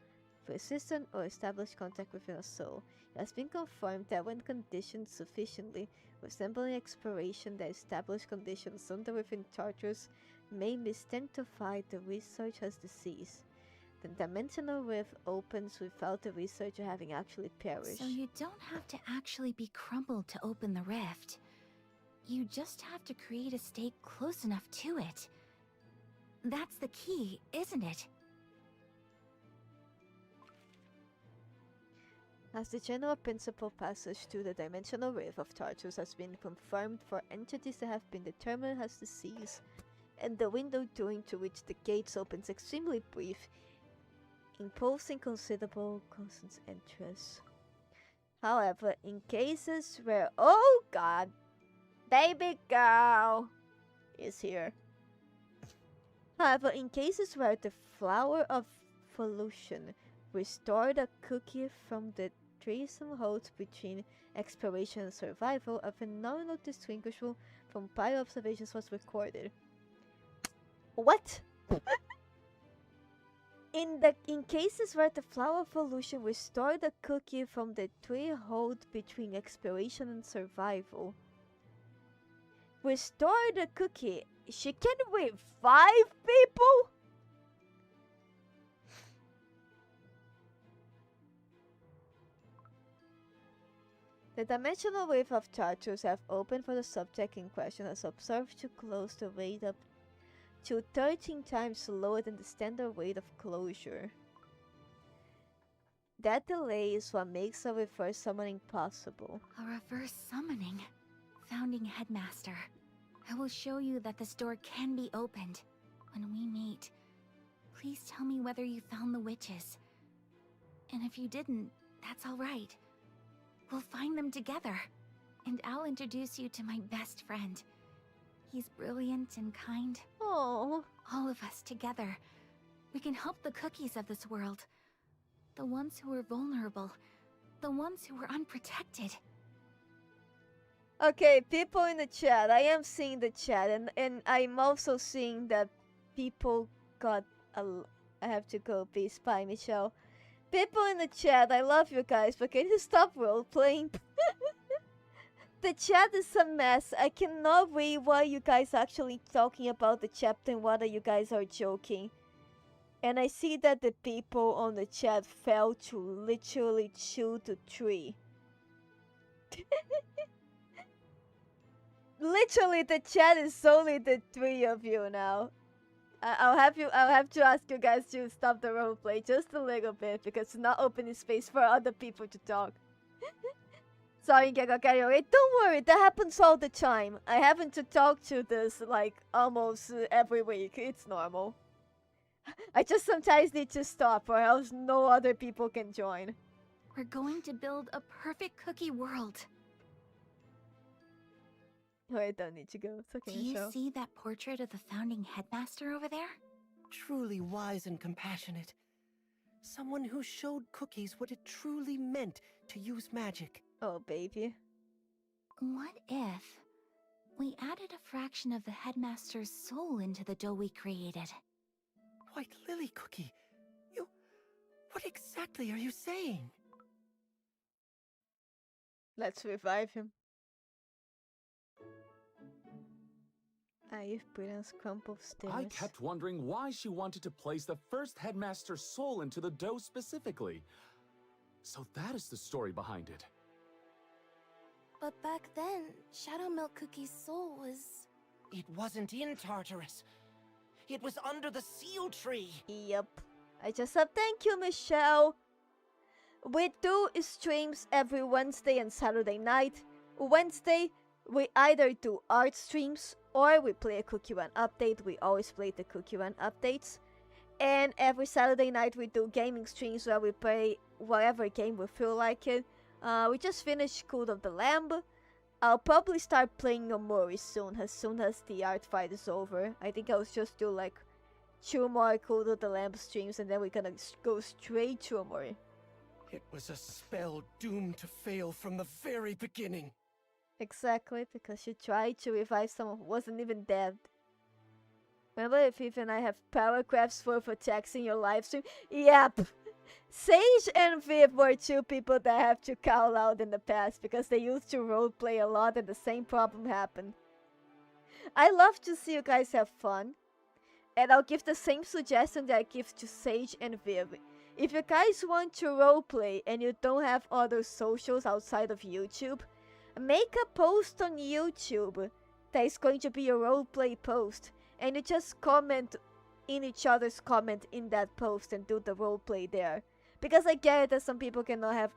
persistent or established contact within a soul. It has been confirmed that when conditioned sufficiently, resembling exploration, the established conditions under within Tartarus may misidentify the research as deceased. The dimensional rift opens without the researcher having actually perished. So you don't have to actually be crumbled to open the rift. You just have to create a state close enough to it. That's the key, isn't it? As the general principle passage to the dimensional rift of Tartarus has been confirmed for entities that have been determined as deceased, and the window during to which the gates opens extremely brief, imposing considerable constant interest. However, in cases where, oh god, baby girl is here. However, in cases where the flower of evolution restored a cookie from the threesome hold between exploration and survival, a phenomenon distinguishable from prior observations was recorded. What? In cases where the flower of evolution restored a cookie from the tree hold between exploration and survival. Restore the cookie. She can revive people? The dimensional wave of Tartarus have opened for the subject in question as observed to close the rate up to 13 times lower than the standard rate of closure. That delay is what makes a reverse summoning possible. A reverse summoning? founding headmaster. I will show you that this door can be opened. When we meet, please tell me whether you found the witches. And if you didn't, that's all right. We'll find them together. And I'll introduce you to my best friend. He's brilliant and kind. Oh. All of us together. We can help the cookies of this world. The ones who are vulnerable. The ones who are unprotected. Okay, people in the chat. I am seeing the chat, and I'm also seeing that people got a. I have to go be spy, Michelle. People in the chat, I love you guys, but can you stop role playing? The chat is a mess. I cannot read what you guys actually talking about the chapter and what you guys are joking. And I see that the people on the chat fell to literally chew the tree. Literally, the chat is only the three of you now. I'll have to ask you guys to stop the roleplay just a little bit because it's not opening space for other people to talk. Sorry, Gecko Carry away. Don't worry, that happens all the time. I happen to talk to this like almost every week. It's normal. I just sometimes need to stop or else no other people can join. We're going to build a perfect cookie world. Oh, I don't need to go. It's okay. Do you see that portrait of the founding headmaster over there? Truly wise and compassionate. Someone who showed cookies what it truly meant to use magic. Oh, baby. What if we added a fraction of the headmaster's soul into the dough we created? White Lily Cookie, you... What exactly are you saying? Let's revive him. I've brilliant crumple stairs. I kept wondering why she wanted to place the first headmaster's soul into the dough specifically. So that is the story behind it. But back then, Shadow Milk Cookie's soul was... It wasn't in Tartarus. It was under the seal tree. Yep. I just said thank you, Michelle. We do streams every Wednesday and Saturday night. Wednesday, we either do art streams or we play a Cookie Run update. We always play the Cookie Run updates. And every Saturday night we do gaming streams where we play whatever game we feel like it. We just finished Cult of the Lamb. I'll probably start playing Omori soon as the art fight is over. I think I'll just do like 2 more Cult of the Lamb streams and then we're gonna go straight to Omori. It was a spell doomed to fail from the very beginning. Exactly, because she tried to revive someone who wasn't even dead. Remember if even I have paragraphs for texting your live stream? Yep! Sage and Viv were 2 people that have to call out in the past because they used to roleplay a lot and the same problem happened. I love to see you guys have fun. And I'll give the same suggestion that I give to Sage and Viv. If you guys want to roleplay and you don't have other socials outside of YouTube, make a post on YouTube that is going to be a roleplay post. And you just comment in each other's comment in that post and do the roleplay there. Because I get it that some people cannot have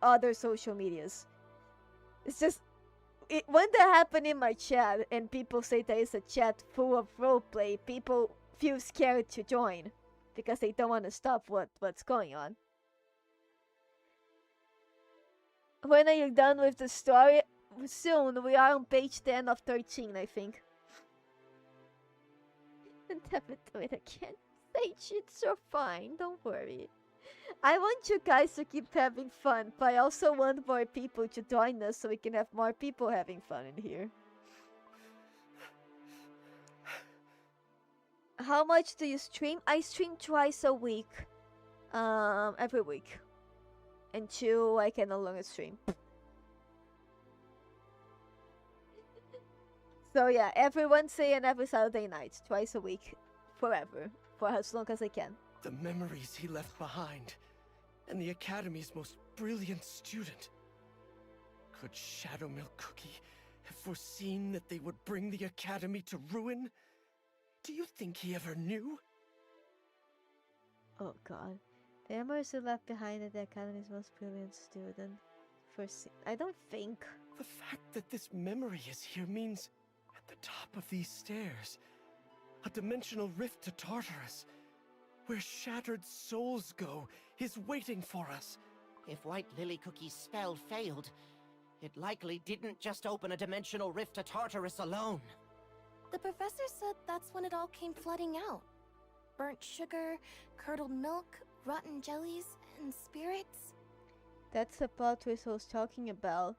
other social medias. It's just... when that happened in my chat and people say there is a chat full of roleplay, people feel scared to join. Because they don't want to stop what's going on. When are you done with the story? Soon. We are on page 10 of 13, I think. And never do it again. Sage, it's so fine. Don't worry. I want you guys to keep having fun, but I also want more people to join us so we can have more people having fun in here. How much do you stream? I stream twice a week. Every week. Until I can no longer stream. So yeah, every Wednesday and every Saturday night. Twice a week. Forever. For as long as I can. The memories he left behind. And the Academy's most brilliant student. Could Shadow Milk Cookie have foreseen that they would bring the Academy to ruin? Do you think he ever knew? Oh god. The memories he left behind at the Academy's most brilliant student. I don't think. The fact that this memory is here means at the top of these stairs, a dimensional rift to Tartarus, where shattered souls go, is waiting for us. If White Lily Cookie's spell failed, it likely didn't just open a dimensional rift to Tartarus alone. The professor said that's when it all came flooding out. Burnt sugar, curdled milk, rotten jellies, and spirits. That's the plot twist I was talking about.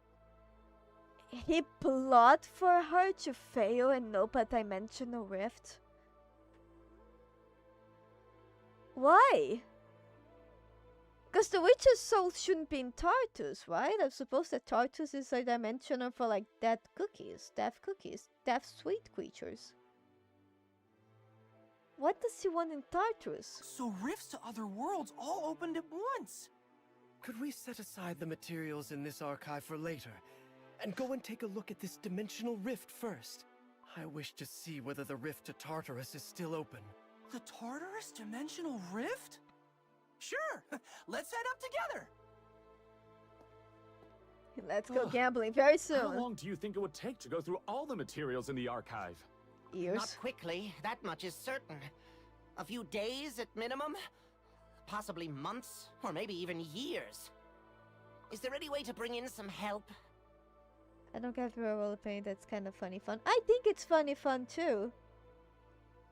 He plot for her to fail and open a dimensional rift? Why? Because the witch's soul shouldn't be in Tartus, right? I'm supposed that Tartus is a dimensional for like death cookies, death sweet creatures. What does he want in Tartarus? So rifts to other worlds all opened at once. Could we set aside the materials in this archive for later, and go and take a look at this dimensional rift first? I wish to see whether the rift to Tartarus is still open. The Tartarus dimensional rift? Sure, let's head up together. Let's go gambling very soon. How long do you think it would take to go through all the materials in the archive? Years. Not quickly, that much is certain. A few days at minimum? Possibly months, or maybe even years. Is there any way to bring in some help? I don't get for a roleplay that's kind of funny fun. I think it's funny fun too.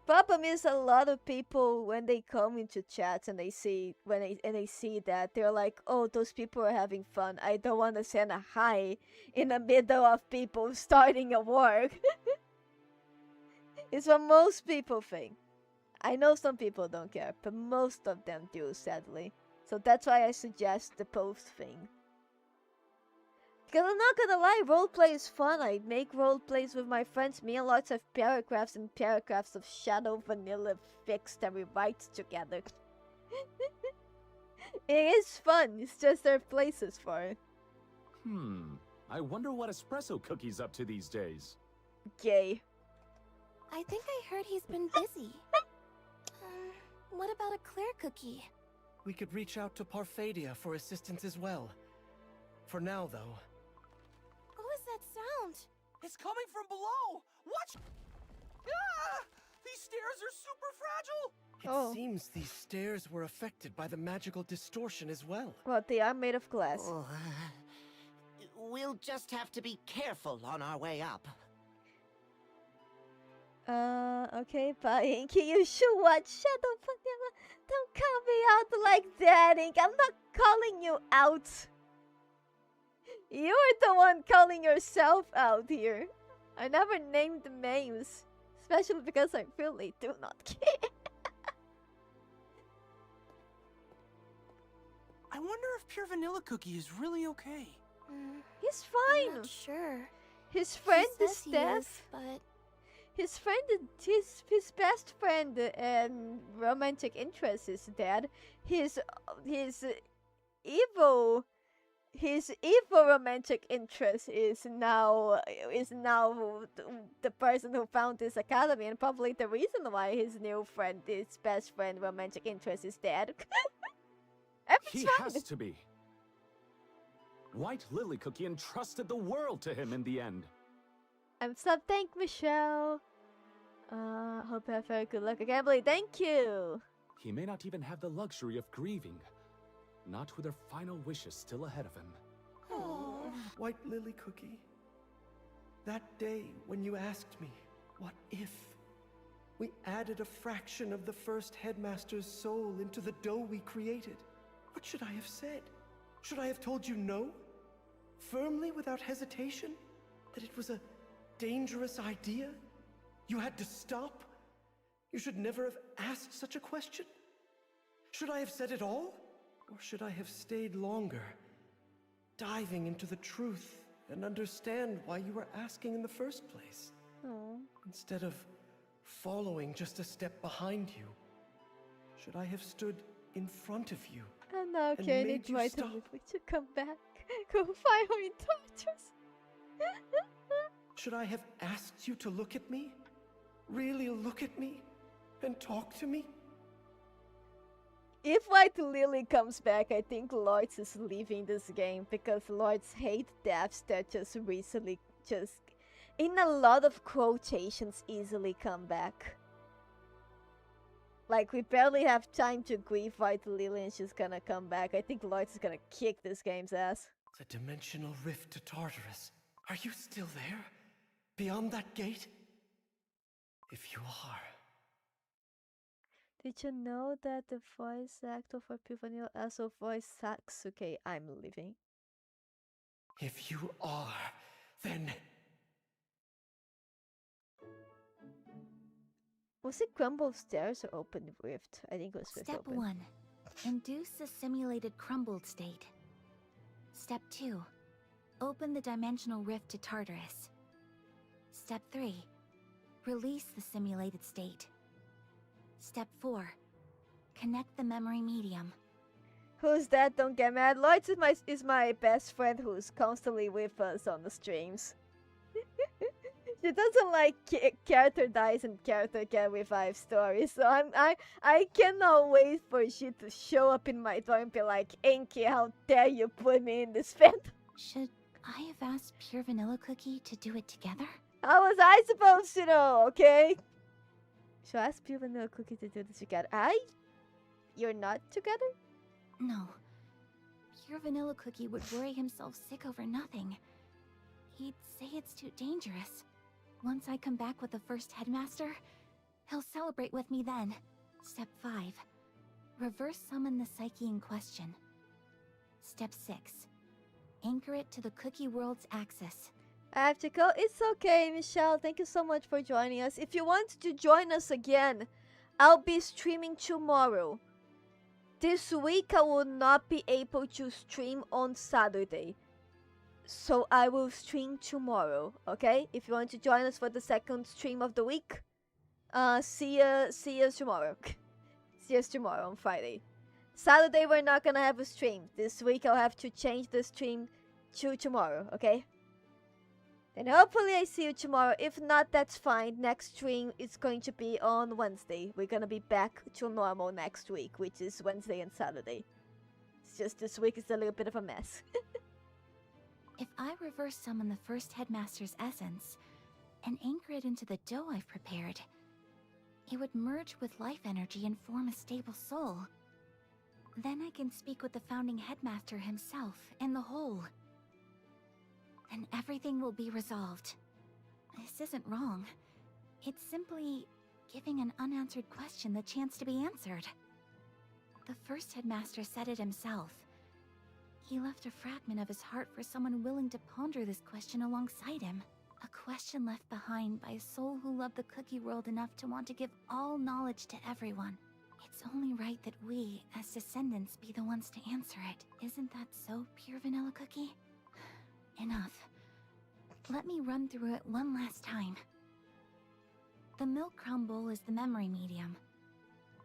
Problem is, a lot of people when they come into chats and they see they see that, they're like, "Oh, those people are having fun. I don't want to send a hi in the middle of people starting a work." It's what most people think. I know some people don't care, but most of them do, sadly. So that's why I suggest the post thing. Because I'm not gonna lie, roleplay is fun. I make roleplays with my friends. Me and lots of paragraphs and paragraphs of Shadow Vanilla fixed that we write together. It is fun, it's just there are places for it. I wonder what Espresso Cookie's up to these days. Gay. I think I heard he's been busy. What about a Claire cookie? We could reach out to Parfadia for assistance as well. For now, though. What was that sound? It's coming from below. Watch! Ah! These stairs are super fragile. It seems these stairs were affected by the magical distortion as well. Well, they are made of glass. Oh, we'll just have to be careful on our way up. Okay, but Inky, you should watch Shadow Vanilla. Don't call me out like that, Ink. I'm not calling you out. You're the one calling yourself out here. I never named the names, especially because I really do not care. I wonder if Pure Vanilla Cookie is really okay. He's fine. I'm not sure. His friend He is says he dead. is, but His friend, his best friend and romantic interest is dead. His evil romantic interest is now the person who found this academy, and probably the reason why his best friend romantic interest is dead. He has to be. White Lily Cookie entrusted the world to him in the end. I'm sub thank Michelle. Hope you have very good luck. Gambly, thank you. He may not even have the luxury of grieving. Not with her final wishes still ahead of him. Oh, White Lily Cookie. That day when you asked me, what if we added a fraction of the first headmaster's soul into the dough we created? What should I have said? Should I have told you no? Firmly, without hesitation? That it was a dangerous idea? You had to stop? You should never have asked such a question? Should I have said it all? Or should I have stayed longer, diving into the truth and understand why you were asking in the first place? Aww. Instead of following just a step behind you, should I have stood in front of you? I'm not And okay. I made need you my stop. movie to come back. Go find me tortures. Should I have asked you to look at me? Really look at me? And talk to me? If White Lily comes back, I think Lords is leaving this game because Lords hate deaths that just recently, just in a lot of quotations, easily come back. Like, we barely have time to grieve White Lily and she's gonna come back. I think Lords is gonna kick this game's ass. The dimensional rift to Tartarus. Are you still there? Beyond that gate? If you are... Did you know that the voice actor for Pivanil also voiced Satsuke? I'm leaving. If you are, then... Was it Crumble Stairs or Open Rift? I think it was Rift Step Open. 1. Induce the simulated crumbled state. Step 2. Open the dimensional rift to Tartarus. Step 3. Release the simulated state. Step 4. Connect the memory medium. Who's that? Don't get mad. Lloyd is my best friend who's constantly with us on the streams. She doesn't like character dies and character get revive stories, so I cannot wait for she to show up in my door and be like, Enki, how dare you put me in this fandom? Should I have asked Pure Vanilla Cookie to do it together? How was I supposed to know, okay? Should I ask Pure Vanilla Cookie to do this together? You're not together? No. Pure Vanilla Cookie would worry himself sick over nothing. He'd say it's too dangerous. Once I come back with the first headmaster, he'll celebrate with me then. Step 5. Reverse summon the psyche in question. Step 6. Anchor it to the cookie world's axis. I have to go. It's okay, Michelle. Thank you so much for joining us. If you want to join us again, I'll be streaming tomorrow. This week I will not be able to stream on Saturday. So I will stream tomorrow, okay? If you want to join us for the second stream of the week, see you tomorrow. See us tomorrow on Friday. Saturday we're not gonna have a stream. This week I'll have to change the stream to tomorrow, okay? Then hopefully I see you tomorrow. If not, that's fine. Next stream is going to be on Wednesday. We're gonna be back to normal next week, which is Wednesday and Saturday. It's just this week is a little bit of a mess. If I reverse summon the first headmaster's essence and anchor it into the dough I've prepared, it would merge with life energy and form a stable soul. Then I can speak with the founding headmaster himself in the whole. Then everything will be resolved. This isn't wrong. It's simply giving an unanswered question the chance to be answered. The first headmaster said it himself. He left a fragment of his heart for someone willing to ponder this question alongside him. A question left behind by a soul who loved the cookie world enough to want to give all knowledge to everyone. It's only right that we, as descendants, be the ones to answer it. Isn't that so, Pure Vanilla Cookie? Enough. Let me run through it one last time. The milk crown bowl is the memory medium.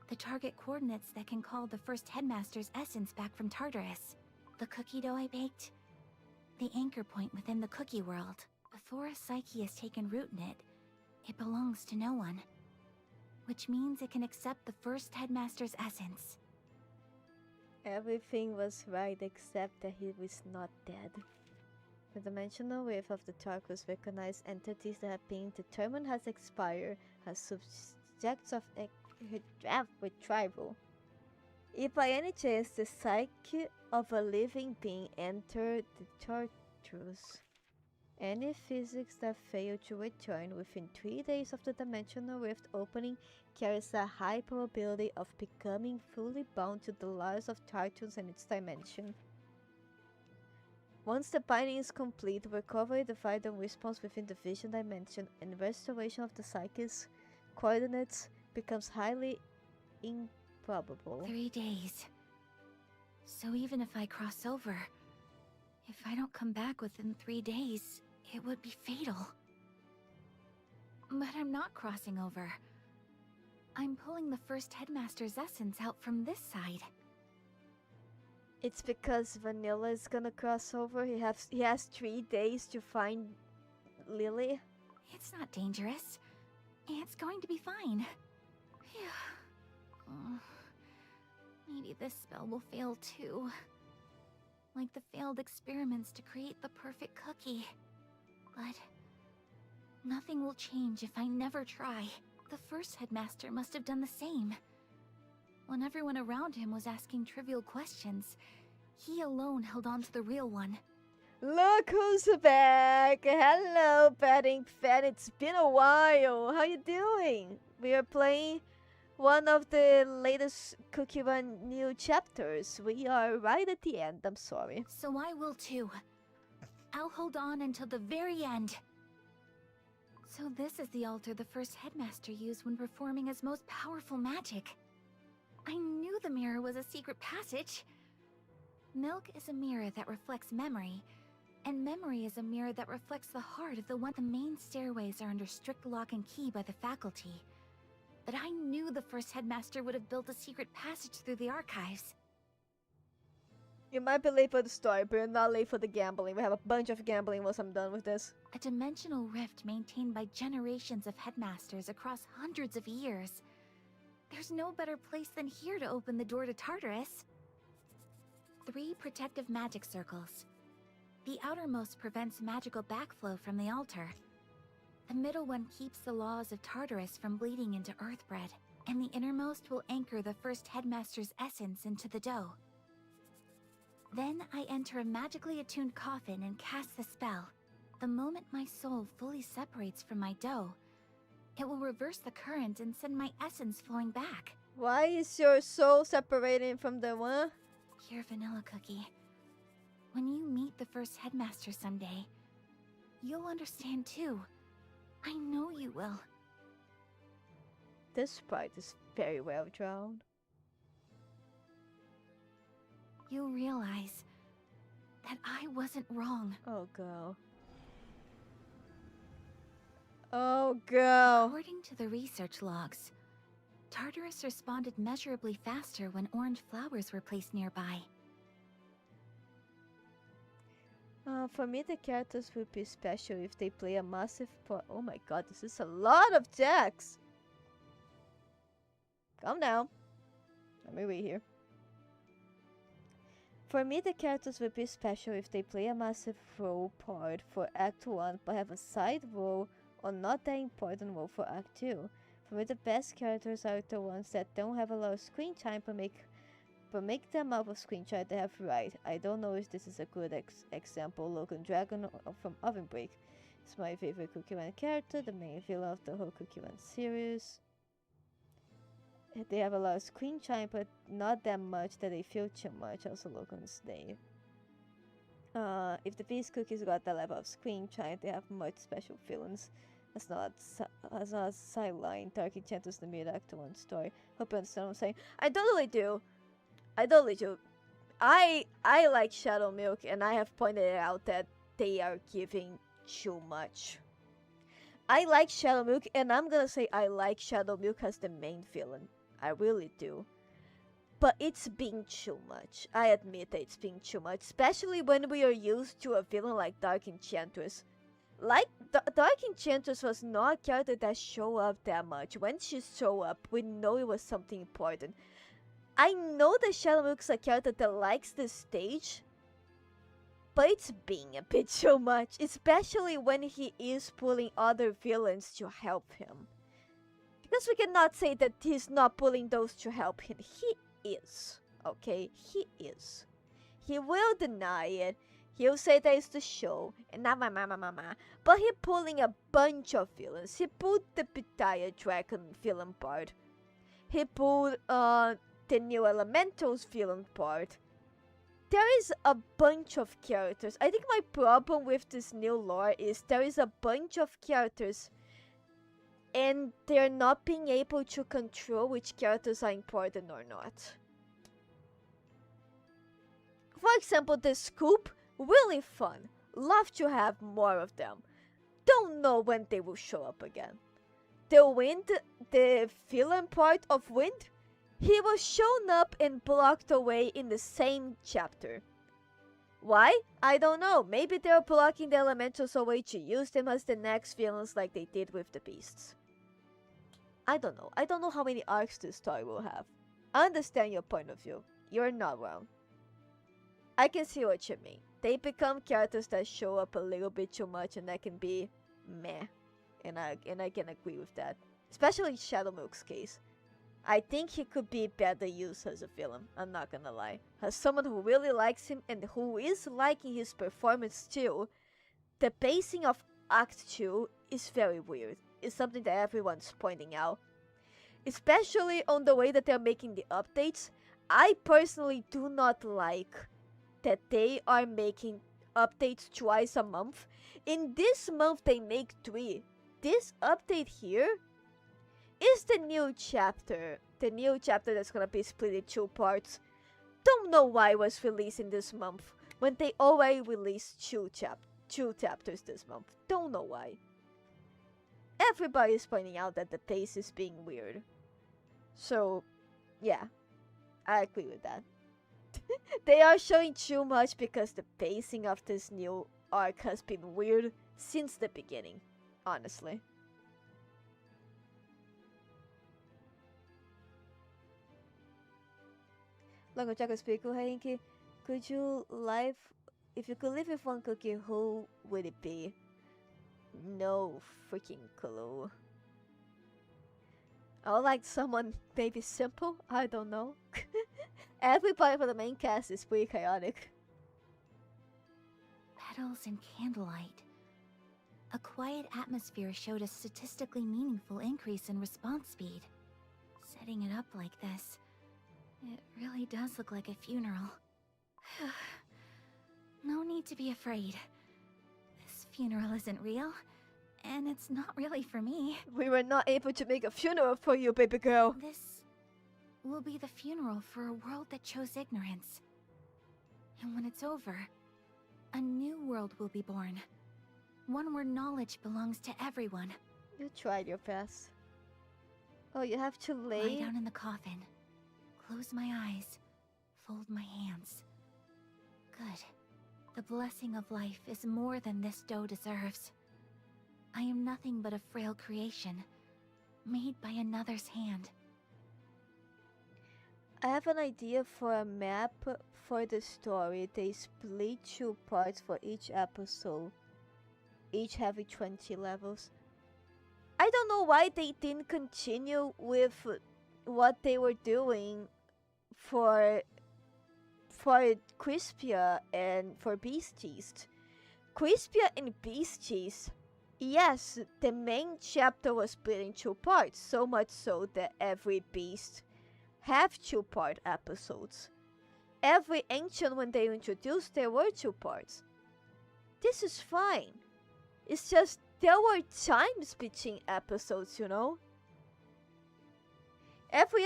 The target coordinates that can call the first headmaster's essence back from Tartarus. The cookie dough I baked? The anchor point within the cookie world. Before a psyche has taken root in it, it belongs to no one. Which means it can accept the first headmaster's essence. Everything was right except that he was not dead. The dimensional wave of the Tarkus recognized entities that have been determined as expired as subjects of retrieval. If by any chance the psyche of a living being entered the Tartarus, any physics that fail to return within 3 days of the dimensional rift opening carries a high probability of becoming fully bound to the laws of Tartarus and its dimension. Once the binding is complete, recovery, divide, and response within the vision dimension and restoration of the psyche's coordinates becomes highly improbable. 3 days. So even if I cross over, if I don't come back within 3 days, it would be fatal. But I'm not crossing over. I'm pulling the first headmaster's essence out from this side. It's because Vanilla is gonna cross over. He has 3 days to find Lily. It's not dangerous. It's going to be fine. Maybe this spell will fail too. Like the failed experiments to create the perfect cookie. But nothing will change if I never try. The first headmaster must have done the same. When everyone around him was asking trivial questions, he alone held on to the real one. Look who's back! Hello, Padding Fan. It's been a while. How you doing? We are playing one of the latest Cookie Run new chapters. We are right at the end. I'm sorry. So I will too. I'll hold on until the very end. So this is the altar the first headmaster used when performing his most powerful magic. I knew the mirror was a secret passage. Milk is a mirror that reflects memory, and memory is a mirror that reflects the heart of the one. The main stairways are under strict lock and key by the faculty. But I knew the first headmaster would have built a secret passage through the archives. You might be late for the story, but you're not late for the gambling. We have a bunch of gambling once I'm done with this. A dimensional rift maintained by generations of headmasters across hundreds of years. There's no better place than here to open the door to Tartarus. 3 protective magic circles. The outermost prevents magical backflow from the altar. The middle one keeps the laws of Tartarus from bleeding into Earthbread, and the innermost will anchor the first headmaster's essence into the dough. Then I enter a magically attuned coffin and cast the spell. The moment my soul fully separates from my dough, it will reverse the current and send my essence flowing back. Why is your soul separating from the one? Here, Vanilla Cookie. When you meet the first headmaster someday, you'll understand too. I know you will. This sprite is very well drawn. You'll realize that I wasn't wrong. Oh, girl. Oh, girl. According to the research logs, Tartarus responded measurably faster when orange flowers were placed nearby. For me, the characters would be special if they play a massive part. Oh my god, this is a lot of text. Calm down. Let me read here. For me, the characters would be special if they play a massive role part for Act 1, but have a side role or not that important role for Act 2. For me, the best characters are the ones that don't have a lot of screen time, but make the amount of screen time they have right. I don't know if this is a good example. Logan Dragon from Oven Break is my favorite Cookie Run character, the main villain of the whole Cookie Run series. They have a lot of screen time, but not that much that they feel too much. Also, Logan's name. If the Beast Cookies got that level of screen time, they have much special feelings. That's not a sideline. Dark Enchantress, the Mid Act 1 story. Hope you understand what I'm saying. I totally do. I like Shadow Milk, and I have pointed out that they are giving too much. I like Shadow Milk, and I'm gonna say I like Shadow Milk as the main villain. I really do. But it's being too much. I admit that it's being too much, especially when we are used to a villain like Dark Enchantress. Like, Dark Enchantress was not a character that showed up that much. When she showed up, we know it was something important. I know that Shadow Milk's a character that likes the stage, but it's being a bit too much, especially when he is pulling other villains to help him. Because we cannot say that he's not pulling those to help him. He is, okay? He is. He will deny it. He'll say that it's the show, and but he pulling a bunch of villains. He pulled the Pitaya Dragon villain part. He pulled the New Elementals villain part. There is a bunch of characters. I think my problem with this new lore is there is a bunch of characters and they're not being able to control which characters are important or not. For example, the Scoop, really fun. Love to have more of them. Don't know when they will show up again. The Wind, the villain part of Wind, he was shown up and blocked away in the same chapter. Why? I don't know. Maybe they're blocking the elementals away to use them as the next villains like they did with the beasts. I don't know. I don't know how many arcs this story will have. I understand your point of view. You're not wrong. I can see what you mean. They become characters that show up a little bit too much, and that can be meh. And I can agree with that. Especially in Shadowmilk's case. I think he could be better used as a villain, I'm not gonna lie. As someone who really likes him and who is liking his performance too, the pacing of Act 2 is very weird. It's something that everyone's pointing out. Especially on the way that they're making the updates. I personally do not like that they are making updates twice a month. In this month they make 3. This update here is the new chapter. The new chapter that's gonna be split in 2 parts. Don't know why it was released in this month when they already released 2 chapters this month. Don't know why. Everybody is pointing out that the pace is being weird. So, yeah, I agree with that. They are showing too much because the pacing of this new arc has been weird since the beginning, honestly. Longo Jack explico, Henki, could you live, if you could live with one cookie, who would it be? No freaking clue. I would like someone maybe simple, I don't know. Everybody for the main cast is pretty chaotic. Petals and candlelight. A quiet atmosphere showed a statistically meaningful increase in response speed. Setting it up like this, it really does look like a funeral. No need to be afraid. This funeral isn't real, and it's not really for me. We were not able to make a funeral for you, baby girl. This will be the funeral for a world that chose ignorance. And when it's over, a new world will be born. One where knowledge belongs to everyone. You tried your best. Oh, you have to Lie down in the coffin. Close my eyes. Fold my hands. Good. The blessing of life is more than this dough deserves. I am nothing but a frail creation, made by another's hand. I have an idea for a map for the story. They split 2 parts for each episode, each having 20 levels. I don't know why they didn't continue with what they were doing for Crispia and for Beasties. Crispia and Beasties, yes, the main chapter was split in 2 parts, so much so that every beast have 2-part episodes. Every ancient, when they introduced, there were 2 parts. This is fine. It's just there were times between episodes, you know. Every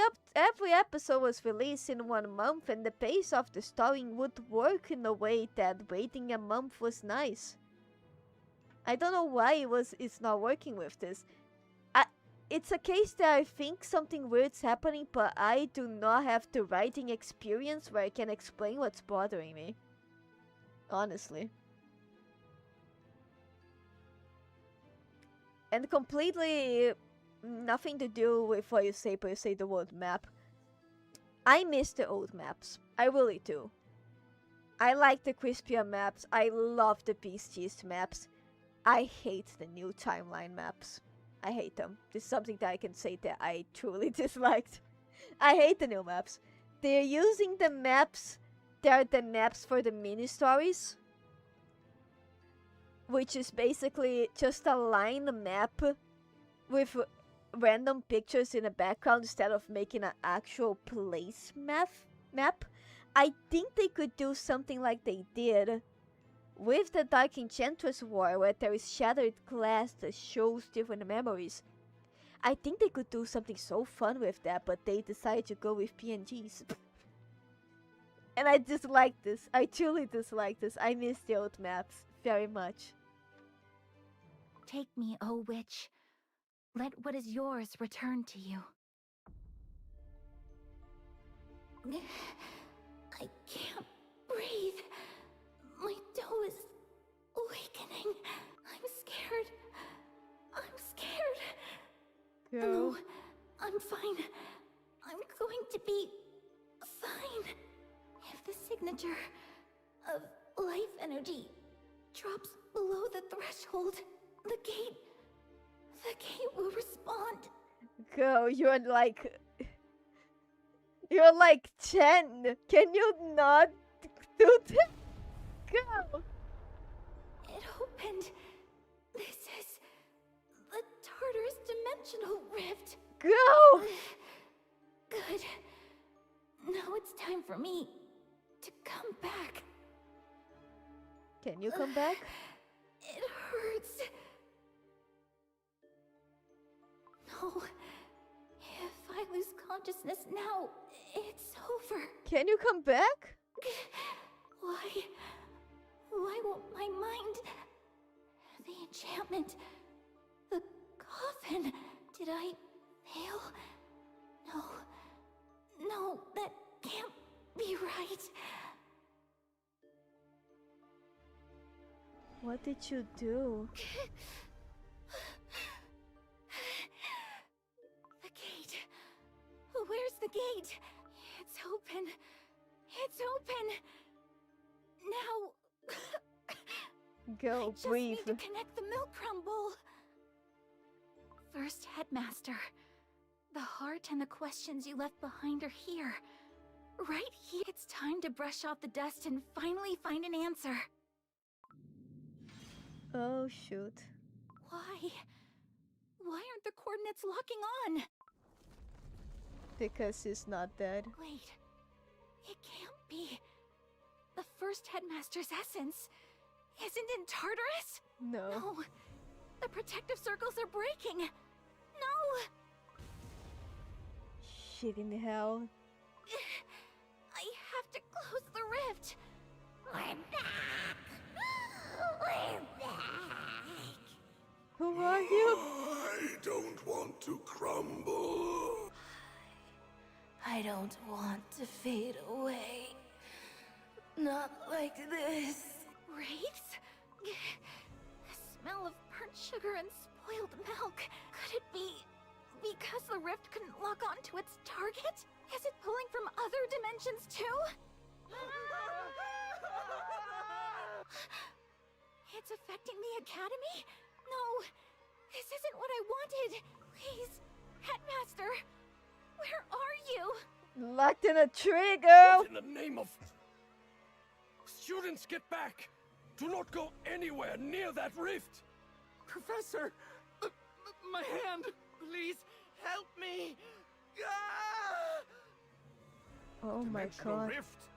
episode was released in 1 month, and the pace of the story would work in a way that waiting a month was nice. I don't know why it's not working with this. It's a case that I think something weird's happening, but I do not have the writing experience where I can explain what's bothering me. Honestly. And completely nothing to do with what you say, but you say the word map. I miss the old maps. I really do. I like the Crispia maps. I love the Beasties maps. I hate the new timeline maps. I hate them. This is something that I can say that I truly disliked. I hate the new maps. They're using the maps. They're the maps for the mini-stories. Which is basically just a line map with random pictures in the background instead of making an actual place map. I think they could do something like they did with the Dark Enchantress War, where there is shattered glass that shows different memories. I think they could do something so fun with that, but they decided to go with PNGs. And I dislike this. I truly dislike this. I miss the old maps very much. Take me, O witch. Let what is yours return to you. I can't breathe. My dough is weakening. I'm scared. I'm scared. Girl. No, I'm fine. I'm going to be fine. If the signature of life energy drops below the threshold, the gate will respond. Go, you're like 10. Can you not do that? Go. It opened. This is the Tartarus dimensional rift. Go. Good. Now it's time for me to come back. Can you come back? It hurts. No. If I lose consciousness now, it's over. Can you come back? Why won't my mind... The enchantment... The coffin... Did I fail? No, that can't be right. What did you do? The gate. Where's the gate? It's open. It's open. Now... Go, Just breathe. need to connect the milk crumble. First headmaster. The heart and the questions you left behind are here. Right here. It's time to brush off the dust and finally find an answer. Oh, shoot. Why? Why aren't the coordinates locking on? Because he's not dead. Wait. It can't be. The first headmaster's essence isn't in Tartarus? No. No. The protective circles are breaking. No. Shit in hell. I have to close the rift. We're back. We're back. Who are you? I don't want to crumble. I don't want to fade away. Not like this. Wraiths? The smell of burnt sugar and spoiled milk. Could it be because the rift couldn't lock onto its target? Is it pulling from other dimensions too? It's affecting the academy? No, this isn't what I wanted. Please, Headmaster, where are you? Locked in a tree, girl. What in the name of... Students, get back! Do not go anywhere near that rift! Professor! My hand! Please, help me! Ah! Oh my Dimensional god. rift.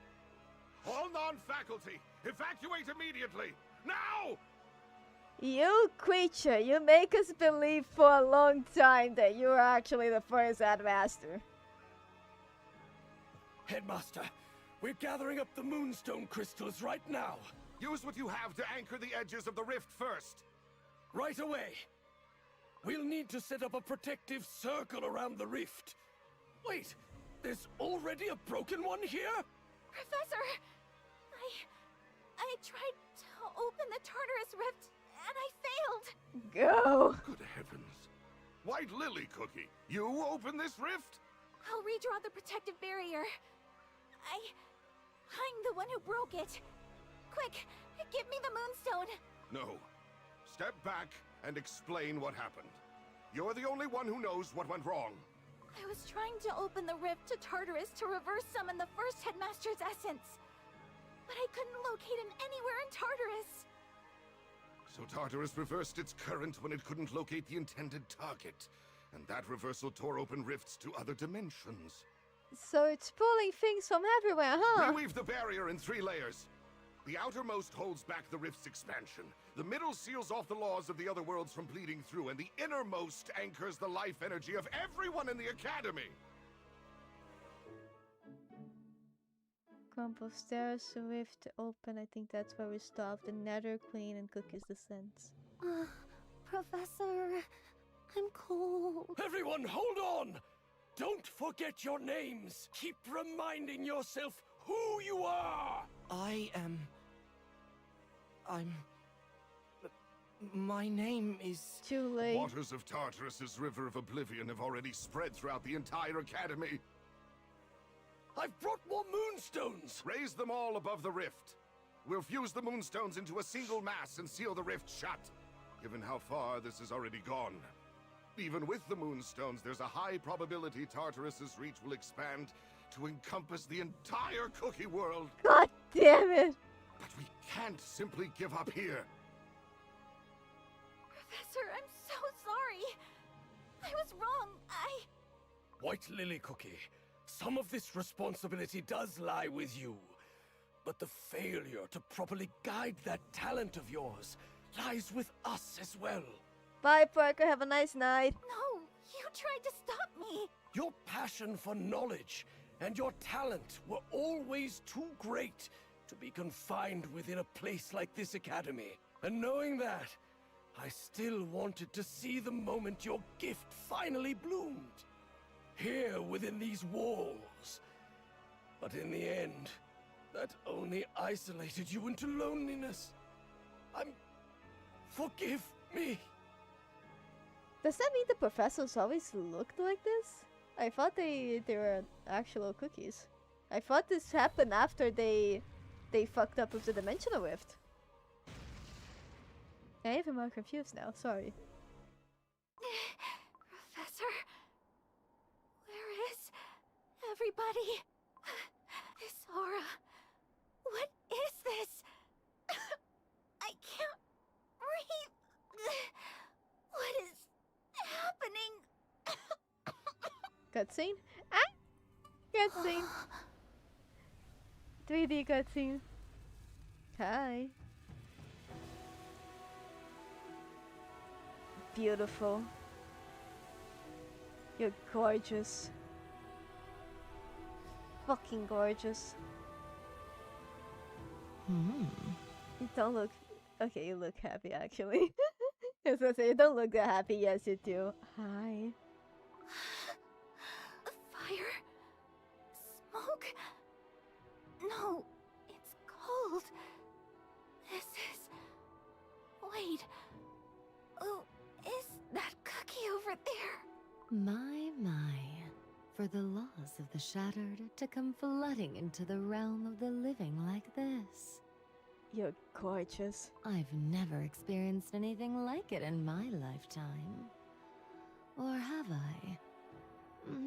All non-faculty, evacuate immediately! Now! You creature, you make us believe for a long time that you are actually the first headmaster. Headmaster, we're gathering up the moonstone crystals right now. Use what you have to anchor the edges of the rift first. Right away. We'll need to set up a protective circle around the rift. Wait, there's already a broken one here? Professor, I tried to open the Tartarus rift and I failed. Go. Good heavens. White Lily Cookie, you open this rift? I'll redraw the protective barrier. I'm the one who broke it. Quick, give me the moonstone. No. Step back and explain what happened. You're the only one who knows what went wrong. I was trying to open the rift to Tartarus to reverse summon the first headmaster's essence. But I couldn't locate him anywhere in Tartarus. So Tartarus reversed its current when it couldn't locate the intended target. And that reversal tore open rifts to other dimensions. So it's pulling things from everywhere, huh? Reweave the barrier in 3 layers. The outermost holds back the rift's expansion. The middle seals off the laws of the other worlds from bleeding through, and the innermost anchors the life energy of everyone in the academy. Clump of stairs, a rift open. I think that's where we stopped. The Nether clean and Cookie's descent. Professor, I'm cold. Everyone, hold on! Don't forget your names. Keep reminding yourself who you are. My name is... Too late. Waters of Tartarus's River of Oblivion have already spread throughout the entire academy. I've brought more moonstones! Raise them all above the rift. We'll fuse the moonstones into a single mass and seal the rift shut. Given how far this has already gone. Even with the moonstones, there's a high probability Tartarus's reach will expand to encompass the entire cookie world. God damn it! But we can't simply give up here. Professor, I'm so sorry. I was wrong. White Lily Cookie, some of this responsibility does lie with you. But the failure to properly guide that talent of yours lies with us as well. Bye, Parker. Have a nice night. No, you tried to stop me. Your passion for knowledge and your talent were always too great to be confined within a place like this academy. And knowing that, I still wanted to see the moment your gift finally bloomed. Here within these walls. But in the end, that only isolated you into loneliness. Forgive me. Does that mean the professors always looked like this? I thought they were actual cookies. I thought this happened after they fucked up with the dimensional rift. I'm even more confused now, sorry. Professor, where is everybody? This aura, what is this? I can't breathe. What is happening? Cutscene? Ah! Cutscene. 3D cutscene. Hi. Beautiful. You're gorgeous. Fucking gorgeous. You don't look... Okay, you look happy actually. I was gonna say, you don't look that happy. Yes, you do. Hi. Fire? Smoke? No, it's cold. This is... Wait. Who is that cookie over there? My. For the laws of the Shattered to come flooding into the realm of the living like this. You're gorgeous. I've never experienced anything like it in my lifetime. Or have I?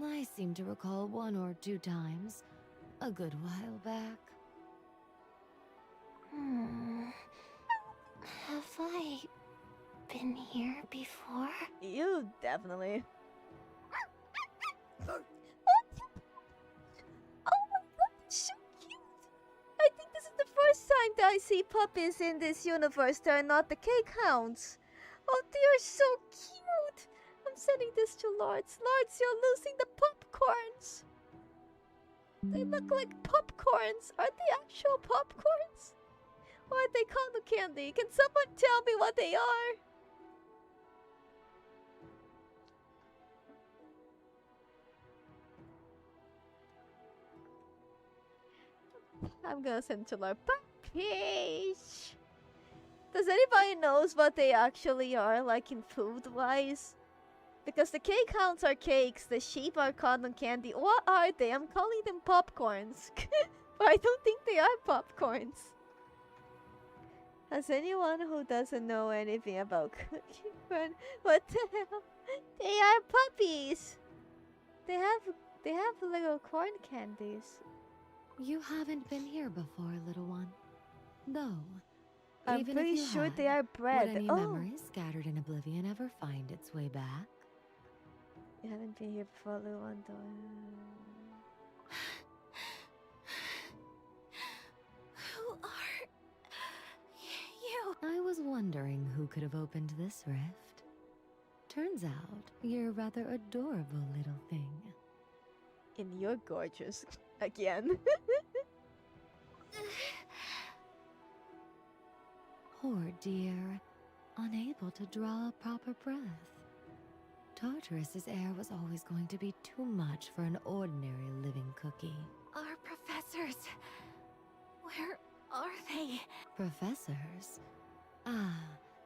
I seem to recall 1 or 2 times, a good while back. Have I been here before? You definitely. Oh my god, so cute! I think this is the first time that I see puppies in this universe that are not the cake hounds. Oh, they are so cute! I'm sending this to Lords. Lords, you're losing the popcorns! They look like popcorns. Are they actual popcorns? Or are they cotton candy? Can someone tell me what they are? I'm gonna send to Lord Puppies. Does anybody knows what they actually are, like in food-wise? Because the cake hounds are cakes, the sheep are cotton candy. What are they? I'm calling them popcorns. But I don't think they are popcorns. Has anyone who doesn't know anything about cookie run? What the hell? They are puppies. They have little corn candies. You haven't been here before, little one. Though, I'm even pretty if you sure had, they are bread. would any Oh, memories scattered in oblivion ever find its way back? you haven't been here before, little one. Who are you? I was wondering who could have opened this rift. Turns out, you're a rather adorable little thing. And you're gorgeous. Again. Poor dear, unable to draw a proper breath. Tartarus's air was always going to be too much for an ordinary living cookie. Our professors. Where are they? Professors? Ah,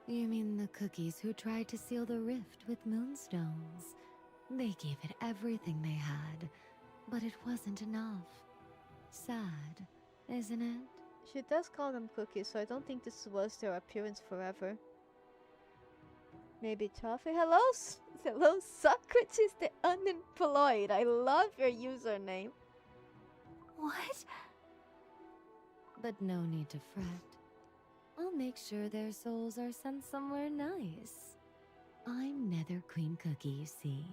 you mean the cookies who tried to seal the rift with moonstones. They gave it everything they had, but it wasn't enough. Sad, isn't it? She does call them cookies, so I don't think this was their appearance forever. Maybe toffee. Hello, hello, Socrates the unemployed. I love your username. What? But no need to fret. I'll make sure their souls are sent somewhere nice. I'm Nether Queen Cookie, you see.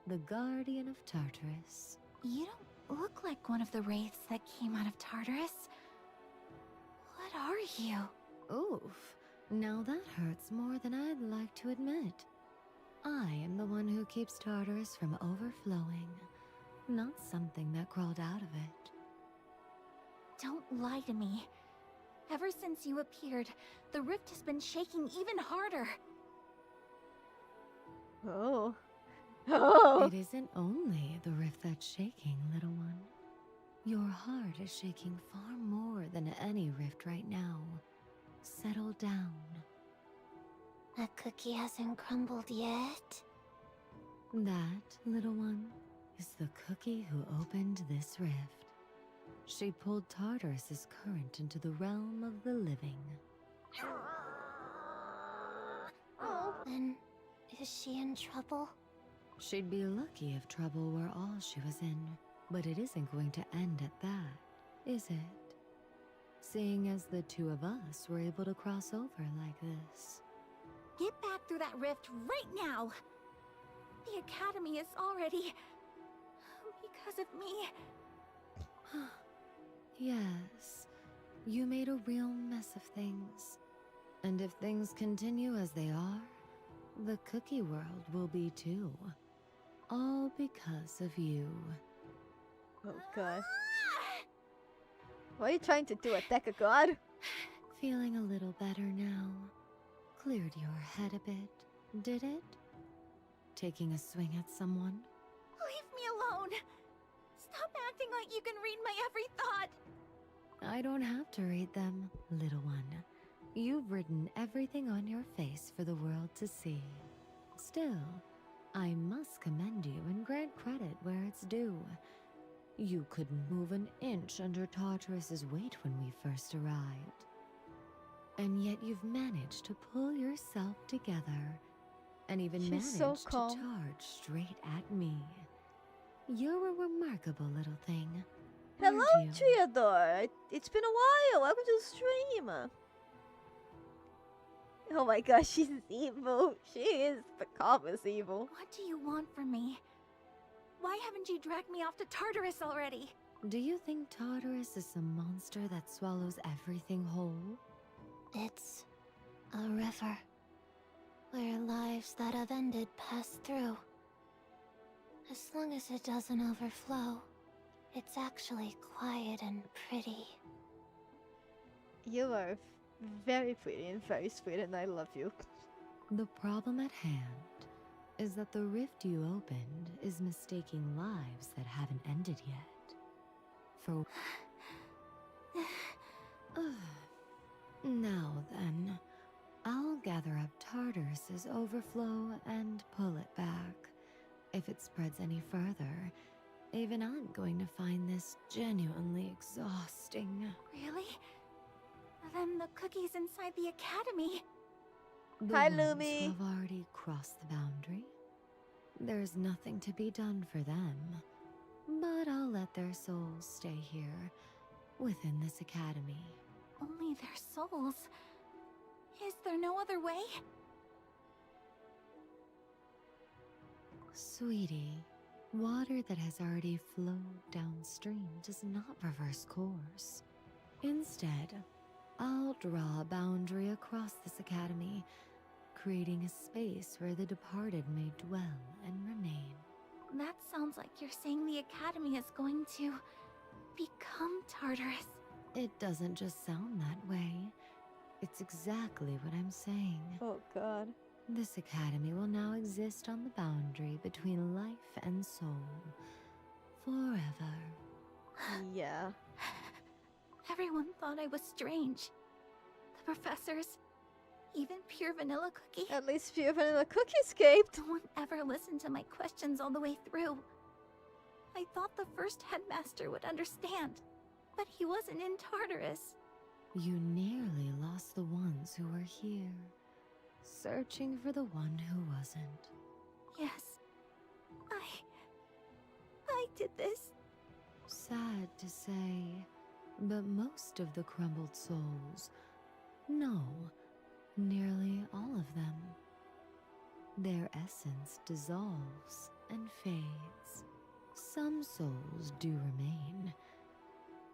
The guardian of Tartarus. You don't look like one of the wraiths that came out of Tartarus. What are you? Oof. Now that hurts more than I'd like to admit. I am the one who keeps Tartarus from overflowing, not something that crawled out of it. Don't lie to me. Ever since you appeared, the rift has been shaking even harder. Oh. Oh. It isn't only the rift that's shaking, little one. Your heart is shaking far more than any rift right now. Settle down. That cookie hasn't crumbled yet. That, little one, is the cookie who opened this rift. She pulled Tartarus's current into the realm of the living. Oh. Then, is she in trouble? She'd be lucky if trouble were all she was in, but it isn't going to end at that, is it? Seeing as the two of us were able to cross over like this. Get back through that rift right now! The Academy is already... because of me. Yes, you made a real mess of things. And if things continue as they are, the cookie world will be too. All because of you. Oh god. What are you trying to do? Attack a god? Feeling a little better now. Cleared your head a bit, did it? Taking a swing at someone? Leave me alone! Stop acting like you can read my every thought! I don't have to read them, little one. You've written everything on your face for the world to see. Still, I must commend you and grant credit where it's due. You couldn't move an inch under Tartarus's weight when we first arrived. And yet you've managed to pull yourself together and even managed so to calm. charge straight at me. You're a remarkable little thing. Hello, aren't you? Triador. It's been a while. Welcome to the stream. Oh my gosh, she's evil. She is the calmest evil. What do you want from me? Why haven't you dragged me off to Tartarus already? Do you think Tartarus is a monster that swallows everything whole? It's a river where lives that have ended pass through. As long as it doesn't overflow, it's actually quiet and pretty. You are very pretty and very sweet, and I love you. The problem at hand is that the rift you opened is mistaking lives that haven't ended yet. For... Now then, I'll gather up Tartarus's overflow and pull it back. If it spreads any further, even I'm going to find this genuinely exhausting. Really? Then the cookies inside the Academy. The Hi, ones Lumi. who have already crossed the boundary. There's nothing to be done for them, but I'll let their souls stay here, within this academy. Only their souls. Is there no other way? Sweetie, water that has already flowed downstream does not reverse course. Instead, I'll draw a boundary across this academy, creating a space where the departed may dwell and remain. That sounds like you're saying the Academy is going to become Tartarus. It doesn't just sound that way. It's exactly what I'm saying. Oh god. This academy will now exist on the boundary between life and soul. Forever. Yeah. Everyone thought I was strange. The professors, even Pure Vanilla Cookie. At least Pure Vanilla Cookie escaped. No one ever listened to my questions all the way through. I thought the first headmaster would understand. But he wasn't in Tartarus. You nearly lost the ones who were here, searching for the one who wasn't. Yes. I did this. Sad to say, but most of the crumbled souls, no, nearly all of them, their essence dissolves and fades. Some souls do remain,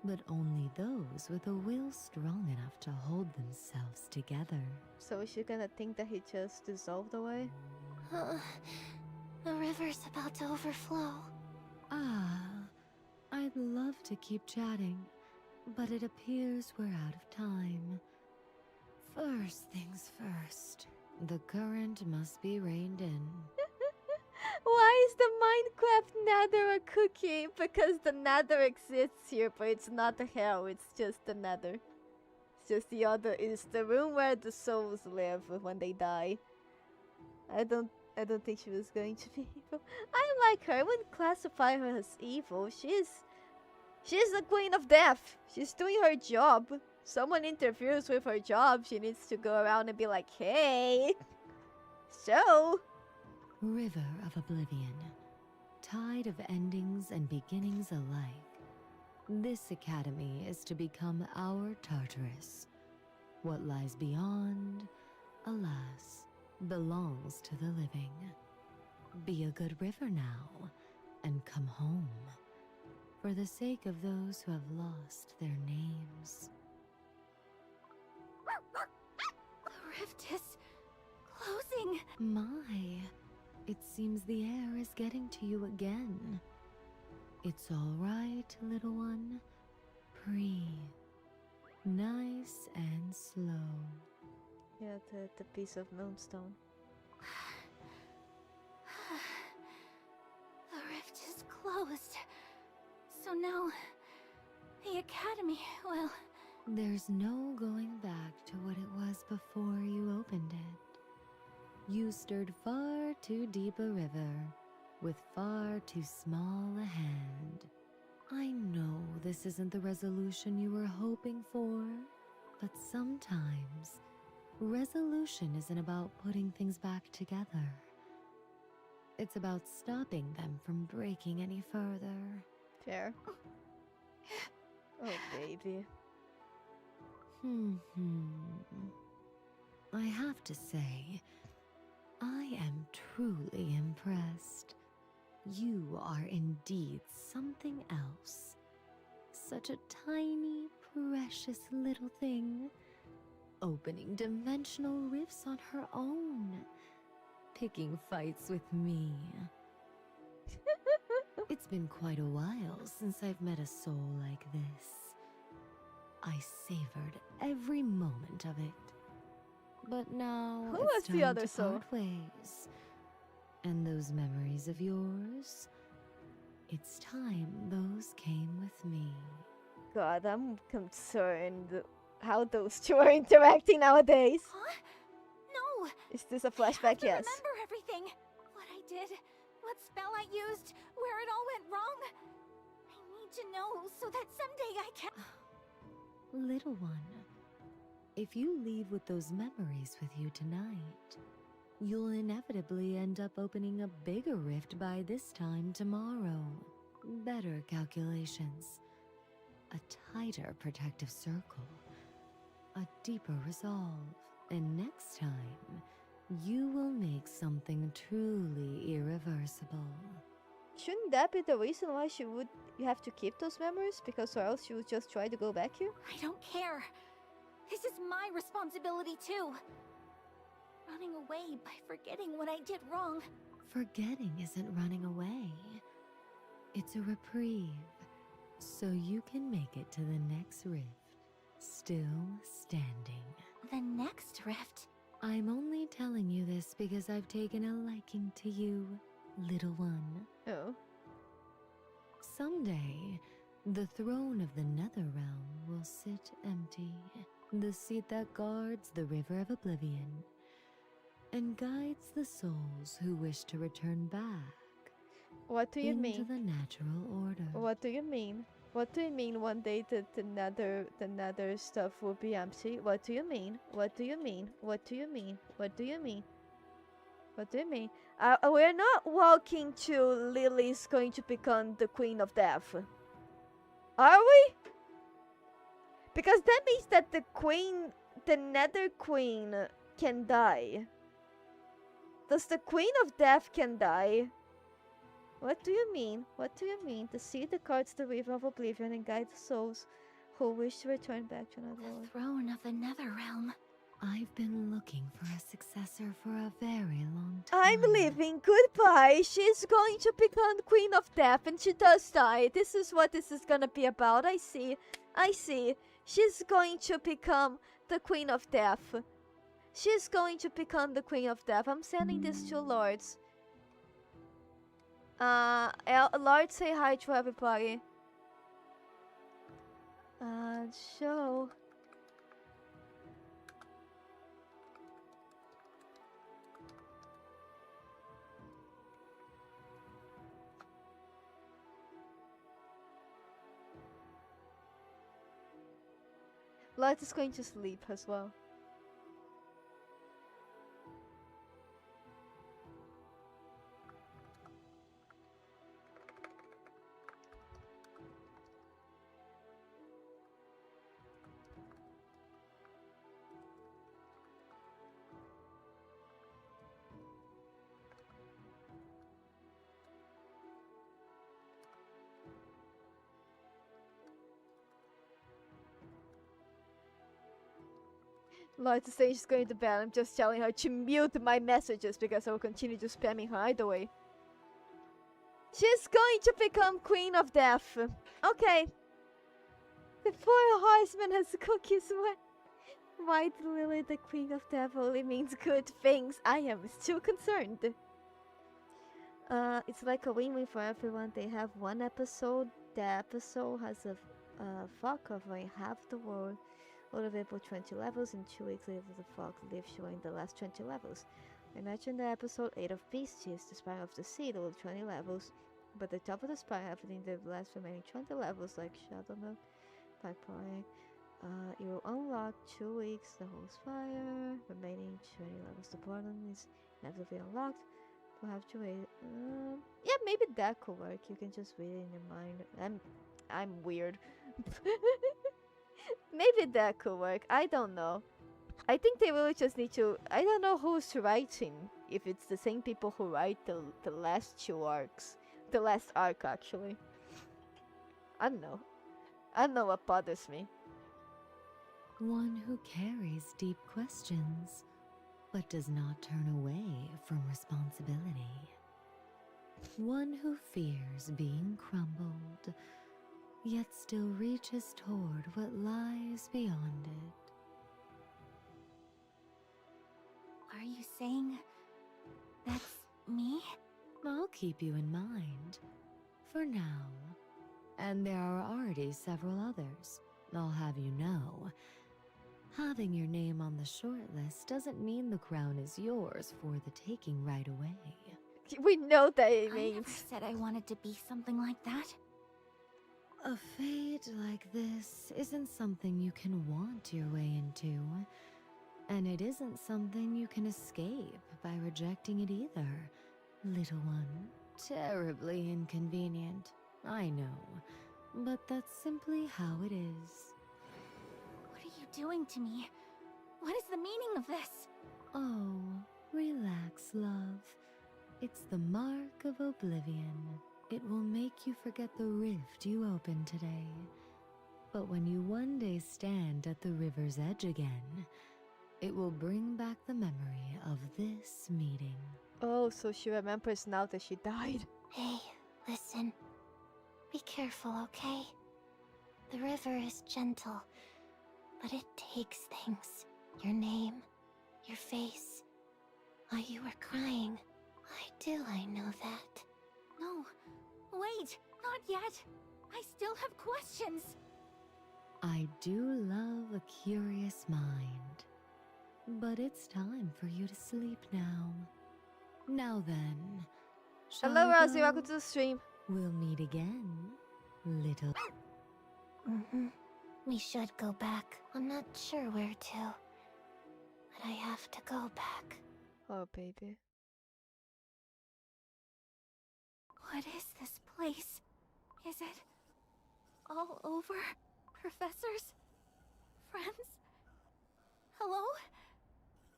but only those with a will strong enough to hold themselves together. So is she gonna think that he just dissolved away? The river's about to overflow. Ah, I'd love to keep chatting, but it appears we're out of time. First things first, the current must be reined in. Why is the Minecraft Nether a cookie? Because the Nether exists here, but it's not the hell, it's just the Nether. It's just the other, it's the room where the souls live when they die. I don't think she was going to be evil. I like her. I wouldn't classify her as evil. She's the queen of death. She's doing her job. Someone interferes with her job, she needs to go around and be like, hey. So. River of Oblivion, tide of endings and beginnings alike. This academy is to become our Tartarus. What lies beyond, alas, belongs to the living. Be a good river now, and come home, for the sake of those who have lost their names. The rift is closing. My, it seems the air is getting to you again. It's all right, little one. Breathe. Nice and slow. Yeah, the piece of moonstone. The rift is closed. So now, the academy, well... There's no going back to what it was before you opened it. You stirred far too deep a river, with far too small a hand. I know this isn't the resolution you were hoping for, but sometimes resolution isn't about putting things back together. It's about stopping them from breaking any further. Fair. Oh, baby. I have to say, I am truly impressed. You are indeed something else. Such a tiny, precious little thing, opening dimensional rifts on her own, picking fights with me. It's been quite a while since I've met a soul like this. I savored every moment of it. But now Who it's was time the other to soul? part ways. And those memories of yours, it's time those came with me. God, I'm concerned how those two are interacting nowadays. Huh? No! Is this a I have flashback? to Yes. remember everything. What I did, what spell I used, where it all went wrong. I need to know so that someday I can... Little one, if you leave with those memories with you tonight, you'll inevitably end up opening a bigger rift by this time tomorrow. Better calculations, a tighter protective circle, a deeper resolve, and next time, you will make something truly irreversible. Shouldn't that be the reason why you have to keep those memories? Because or else she would just try to go back here? I don't care. This is my responsibility too. Running away by forgetting what I did wrong. Forgetting isn't running away. It's a reprieve, so you can make it to the next rift, still standing. The next rift? I'm only telling you this because I've taken a liking to you, little one. Oh. Someday, the throne of the Nether realm will sit empty, the seat that guards the River of Oblivion, and guides the souls who wish to return back. What do you into mean? the natural order. What do you mean? What do you mean one day the nether stuff will be empty? What do you mean? What do you mean? What do you mean? What do you mean? What do you mean? We're not walking to Lily's going to become the Queen of Death. Are we? Because that means that the Nether Queen can die. Does the Queen of Death can die? What do you mean? What do you mean? The sea, the cards, the river of oblivion, and guide the souls who wish to return back to another world. The throne of the Nether Realm. I've been looking for a successor for a very long time. I'm leaving. Goodbye. She's going to become Queen of Death, and she does die. This is what this is gonna be about. I see. I see. She's going to become the Queen of Death. She's going to become the Queen of Death. I'm sending this to Lords. Lord, say hi to everybody. Show. Lord is going to sleep as well. Lord is saying she's going to bed. I'm just telling her to mute my messages because I will continue to spamming her either way. She's going to become Queen of Death. Okay. The 4 horsemen has cookies. Why Lily the Queen of Death only means good things? I am still concerned. It's like a win-win for everyone. They have one episode. The episode has a fog covering half the world. All available 20 levels. In 2 weeks later, the fog leaves showing the last 20 levels. Imagine the episode 8 of Beasties, the Spire of the Sea, all 20 levels. But the top of the spire happening the last remaining 20 levels, like Shadow Milk, Pipeline. You will unlock 2 weeks, the whole spire. Remaining 20 levels. The bottom is never be unlocked. We'll have to wait. Yeah, maybe that could work. You can just read it in your mind. I'm weird. Maybe that could work. I don't know. I think they really just need to. I don't know who's writing. If it's the same people who write the last 2 arcs, the last arc actually. I don't know. I don't know what bothers me. One who carries deep questions, but does not turn away from responsibility. One who fears being crumbled, yet still reaches toward what lies beyond it. Are you saying that's me? I'll keep you in mind. For now. And there are already several others. I'll have you know. Having your name on the shortlist doesn't mean the crown is yours for the taking right away. We know that it I means. never said I wanted to be something like that. A fate like this isn't something you can want your way into. And it isn't something you can escape by rejecting it either, little one. Terribly inconvenient, I know. But that's simply how it is. What are you doing to me? What is the meaning of this? Oh, relax, love. It's the mark of oblivion. It will make you forget the rift you opened today. But when you one day stand at the river's edge again, it will bring back the memory of this meeting. Oh, so she remembers now that she died. Hey, listen. Be careful, okay? The river is gentle, but it takes things. Your name, your face, why you were crying. I know that. No, wait, not yet. I still have questions. I do love a curious mind. But it's time for you to sleep now. Now then, shall Hello, we Rosie. go? Welcome to the stream. We'll meet again, little. We should go back. I'm not sure where to, but I have to go back. Oh, baby. What is this place? Is it all over? Professors? Friends? Hello?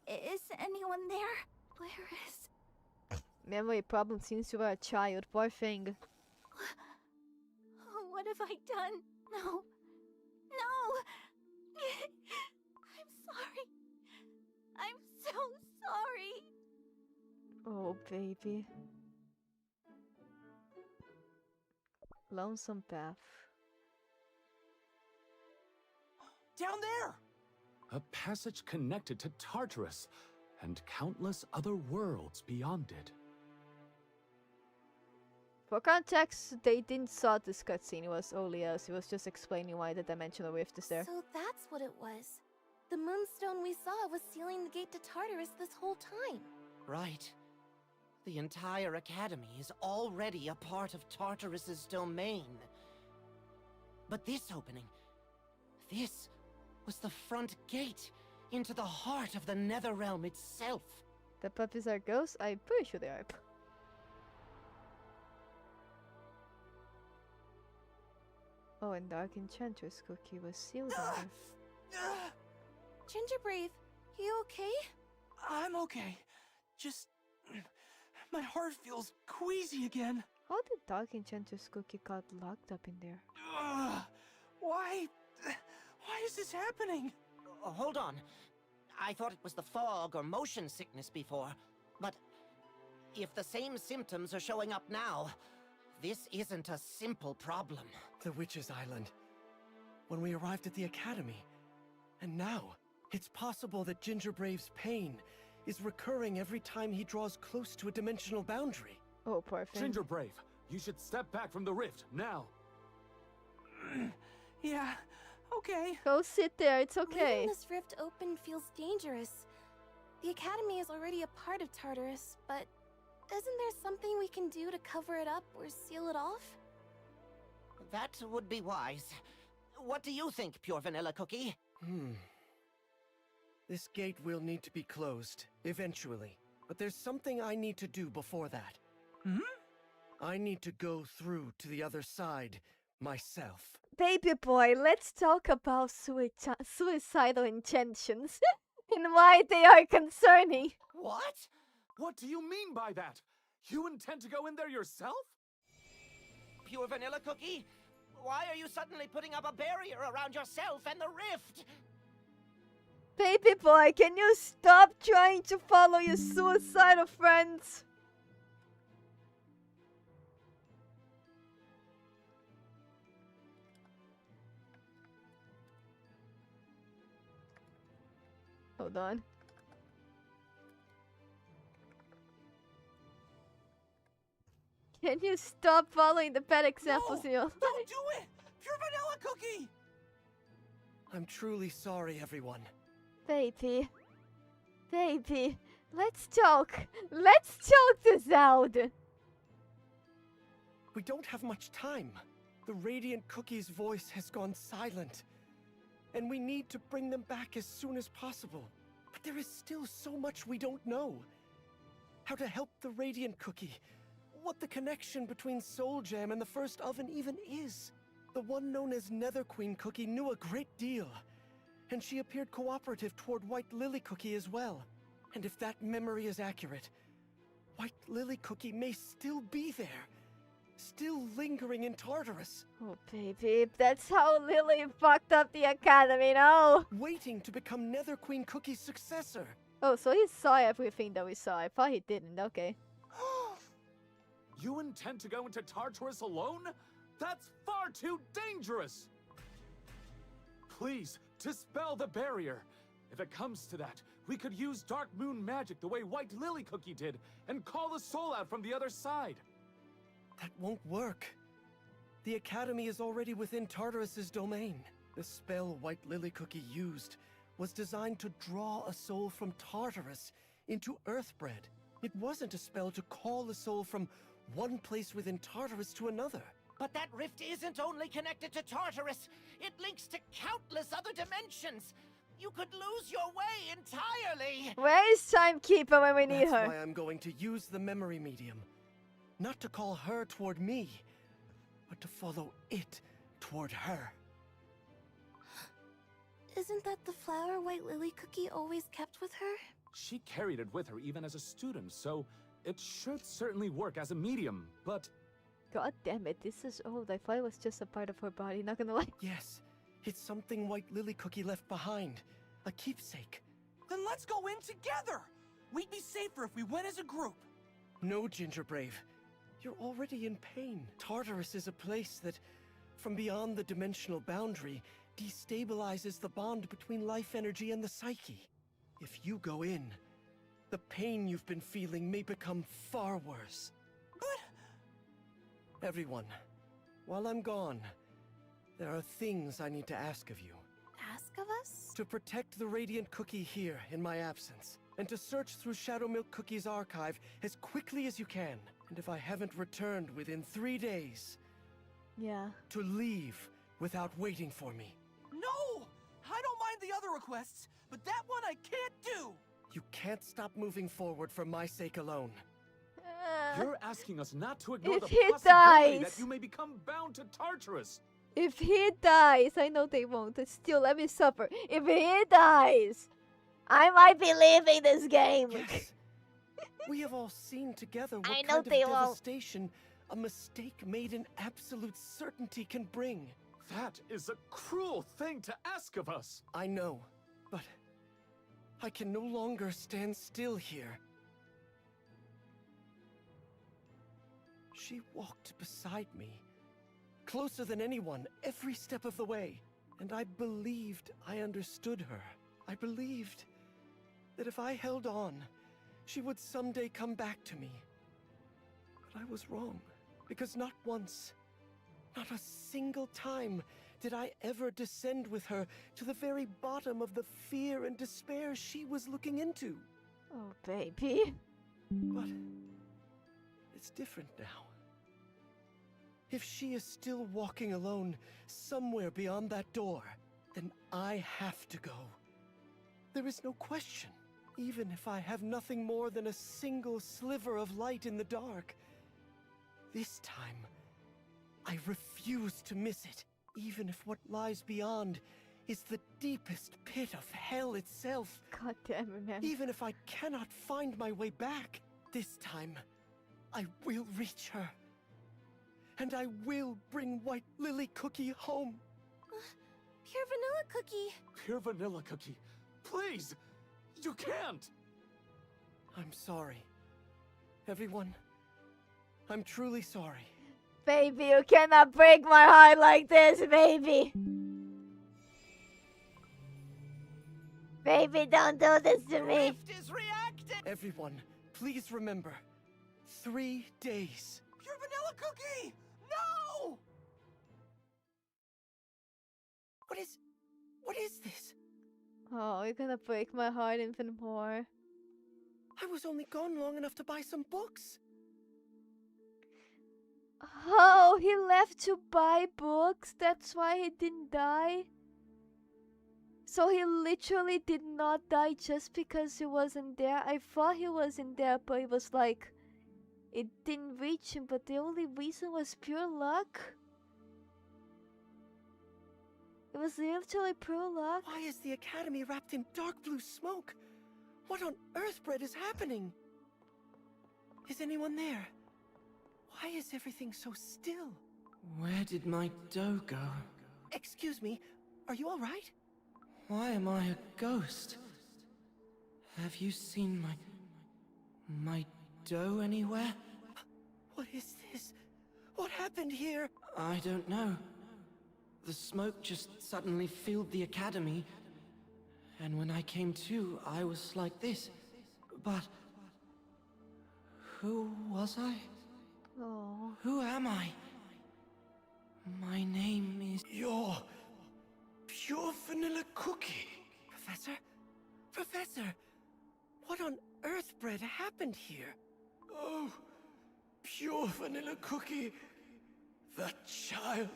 Is anyone there? Where is... Memory problem since you were a child, poor thing. What have I done? No. No! I'm sorry. I'm so sorry. Oh, baby. Lonesome path. Down there! A passage connected to Tartarus and countless other worlds beyond it. For context, they didn't saw this cutscene. It was only us. It was just explaining why the dimensional rift is there. So that's what it was. The moonstone we saw was sealing the gate to Tartarus this whole time. Right. The entire academy is already a part of Tartarus's domain. But this opening, this was the front gate into the heart of the Nether realm itself. The puppies are ghosts? I'm pretty sure they are. Oh, and Dark Enchantress Cookie was sealed in there. Gingerbrave, you okay? I'm okay. Just... my heart feels queasy again. How did Dark Enchantress Cookie got locked up in there? Why is this happening? Hold on. I thought it was the fog or motion sickness before. But if the same symptoms are showing up now, this isn't a simple problem. The Witch's Island. When we arrived at the academy. And now, it's possible that Gingerbrave's pain is recurring every time he draws close to a dimensional boundary. Oh, poor thing. Gingerbrave, you should step back from the rift, now! Yeah, okay. Go sit there, it's okay. Leaving this rift open feels dangerous. The academy is already a part of Tartarus, but isn't there something we can do to cover it up or seal it off? That would be wise. What do you think, Pure Vanilla Cookie? This gate will need to be closed, eventually. But there's something I need to do before that. I need to go through to the other side, myself. Baby boy, let's talk about suicidal intentions and why they are concerning. What? What do you mean by that? You intend to go in there yourself? Pure Vanilla Cookie? Why are you suddenly putting up a barrier around yourself and the rift? Baby boy, can you stop trying to follow your suicidal friends? Hold on. Can you stop following the bad examples in your life? Don't do it! Pure Vanilla Cookie! I'm truly sorry, everyone. Baby. Baby. Let's talk. Let's talk this out. We don't have much time. The Radiant Cookie's voice has gone silent. And we need to bring them back as soon as possible. But there is still so much we don't know. How to help the Radiant Cookie. What the connection between Soul Jam and the First Oven even is. The one known as Nether Queen Cookie knew a great deal. And she appeared cooperative toward White Lily Cookie as well. And if that memory is accurate, White Lily Cookie may still be there. Still lingering in Tartarus. Oh, baby, that's how Lily fucked up the academy, no? Waiting to become Nether Queen Cookie's successor. Oh, so he saw everything that we saw. I thought he didn't, okay. You intend to go into Tartarus alone? That's far too dangerous! Please, dispel the barrier. If it comes to that, we could use Dark Moon magic the way White Lily Cookie did and call the soul out from the other side. That won't work. The Academy is already within Tartarus's domain. The spell White Lily Cookie used was designed to draw a soul from Tartarus into Earthbread. It wasn't a spell to call a soul from one place within Tartarus to another. But that rift isn't only connected to Tartarus. It links to countless other dimensions. You could lose your way entirely. Where is Timekeeper when we need That's her? why I'm going to use the memory medium. Not to call her toward me, but to follow it toward her. Isn't that the flower White Lily cookie always kept with her? She carried it with her even as a student, so it should certainly work as a medium, but... God damn it, this is old. I thought it was just a part of her body, not gonna lie. Yes, it's something White Lily Cookie left behind. A keepsake. Then let's go in together! We'd be safer if we went as a group. No, Ginger Brave. You're already in pain. Tartarus is a place that, from beyond the dimensional boundary, destabilizes the bond between life energy and the psyche. If you go in, the pain you've been feeling may become far worse. But... Everyone, while I'm gone, there are things I need to ask of you. Ask of us? To protect the Radiant Cookie here in my absence, and to search through Shadow Milk Cookie's archive as quickly as you can. And if I haven't returned within 3 days, Yeah. to leave without waiting for me. No! I don't mind the other requests, but that one I can't do! You can't stop moving forward for my sake alone. You're asking us not to ignore If the he possibility dies. that you may become bound to Tartarus. If he dies, I know they won't, but still let me suffer. If he dies, I might be leaving this game. Yes. We have all seen together what I know kind of they won't. devastation a mistake made in absolute certainty can bring. That is a cruel thing to ask of us. I know, but I can no longer stand still here. She walked beside me, closer than anyone, every step of the way. And I believed I understood her. I believed that if I held on, she would someday come back to me. But I was wrong, because not once, not a single time did I ever descend with her to the very bottom of the fear and despair she was looking into. Oh, baby. But it's different now. If she is still walking alone somewhere beyond that door, then I have to go. There is no question. Even if I have nothing more than a single sliver of light in the dark. This time, I refuse to miss it. Even if what lies beyond is the deepest pit of hell itself. God damn it, man. Even if I cannot find my way back, this time, I will reach her. And I will bring White Lily Cookie home. Pure vanilla cookie. Pure vanilla cookie. Please! You can't! I'm sorry. Everyone, I'm truly sorry. Baby, you cannot break my heart like this, baby. Baby, don't do this to me. Rift is reacting! Everyone, please remember, 3 days. Pure vanilla cookie! No! What is this? Oh, you're gonna break my heart even more. I was only gone long enough to buy some books. Oh, he left to buy books. That's why he didn't die. So he literally did not die just because he wasn't there. I thought he wasn't there, but it was like it didn't reach him. But the only reason was pure luck. It was literally pure luck. Why is the Academy wrapped in dark blue smoke? What on earth, Bread, is happening? Is anyone there? Why is everything so still? Where did my dough go? Excuse me, are you all right? Why am I a ghost? Have you seen my dough anywhere? What is this? What happened here? I don't know. The smoke just suddenly filled the academy, and when I came to, I was like this. But who was I? Oh. Who am I? My name is... You're Pure Vanilla Cookie. Professor? Professor! What on earth, Bread, happened here? Oh, Pure Vanilla Cookie. That child!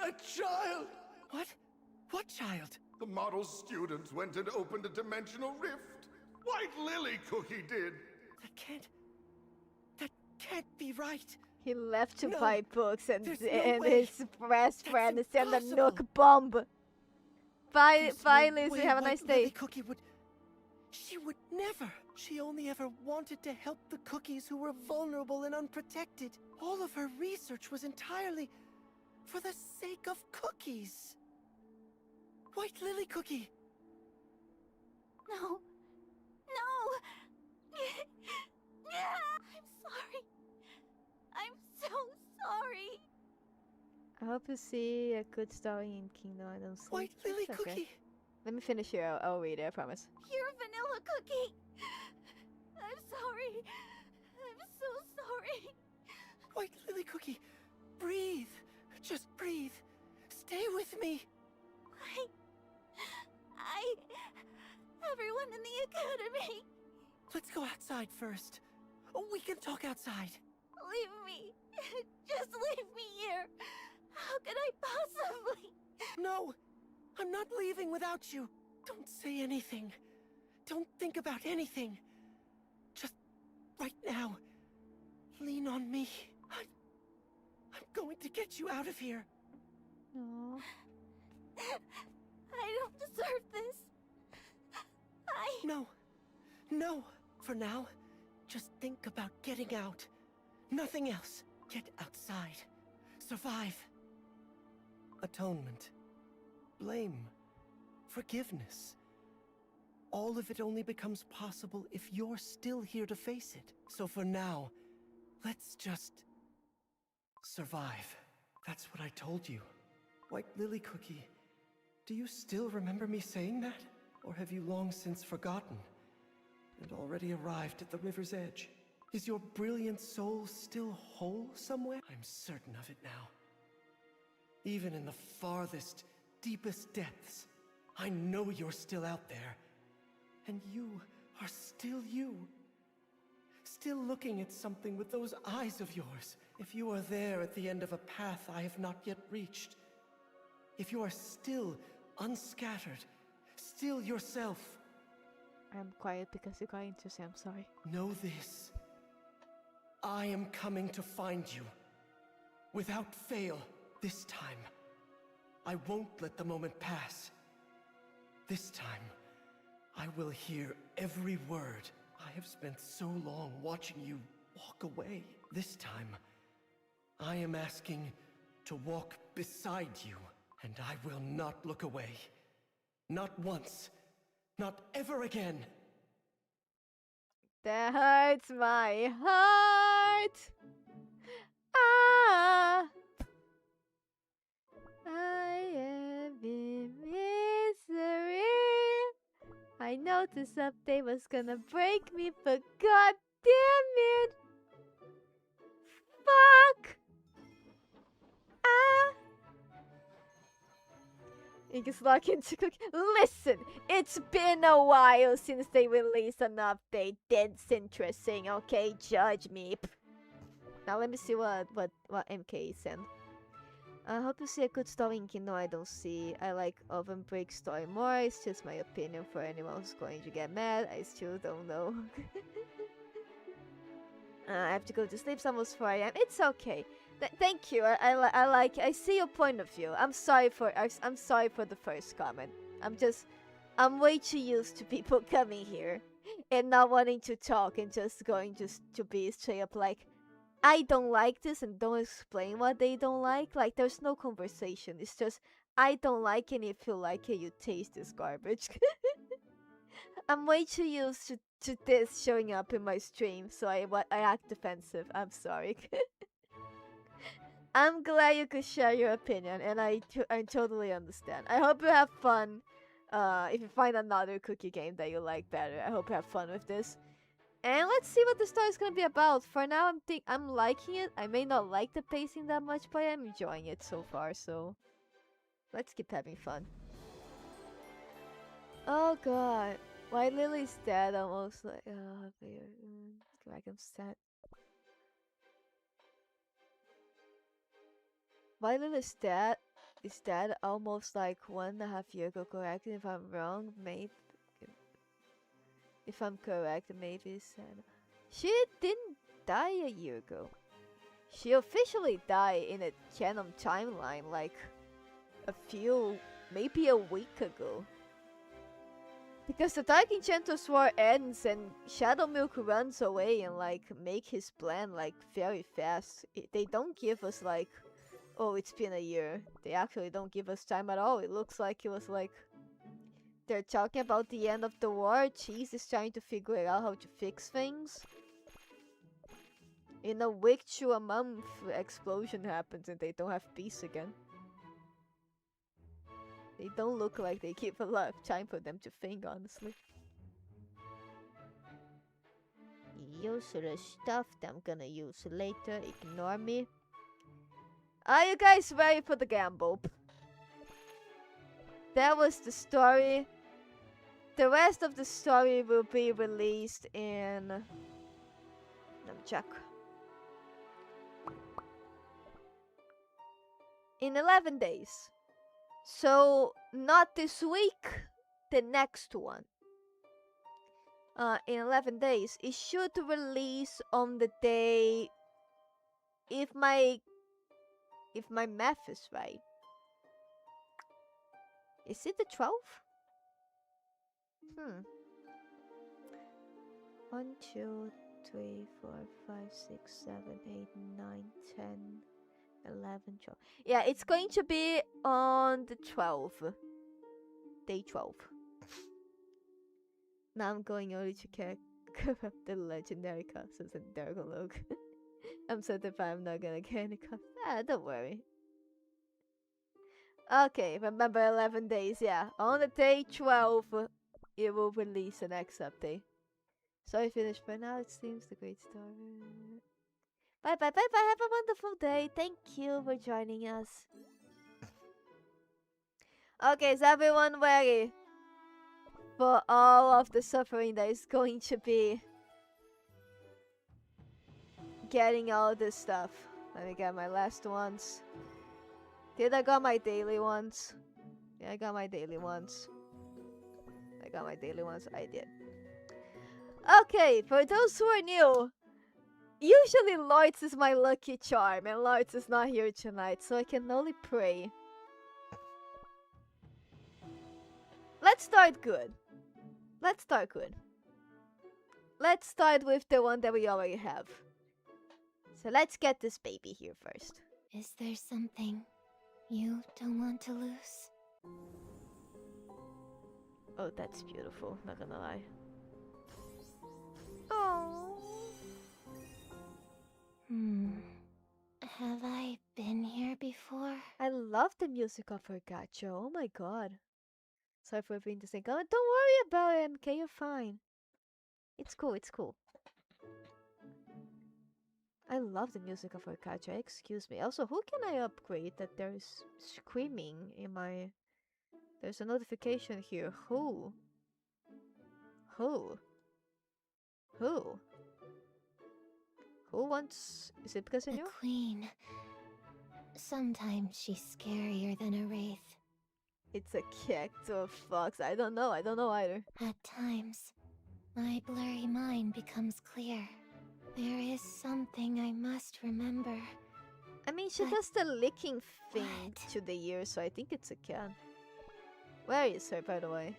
That child! What? What child? The model student went and opened a dimensional rift. White Lily Cookie did. That can't be right. He left to No, buy books and there's no way. his best friend is in the impossible. Nook bomb. Bye, There's bye, no Lizzie. way Have a White nice Lily day. Cookie would. She would never. She only ever wanted to help the cookies who were vulnerable and unprotected. All of her research was entirely for the sake of cookies. White Lily Cookie. No. No. I'm sorry. I'm so sorry. I hope you see a good story in Kingdom I Don't Sleep. White Lily It's okay. Cookie. Let me finish here. I'll read it, I promise. You're Vanilla Cookie. I'm sorry. I'm so sorry. White Lily Cookie. Breathe. Just breathe. Stay with me. Everyone in the academy. Let's go outside first. Oh, we can talk outside. Leave me. Just leave me here. How could I possibly? No, I'm not leaving without you. Don't say anything. Don't think about anything. Just right now, lean on me. I'm going to get you out of here. Aww. I don't deserve this. No. For now, just think about getting out. Nothing else. Get outside. Survive. Atonement. Blame. Forgiveness. All of it only becomes possible if you're still here to face it. So for now, let's just survive. That's what I told you. White Lily Cookie, do you still remember me saying that? Or have you long since forgotten and already arrived at the river's edge? Is your brilliant soul still whole somewhere? I'm certain of it now. Even in the farthest, deepest depths, I know you're still out there. And you are still you. Still looking at something with those eyes of yours. If you are there at the end of a path I have not yet reached, if you are still unscattered, still yourself. I'm quiet because you're going to say I'm sorry. Know this. I am coming to find you. Without fail, this time. I won't let the moment pass. This time, I will hear every word. I have spent so long watching you walk away. This time, I am asking to walk beside you, and I will not look away. Not once. Not ever again. That hurts my heart. Ah, I am in misery. I know this update was gonna break me, but god damn it. Fuck. Ah. You can slug into cookie. Listen, it's been a while since they released an update. That's interesting, okay? Judge me. Now let me see what MK sent. I hope you see a good story in Kingdom I Don't See. I like Oven Break story more. It's just my opinion for anyone who's going to get mad. I still don't know. I have to go to sleep. It's almost 4 AM. It's okay. Thank you. I see your point of view. I'm sorry for the first comment. I'm way too used to people coming here and not wanting to talk and just going to be straight up like, I don't like this, and don't explain what they don't like. Like, there's no conversation. It's just, I don't like it, and if you like it, you taste this garbage. I'm way too used to this showing up in my stream, so I act defensive. I'm sorry. I'm glad you could share your opinion, and I totally understand. I hope you have fun. If you find another cookie game that you like better, I hope you have fun with this. And let's see what the story is gonna be about. For now, I'm liking it. I may not like the pacing that much, but I'm enjoying it so far. So let's keep having fun. Oh god, White Lily's dead. Almost like I'm sad. Why is that almost like 1.5 years ago, correct? If I'm wrong, maybe. If I'm correct, maybe said she didn't die a year ago. She officially died in a canon timeline like maybe a week ago. Because the Dark Enchanter's War ends and Shadowmilk runs away and like make his plan like very fast. They don't give us like, oh, it's been a year. They actually don't give us time at all. It looks like it was like they're talking about the end of the war. Cheese is trying to figure out how to fix things. In a week to a month, explosion happens and they don't have peace again. They don't look like they give a lot of time for them to think, honestly. Useless stuff that I'm gonna use later. Ignore me. Are you guys ready for the gamble? That was the story. The rest of the story will be released in... Let me check. In 11 days. So, not this week, the next one. In 11 days. It should release on the day... If my math is right. Is it the 12th? 1, 2, 3, 4, 5, 6, 7, 8, 9, 10, 11, 12. Yeah, it's going to be on the 12th. Day 12. Now I'm going only to corrupt the legendary castles and Dergolog. I'm certified I'm not gonna get any cost. Don't worry. Okay, remember 11 days, yeah. On the day 12, it will release the next update. Sorry, finished for now. It seems the great story. Bye bye bye bye. Have a wonderful day. Thank you for joining us. Okay, is everyone ready for all of the suffering that is going to be getting all this stuff? Let me get my last ones. Did I got my daily ones? Yeah, I got my daily ones. I did. Okay, for those who are new, usually Lloyd's is my lucky charm, and Lloyd's is not here tonight, so I can only pray. Let's start good. Let's start with the one that we already have. So let's get this baby here first. Is there something you don't want to lose? Oh, that's beautiful, not gonna lie. Oh. Have I been here before? I love the music of her gacha. Oh my god. Sorry for being the same comment. Don't worry about it, MK. You're fine. It's cool. I love the music of her gacha. Excuse me. Also, who can I upgrade that there is screaming in my... There's a notification here. Who? Who wants... Is it because I The knew? Queen. Sometimes she's scarier than a wraith. It's a cat or a fox. I don't know either. At times, my blurry mind becomes clear. There is something I must remember. I mean, she does the licking thing to the ear, so I think it's a cat. Where is her, by the way?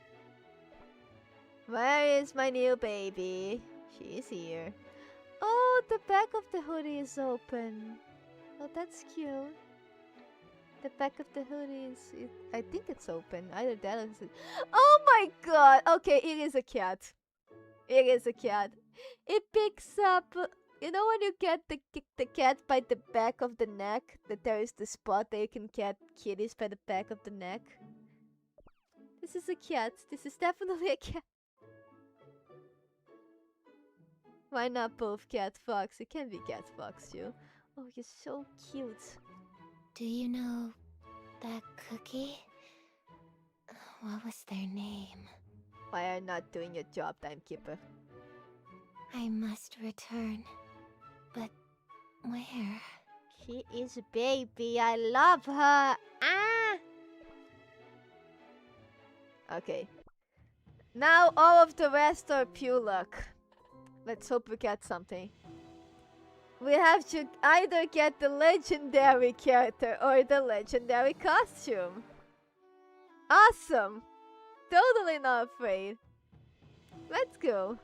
Where is my new baby? She's here. Oh, the back of the hoodie is open. Oh, that's cute. The back of the hoodie is... I think it's open. Either that or it's... Oh my god! Okay, it is a cat. It picks up... You know when you get the cat by the back of the neck? That there is the spot that you can get kitties by the back of the neck? This is a cat. This is definitely a cat. Why not both cat fox? It can be cat fox too. Oh, you're so cute. Do you know that cookie? What was their name? Why are you not doing your job, timekeeper? I must return. But where? She is a baby. I love her. Ah. Okay. Now all of the rest are pure luck. Let's hope we get something. We have to either get the legendary character or the legendary costume. Awesome. Totally not afraid. Let's go.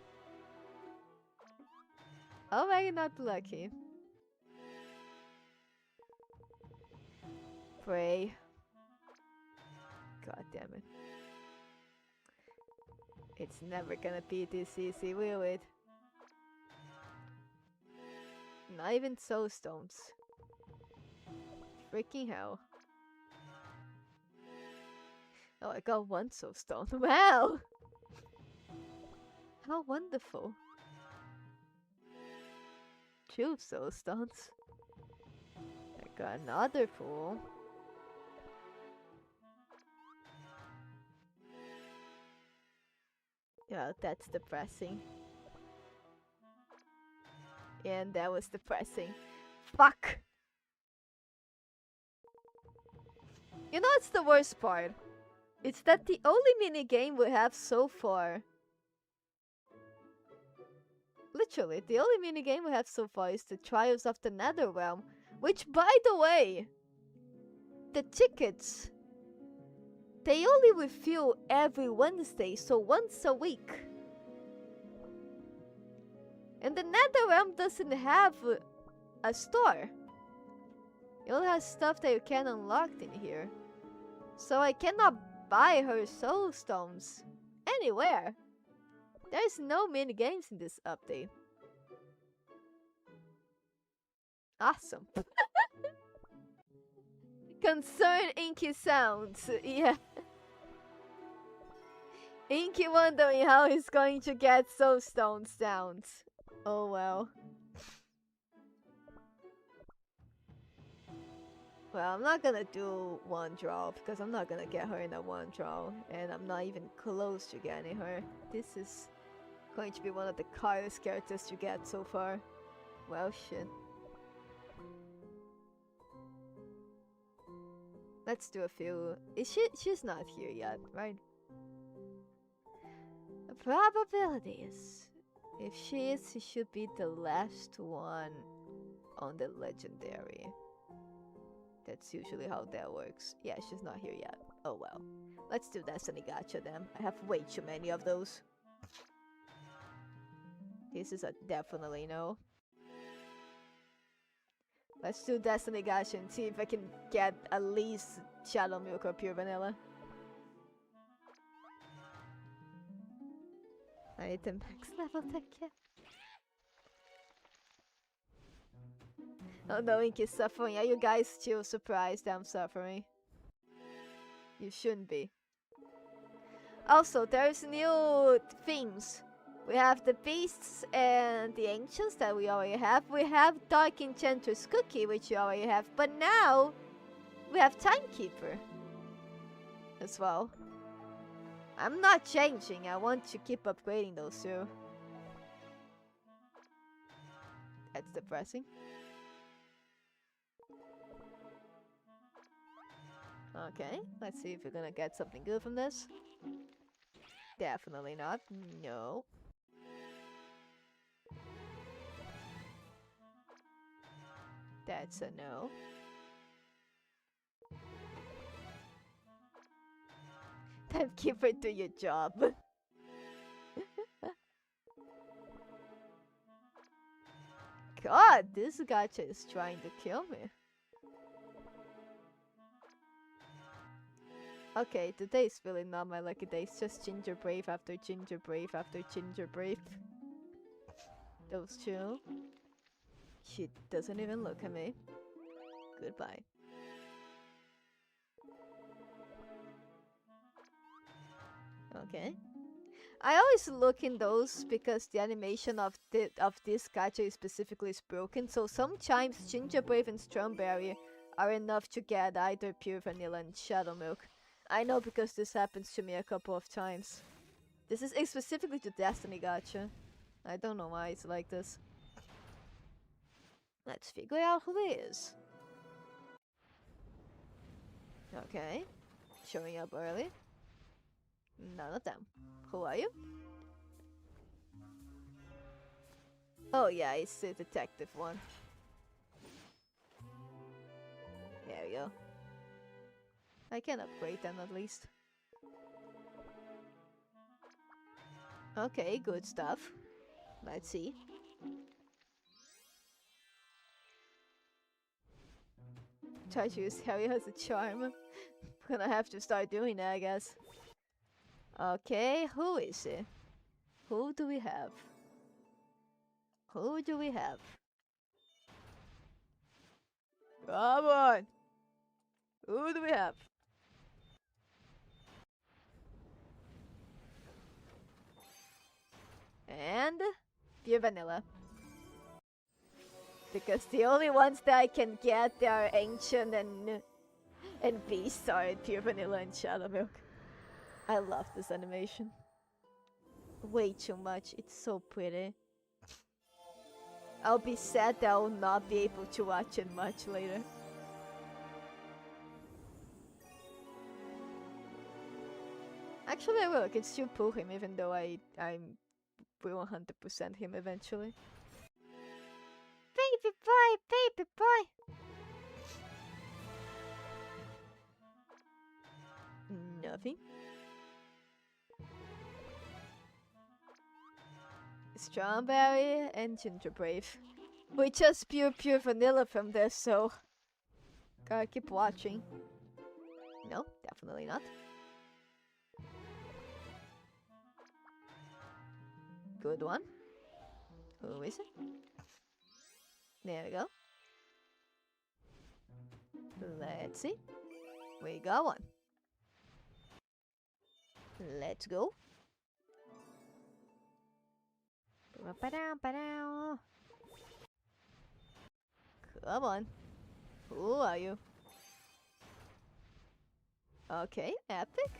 Already not lucky. Pray. God damn it. It's never gonna be this easy, will it? Not even soul stones. Freaking hell. Oh, I got one soul stone. Wow! How wonderful. 2 soul stones. I got another pool. Yeah, that's depressing. And that was depressing. Fuck! You know what's the worst part? It's that the only minigame we have so far... Literally, the only minigame we have so far is the Trials of the Nether Realm. Which, by the way... The tickets... They only refill every Wednesday, so once a week. And the Nether Realm doesn't have a store. It only has stuff that you can unlock in here. So I cannot buy her soul stones anywhere. There's no mini games in this update. Awesome. Concern Inky sounds. Yeah. Inky wondering how he's going to get soul stone sounds. Oh well. Well, I'm not gonna do one draw because I'm not gonna get her in a one draw, and I'm not even close to getting her. This is going to be one of the hardest characters to get so far. Well, shit. Let's do a few. She's not here yet, right? Probabilities. If she is, she should be the last one on the legendary. That's usually how that works. Yeah, she's not here yet. Oh well. Let's do Destiny Gacha then. I have way too many of those. This is a definitely no. Let's do Destiny Gacha and see if I can get at least Shadow Milk or Pure Vanilla. I need the max level tech, yeah. Oh no, Inky's suffering. Are you guys still surprised I'm suffering? You shouldn't be. Also, there's new themes. We have the beasts and the ancients that we already have. We have Dark Enchantress Cookie, which we already have. But now, we have Timekeeper as well. I'm not changing. I want to keep upgrading those two. That's depressing. Okay, let's see if we're gonna get something good from this. Definitely not. No. That's a no. Timekeeper, do your job. God, this gacha is trying to kill me. Okay, today is really not my lucky day. It's just Ginger Brave after Ginger Brave after Ginger Brave. Those two. She doesn't even look at me. Goodbye. Okay. I always look in those because the animation of this gacha specifically is broken. So sometimes Ginger Brave and Strawberry are enough to get either Pure Vanilla and Shadow Milk. I know because this happens to me a couple of times. This is specifically to Destiny Gacha. I don't know why it's like this. Let's figure out who it is. Okay. Showing up early. None of them. Who are you? Oh yeah, it's the detective one. There we go. I can upgrade them at least. Okay, good stuff. Let's see. Try to use Harry as a charm. Gonna have to start doing that, I guess. Okay, who is it? Who do we have? Who do we have? Come on! Who do we have? And pure vanilla. Because the only ones that I can get that are ancient and beast are pure vanilla and shadow milk. I love this animation. Way too much. It's so pretty. I'll be sad that I'll not be able to watch it much later. Actually, I will. I can still pull him even though I will 100% him eventually. Baby boy, baby boy. Nothing. Strawberry and ginger brave. We just pure vanilla from this, so gotta keep watching. No, definitely not. Good one. Who is it? There we go. Let's see. We got one. Let's go. Come on. Who are you? Okay, epic.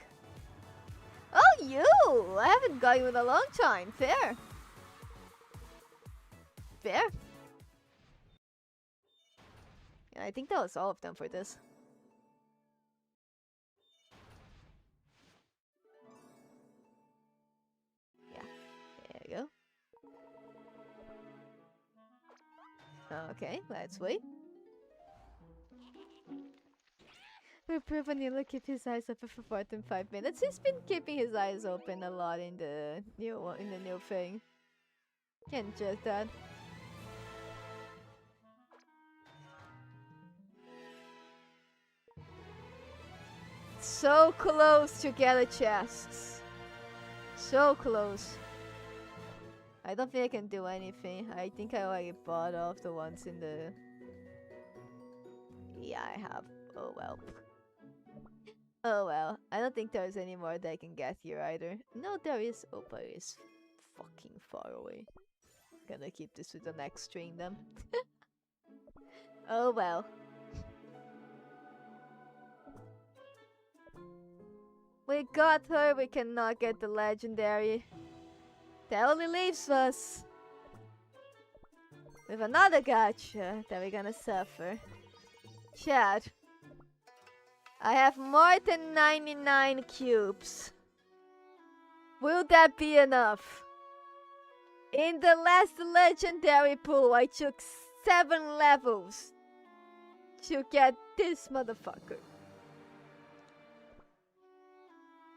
Oh, you! I haven't got you in a long time. Fair. Fair. Yeah, I think that was all of them for this. Yeah, there we go. Okay, let's wait. Pure vanilla keep his eyes open for more than 5 minutes. He's been keeping his eyes open a lot in the new thing. Can't judge that. So close to get a chest. So close. I don't think I can do anything. I think I already bought off the ones in the... Yeah, I have. Oh well. Oh well. I don't think there's any more that I can get here either. No, there is. Oh, but it's fucking far away. Gonna keep this with the next stream then. Oh well. We got her, we cannot get the legendary. That only leaves us with another gacha that we're gonna suffer. Chad, I have more than 99 cubes. Will that be enough? In the last legendary pool, I took 7 levels to get this motherfucker.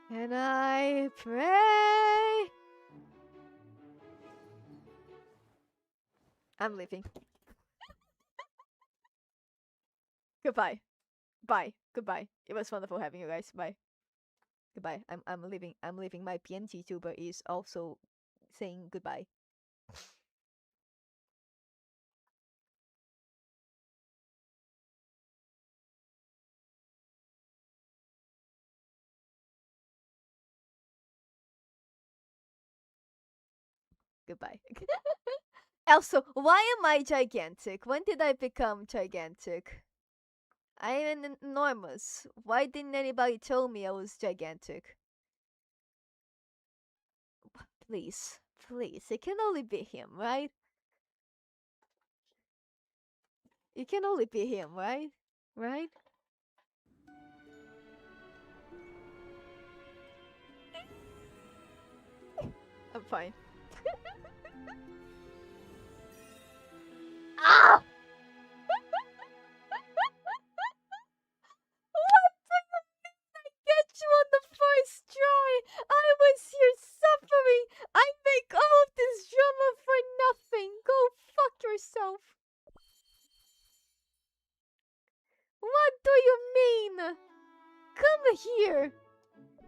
And I pray. I'm leaving. Goodbye. Bye. Goodbye. It was wonderful having you guys. Bye. Goodbye. I'm leaving. I'm leaving. My PNG tuber is also saying goodbye. Goodbye. Also, why am I gigantic? When did I become gigantic? I am enormous. Why didn't anybody tell me I was gigantic? Please, please. It can only be him, right? It can only be him, right? Right? I'm fine. Ah! What do you mean I get you on the first try? I was here suffering. I make all of this drama for nothing. Go fuck yourself. What do you mean? Come here.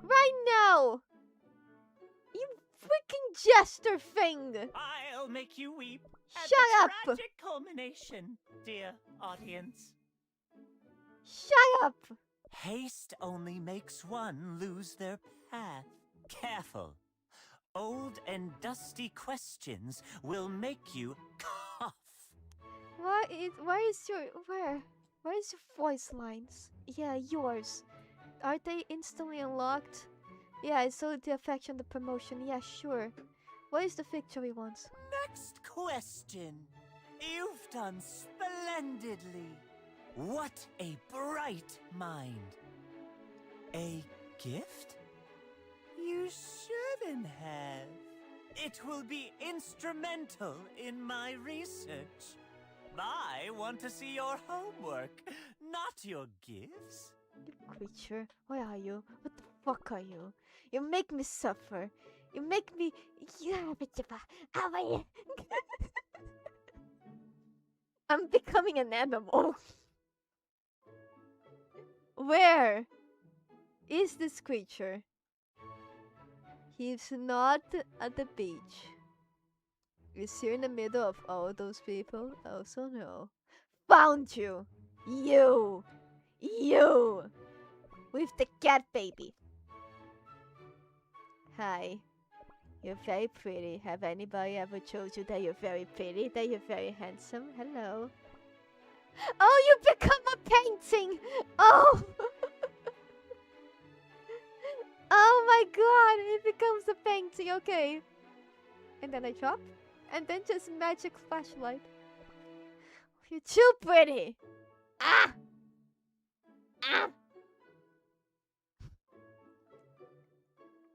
Right now. You freaking jester thing. I'll make you weep. Shut at up. the tragic culmination, dear audience. Shut up. Haste only makes one lose their path. Careful. Old and dusty questions will make you cough. Where is your voice lines? Yeah, yours. Are they instantly unlocked? Yeah, I saw the affection, the promotion. Yeah, sure. What is the victory ones? Next question. You've done splendidly. What a bright mind. A gift? You shouldn't have. It will be instrumental in my research. I want to see your homework, not your gifts. You creature, where are you? What the fuck are you? You make me suffer. You make me. I'm becoming an animal. Where is this creature? He's not at the beach. Is he in the middle of all those people? Also no. Found you! You! You! With the cat baby. Hi. You're very pretty. Have anybody ever told you that you're very pretty? That you're very handsome? Hello. Oh, you become a painting! Oh! Oh my god, it becomes a painting, okay. And then I drop, and then just magic flashlight. You're too pretty! Ah! Ah!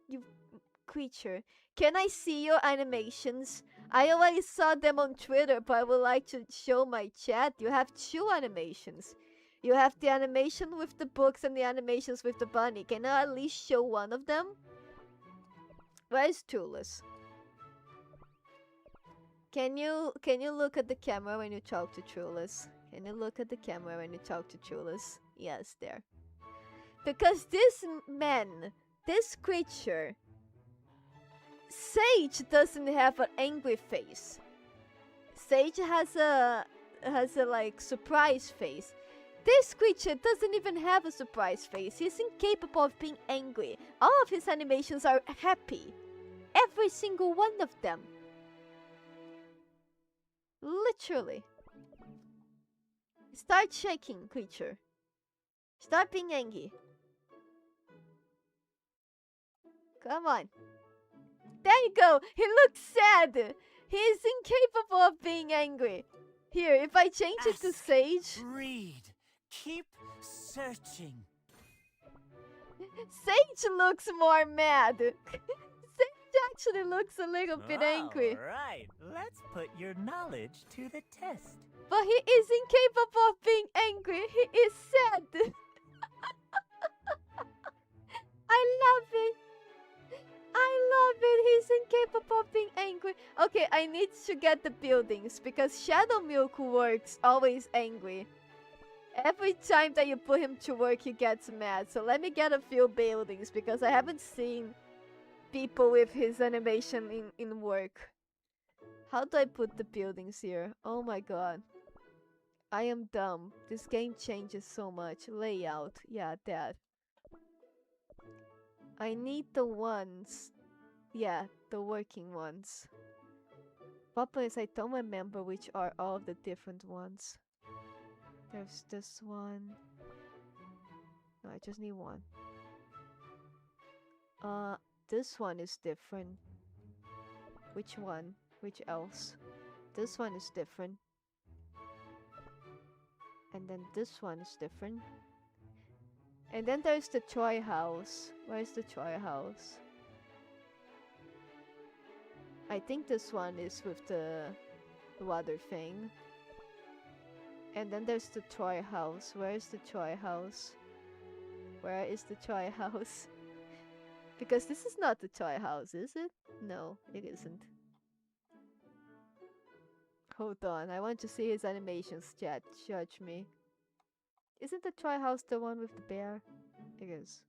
You creature. Can I see your animations? I already saw them on Twitter, but I would like to show my chat. You have two animations. You have the animation with the books and the animations with the bunny. Can I at least show one of them? Where's Tulus? Can you look at the camera when you talk to Tulus? Can you look at the camera when you talk to Tulus? Yes, there. Because this man, this creature, Sage doesn't have an angry face. Sage has a like surprise face. This creature doesn't even have a surprise face. He's incapable of being angry. All of his animations are happy. Every single one of them. Literally. Start shaking, creature. Start being angry. Come on. There you go. He looks sad. He is incapable of being angry. Here, if I change it to Sage. Read. Keep searching. Sage looks more mad. Sage actually looks a little bit angry. Alright, let's put your knowledge to the test. But he is incapable of being angry. He is sad. I love it. I love it. He's incapable of being angry. Okay, I need to get the buildings because Shadow Milk works always angry. Every time that you put him to work, he gets mad. So let me get a few buildings because I haven't seen people with his animation in work. How do I put the buildings here? Oh my god. I am dumb. This game changes so much. Layout. Yeah, that. I need the ones. Yeah, the working ones. Problem is I don't remember which are all the different ones. There's this one. No, I just need one. This one is different. Which one? Which else? This one is different. And then this one is different. And then there's the toy house. Where's the toy house? I think this one is with the water thing. And then there's the toy house. Where is the toy house? Where is the toy house? Because this is not the toy house, is it? No, it isn't. Hold on, I want to see his animations, chat. Judge me. Isn't the toy house the one with the bear? It is.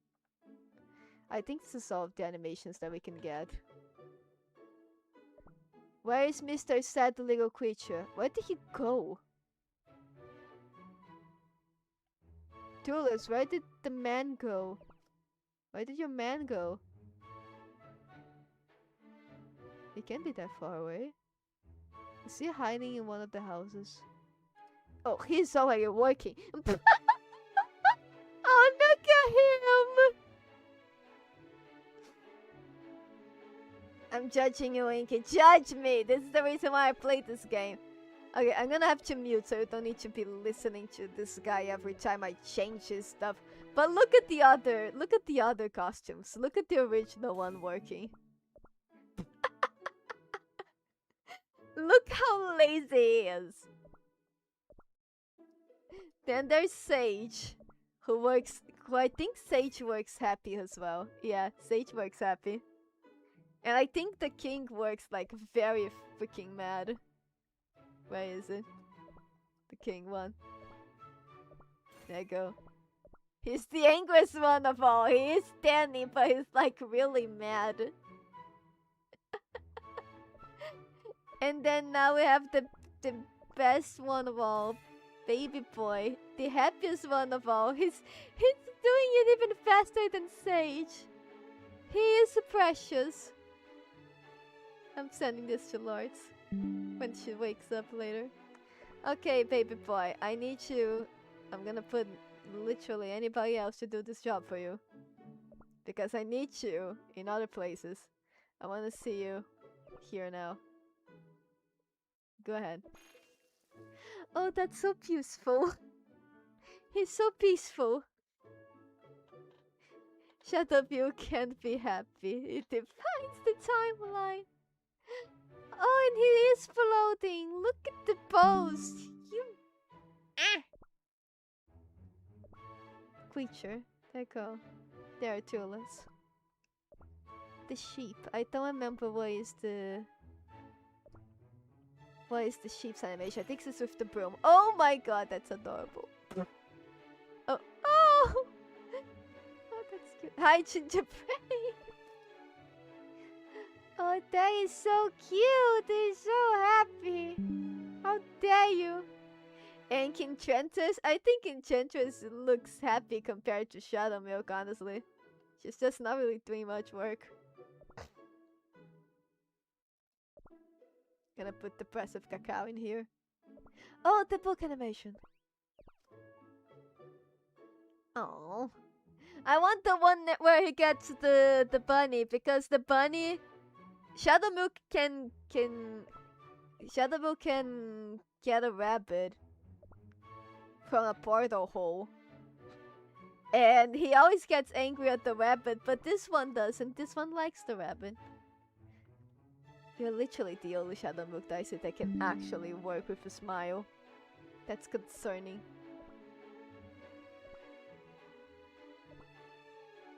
I think this is all of the animations that we can get. Where is Mr. Sad Little Creature? Where did he go? Tulis, where did the man go? Where did your man go? He can't be that far away. Is he hiding in one of the houses? Oh, he's already working. Oh, look at him! I'm judging you, Inky. Judge me! This is the reason why I played this game. Okay, I'm gonna have to mute so you don't need to be listening to this guy every time I change his stuff. But look at the other costumes. Look at the original one working. Look how lazy he is. Then there's Sage, who I think Sage works happy as well. Yeah, Sage works happy. And I think the king works like very freaking mad. Where is it? The king one. There you go. He's the angriest one of all. He is standing, but he's like really mad. And then now we have the best one of all, Baby Boy, the happiest one of all. He's doing it even faster than Sage. He is precious. I'm sending this to Lords when she wakes up later. Okay, Baby Boy, I need you. I'm gonna put literally anybody else to do this job for you, because I need you in other places. I want to see you here now. Go ahead. Oh, that's so peaceful. He's so peaceful. Shut up, you can't be happy. It defines the timeline. Oh, and he is floating. Look at the post. You... Creature. There you go. There are two less. The sheep. I don't remember what is the sheep's animation. I think it's with the broom. Oh my god, that's adorable. Oh, oh! Oh, that's cute. Hi, Gingerbread. Oh, that is so cute. They're so happy. How dare you? And Enchantress, I think Enchantress looks happy compared to Shadow Milk, honestly. She's just not really doing much work. Gonna put the press of cacao in here. Oh, the book animation. Oh, I want the one where he gets the bunny, because the bunny, Shadow Milk can get a rabbit from a portal hole, and he always gets angry at the rabbit, but this one doesn't. This one likes the rabbit. You're literally the only Shadow Milk Dicer that can actually work with a smile. That's concerning.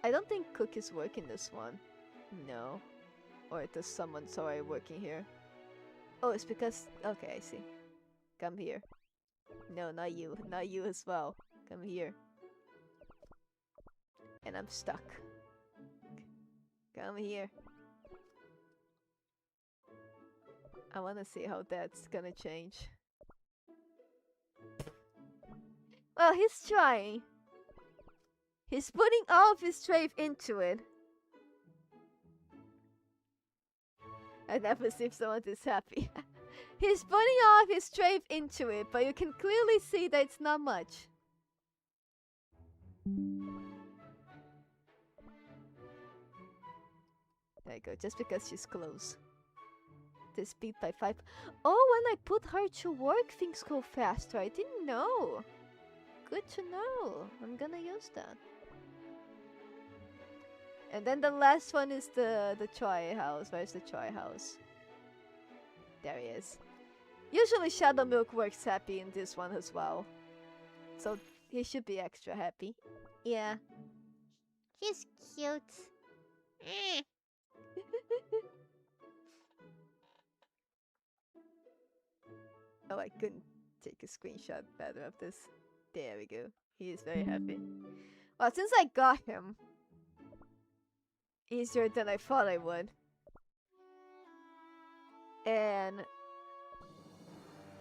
I don't think Cookie's working this one. No. Or does someone sorry working here? Oh, it's because... Okay, I see. Come here. No, not you. Not you as well. Come here. And I'm stuck. Come here. I wanna see how that's gonna change. Well, he's trying. He's putting all of his strength into it. I never see someone this happy. He's putting all of his strength into it, but you can clearly see that it's not much. There you go, just because she's close. This beat by 5. Oh, when I put her to work, things go faster. I didn't know. Good to know. I'm gonna use that. And then the last one is the Choi house. Where's the Choi house? There he is. Usually Shadow Milk works happy in this one as well. So he should be extra happy. Yeah. He's cute. Oh, I couldn't take a screenshot better of this. There we go. He is very happy. Well, since I got him easier than I thought I would. And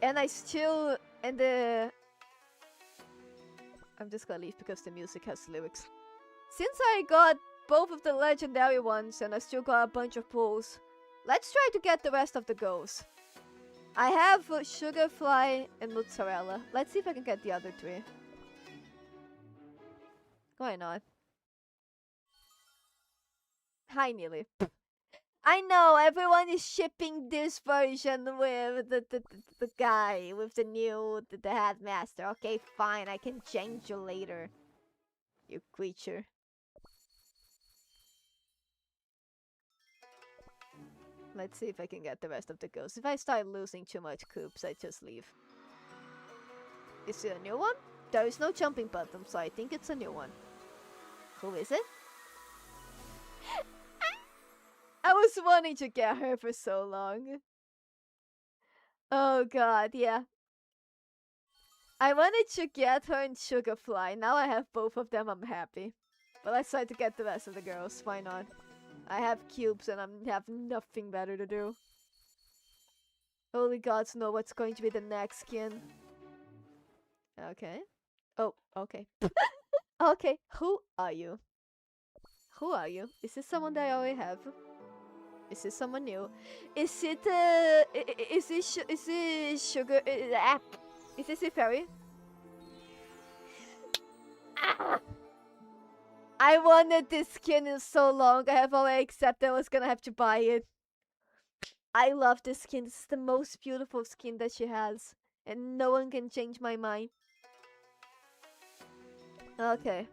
I still I'm just gonna leave because the music has lyrics. Since I got both of the legendary ones and I still got a bunch of pulls, let's try to get the rest of the goals. I have Sugarfly and Mozzarella. Let's see if I can get the other 3. Why not? Hi, Neely. I know everyone is shipping this version with the guy with the headmaster. Okay, fine. I can change you later. You creature. Let's see if I can get the rest of the ghosts. If I start losing too much coops, I just leave. Is it a new one? There is no jumping button, so I think it's a new one. Who is it? I was wanting to get her for so long. Oh god, yeah. I wanted to get her and Sugarfly. Now I have both of them, I'm happy. But let's try to get the rest of the girls. Why not? I have cubes and I have nothing better to do. Only gods know what's going to be the next skin. Okay. Oh, okay. Okay, who are you? Who are you? Is this someone that I already have? Is this someone new? Is it sugar? Is this a fairy? Ah! I wanted this skin in so long. I have already accepted I was gonna have to buy it. I love this skin. This is the most beautiful skin that she has, and no one can change my mind. Okay.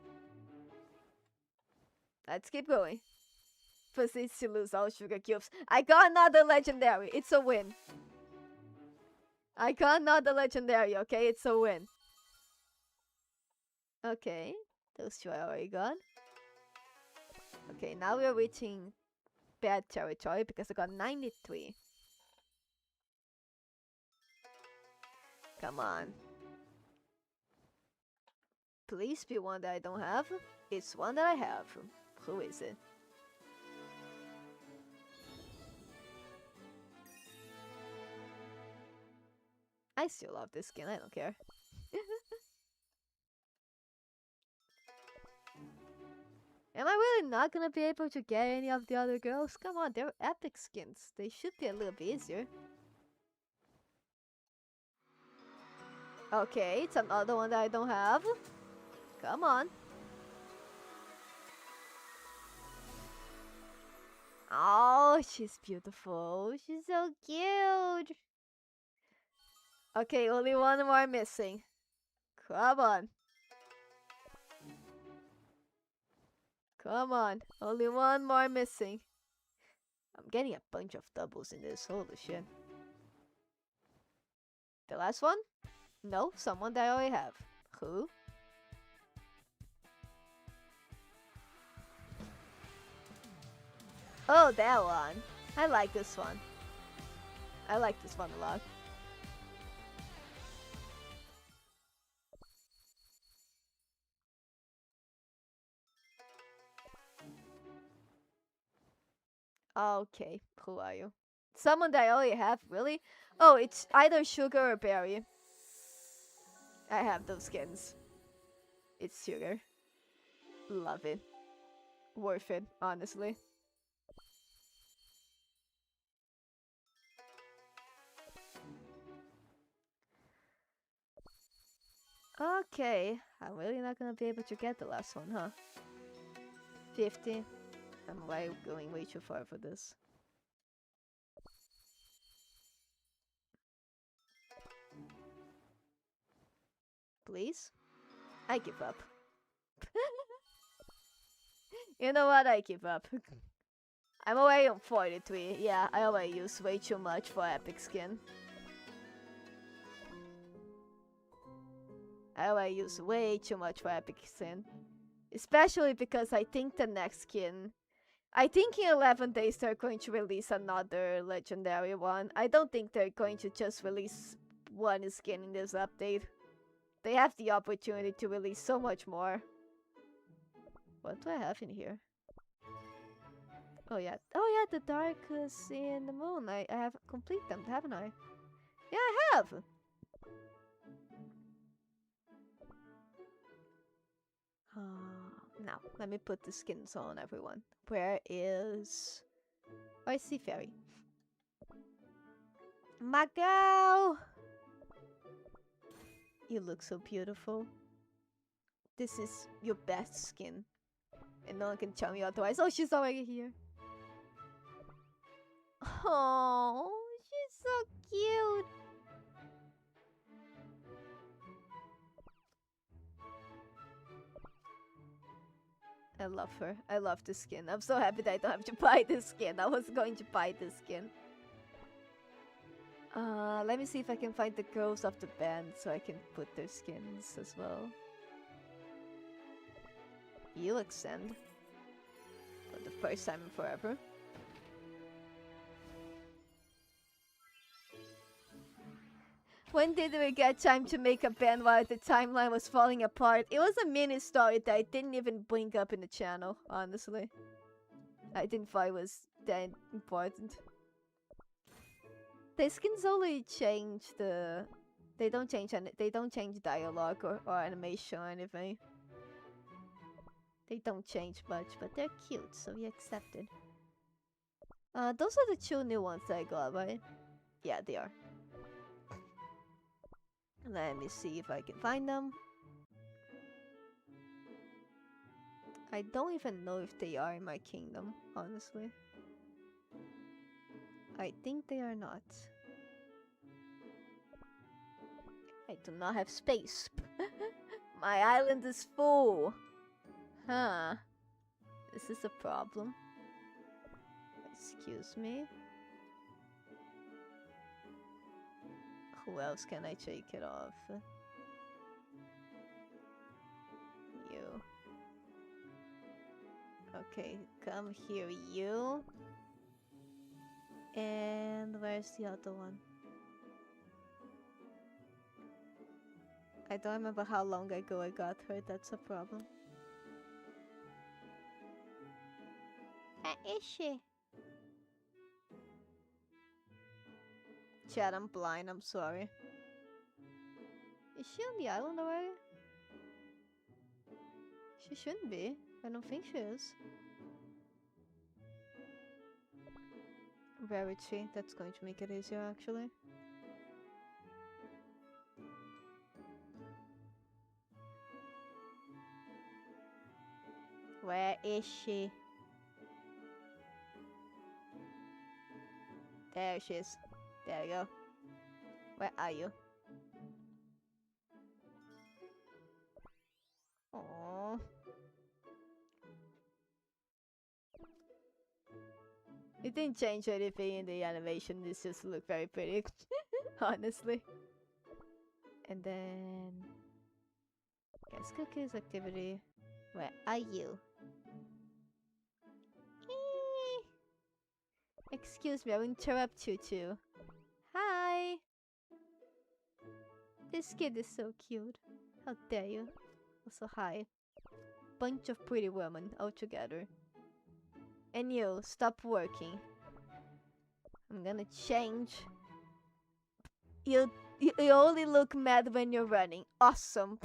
Let's keep going. Proceeds to lose all sugar cubes. I got another legendary. It's a win. I got another legendary, okay? It's a win. Okay. Those 2 I already got. Okay, now we're reaching bad territory because I got 93. Come on. Please be one that I don't have. It's one that I have. Who is it? I still love this skin, I don't care. Am I really not gonna be able to get any of the other girls? Come on, they're epic skins. They should be a little bit easier. Okay, it's another one that I don't have. Come on. Oh, she's beautiful. She's so cute. Okay, only one more missing. Come on. Come on. Only one more missing. I'm getting a bunch of doubles in this. Holy shit. The last one? No, someone that I already have. Who? Oh, that one. I like this one. I like this one a lot. Okay, who are you? Someone that I already have, really? Oh, it's either sugar or berry. I have those skins. It's sugar. Love it. Worth it, honestly. Okay, I'm really not gonna be able to get the last one, huh? 50. I'm going way too far for this. Please? I give up. You know what? I give up. I'm already on 43. Yeah, I already use way too much for epic skin. I already use way too much for epic skin. Especially because I think the next skin... I think in 11 days they're going to release another legendary one. I don't think they're going to just release one skin in this update. They have the opportunity to release so much more. What do I have in here? Oh yeah, the dark sea and the moon. I have complete them, haven't I? Yeah, I have! Now, let me put the skins on, everyone. Where is... Oh, I see Fairy. My girl! You look so beautiful. This is your best skin. And no one can tell me otherwise. Oh, she's already here. Oh, she's so cute. I love her. I love the skin. I'm so happy that I don't have to buy this skin. I was going to buy this skin. Let me see if I can find the girls of the band so I can put their skins as well. You extend. For the first time in forever. When did we get time to make a band while the timeline was falling apart? It was a mini story that I didn't even bring up in the channel, honestly. I didn't thought it was that important. The skins only change the... They don't change dialogue or animation or anything. They don't change much, but they're cute, so we accept it. Those are the 2 new ones that I got, right? Yeah, they are. Let me see if I can find them. I don't even know if they are in my kingdom, honestly. I think they are not. I do not have space. My island is full. Huh. This is a problem. Excuse me. Who else can I take it off? You. Okay, come here, you. And where's the other one? I don't remember how long ago I got her, that's a problem. Where is she? Chat, I'm blind, I'm sorry. Is she on the island already? She shouldn't be. I don't think she is. Where is she? That's going to make it easier, actually. Where is she? There she is. There you go. Where are you? Aww. It didn't change anything in the animation, this just looked very pretty. Honestly. And then... Guess Cookie's activity. Where are you? Excuse me, I will interrupt you too. Hi! This kid is so cute. How dare you? Also hi. Bunch of pretty women all together. And you, stop working. I'm gonna change. You only look mad when you're running. Awesome.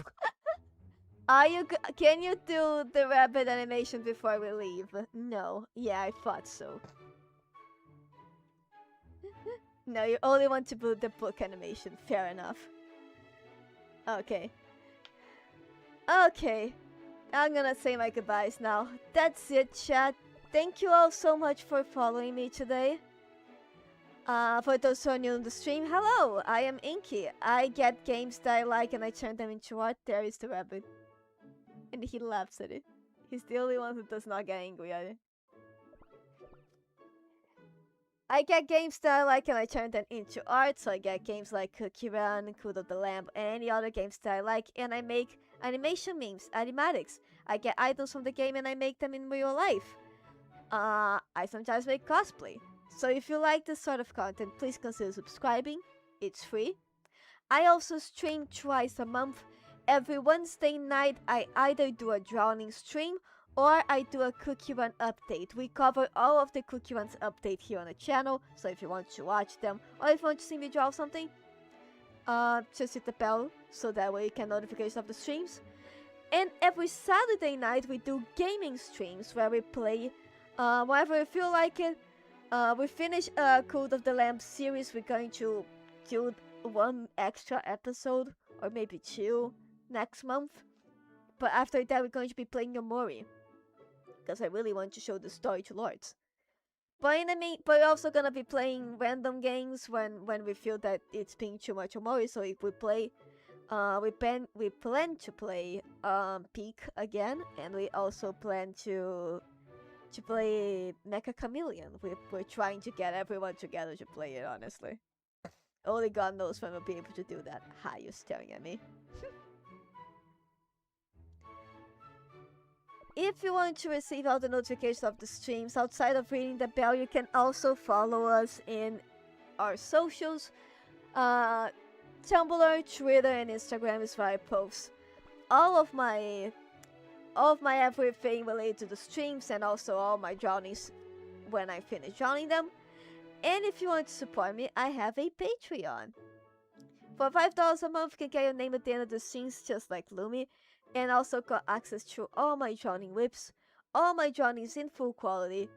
Can you do the rabbit animation before we leave? No. Yeah, I thought so. No, you only want to do the book animation. Fair enough. Okay. Okay. I'm gonna say my goodbyes now. That's it, chat. Thank you all so much for following me today. For those who are new on the stream, hello! I am Inky. I get games that I like and I turn them into art. There is the rabbit. And he laughs at it. He's the only one who does not get angry at it. I get games that I like and I turn them into art. So I get games like Cookie Run, Code of the Lamb, and any other games that I like, and I make animation memes, animatics. I get items from the game and I make them in real life. I sometimes make cosplay. So if you like this sort of content, please consider subscribing. It's free. I also stream twice a month. Every Wednesday night, I either do a drawing stream or I do a Cookie Run update. We cover all of the Cookie Run's update here on the channel, so if you want to watch them or if you want to see me draw something, just hit the bell so that way you get notifications of the streams. And every Saturday night, we do gaming streams where we play whenever we feel like it. We finish Code of the Lamb series. We're going to do one extra episode or maybe two next month. But after that, we're going to be playing Omori because I really want to show the story to Lords. But but we're also gonna be playing random games when we feel that it's being too much Omori. So if we play, we plan to play Peak again, and we also plan to play Mecha Chameleon. We're trying to get everyone together to play it, honestly. Only God knows when we'll be able to do that. Ha, you're staring at me. If you want to receive all the notifications of the streams outside of ringing the bell, you can also follow us in our socials. Tumblr, Twitter, and Instagram is where I post all of my everything related to the streams and also all my drawings when I finish drawing them. And if you want to support me, I have a Patreon. For $5 a month, you can get your name at the end of the streams just like Lumi, and also got access to all my drawing whips, all my drawings in full quality,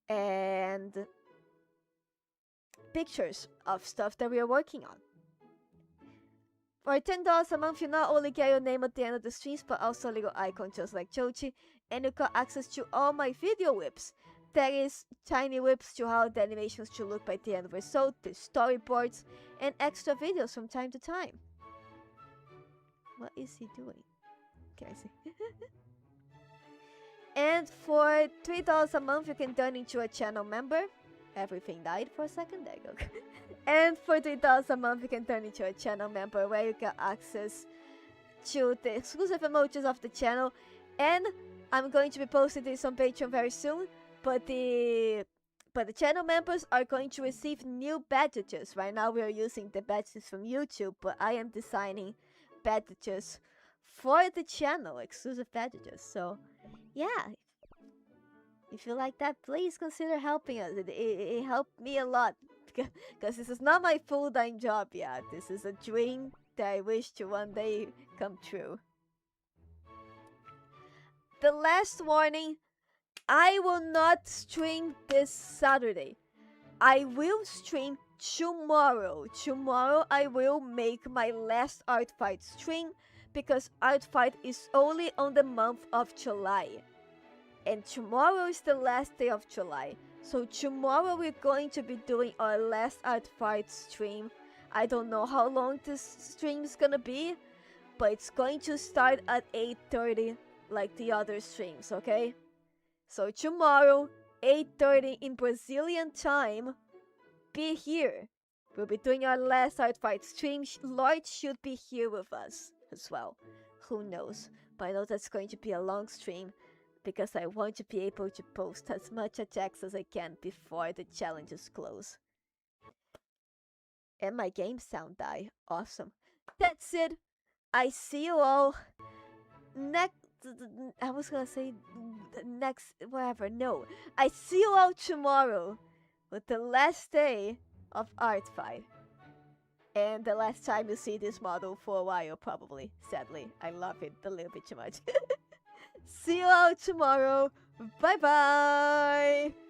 and pictures of stuff that we are working on. For $10 a month, you not only get your name at the end of the streams, but also a little icon just like Chochi, and you got access to all my video whips. That is tiny whips to how the animations should look by the end result, the storyboards, and extra videos from time to time. What is he doing? Can I see? And for $3 a month, you can turn into a channel member. Everything died for a second. There you go. And for $3 a month, you can turn into a channel member where you get access to the exclusive emojis of the channel. And I'm going to be posting this on Patreon very soon. But the channel members are going to receive new badges. Right now, we are using the badges from YouTube, but I am designing badges for the channel, exclusive badges. So, yeah. If you like that, please consider helping us. It helped me a lot. Because this is not my full-time job yet. This is a dream that I wish to one day come true. The last warning, I will not stream this Saturday. I will stream tomorrow. Tomorrow I will make my last Art Fight stream because Art Fight is only on the month of July. And tomorrow is the last day of July. So tomorrow we're going to be doing our last Art Fight stream. I don't know how long this stream is gonna be, but it's going to start at 8:30 like the other streams, okay? So tomorrow, 8:30 in Brazilian time, be here. We'll be doing our last Art Fight stream. Lord should be here with us as well. Who knows? But I know that's going to be a long stream because I want to be able to post as much attacks as I can before the challenges close. And my game sound die. Awesome. That's it. I see you all next. I was gonna say next, whatever. No, I see you all tomorrow with the last day of Art Fight. And the last time you see this model for a while, probably. Sadly, I love it a little bit too much. See you all tomorrow. Bye bye.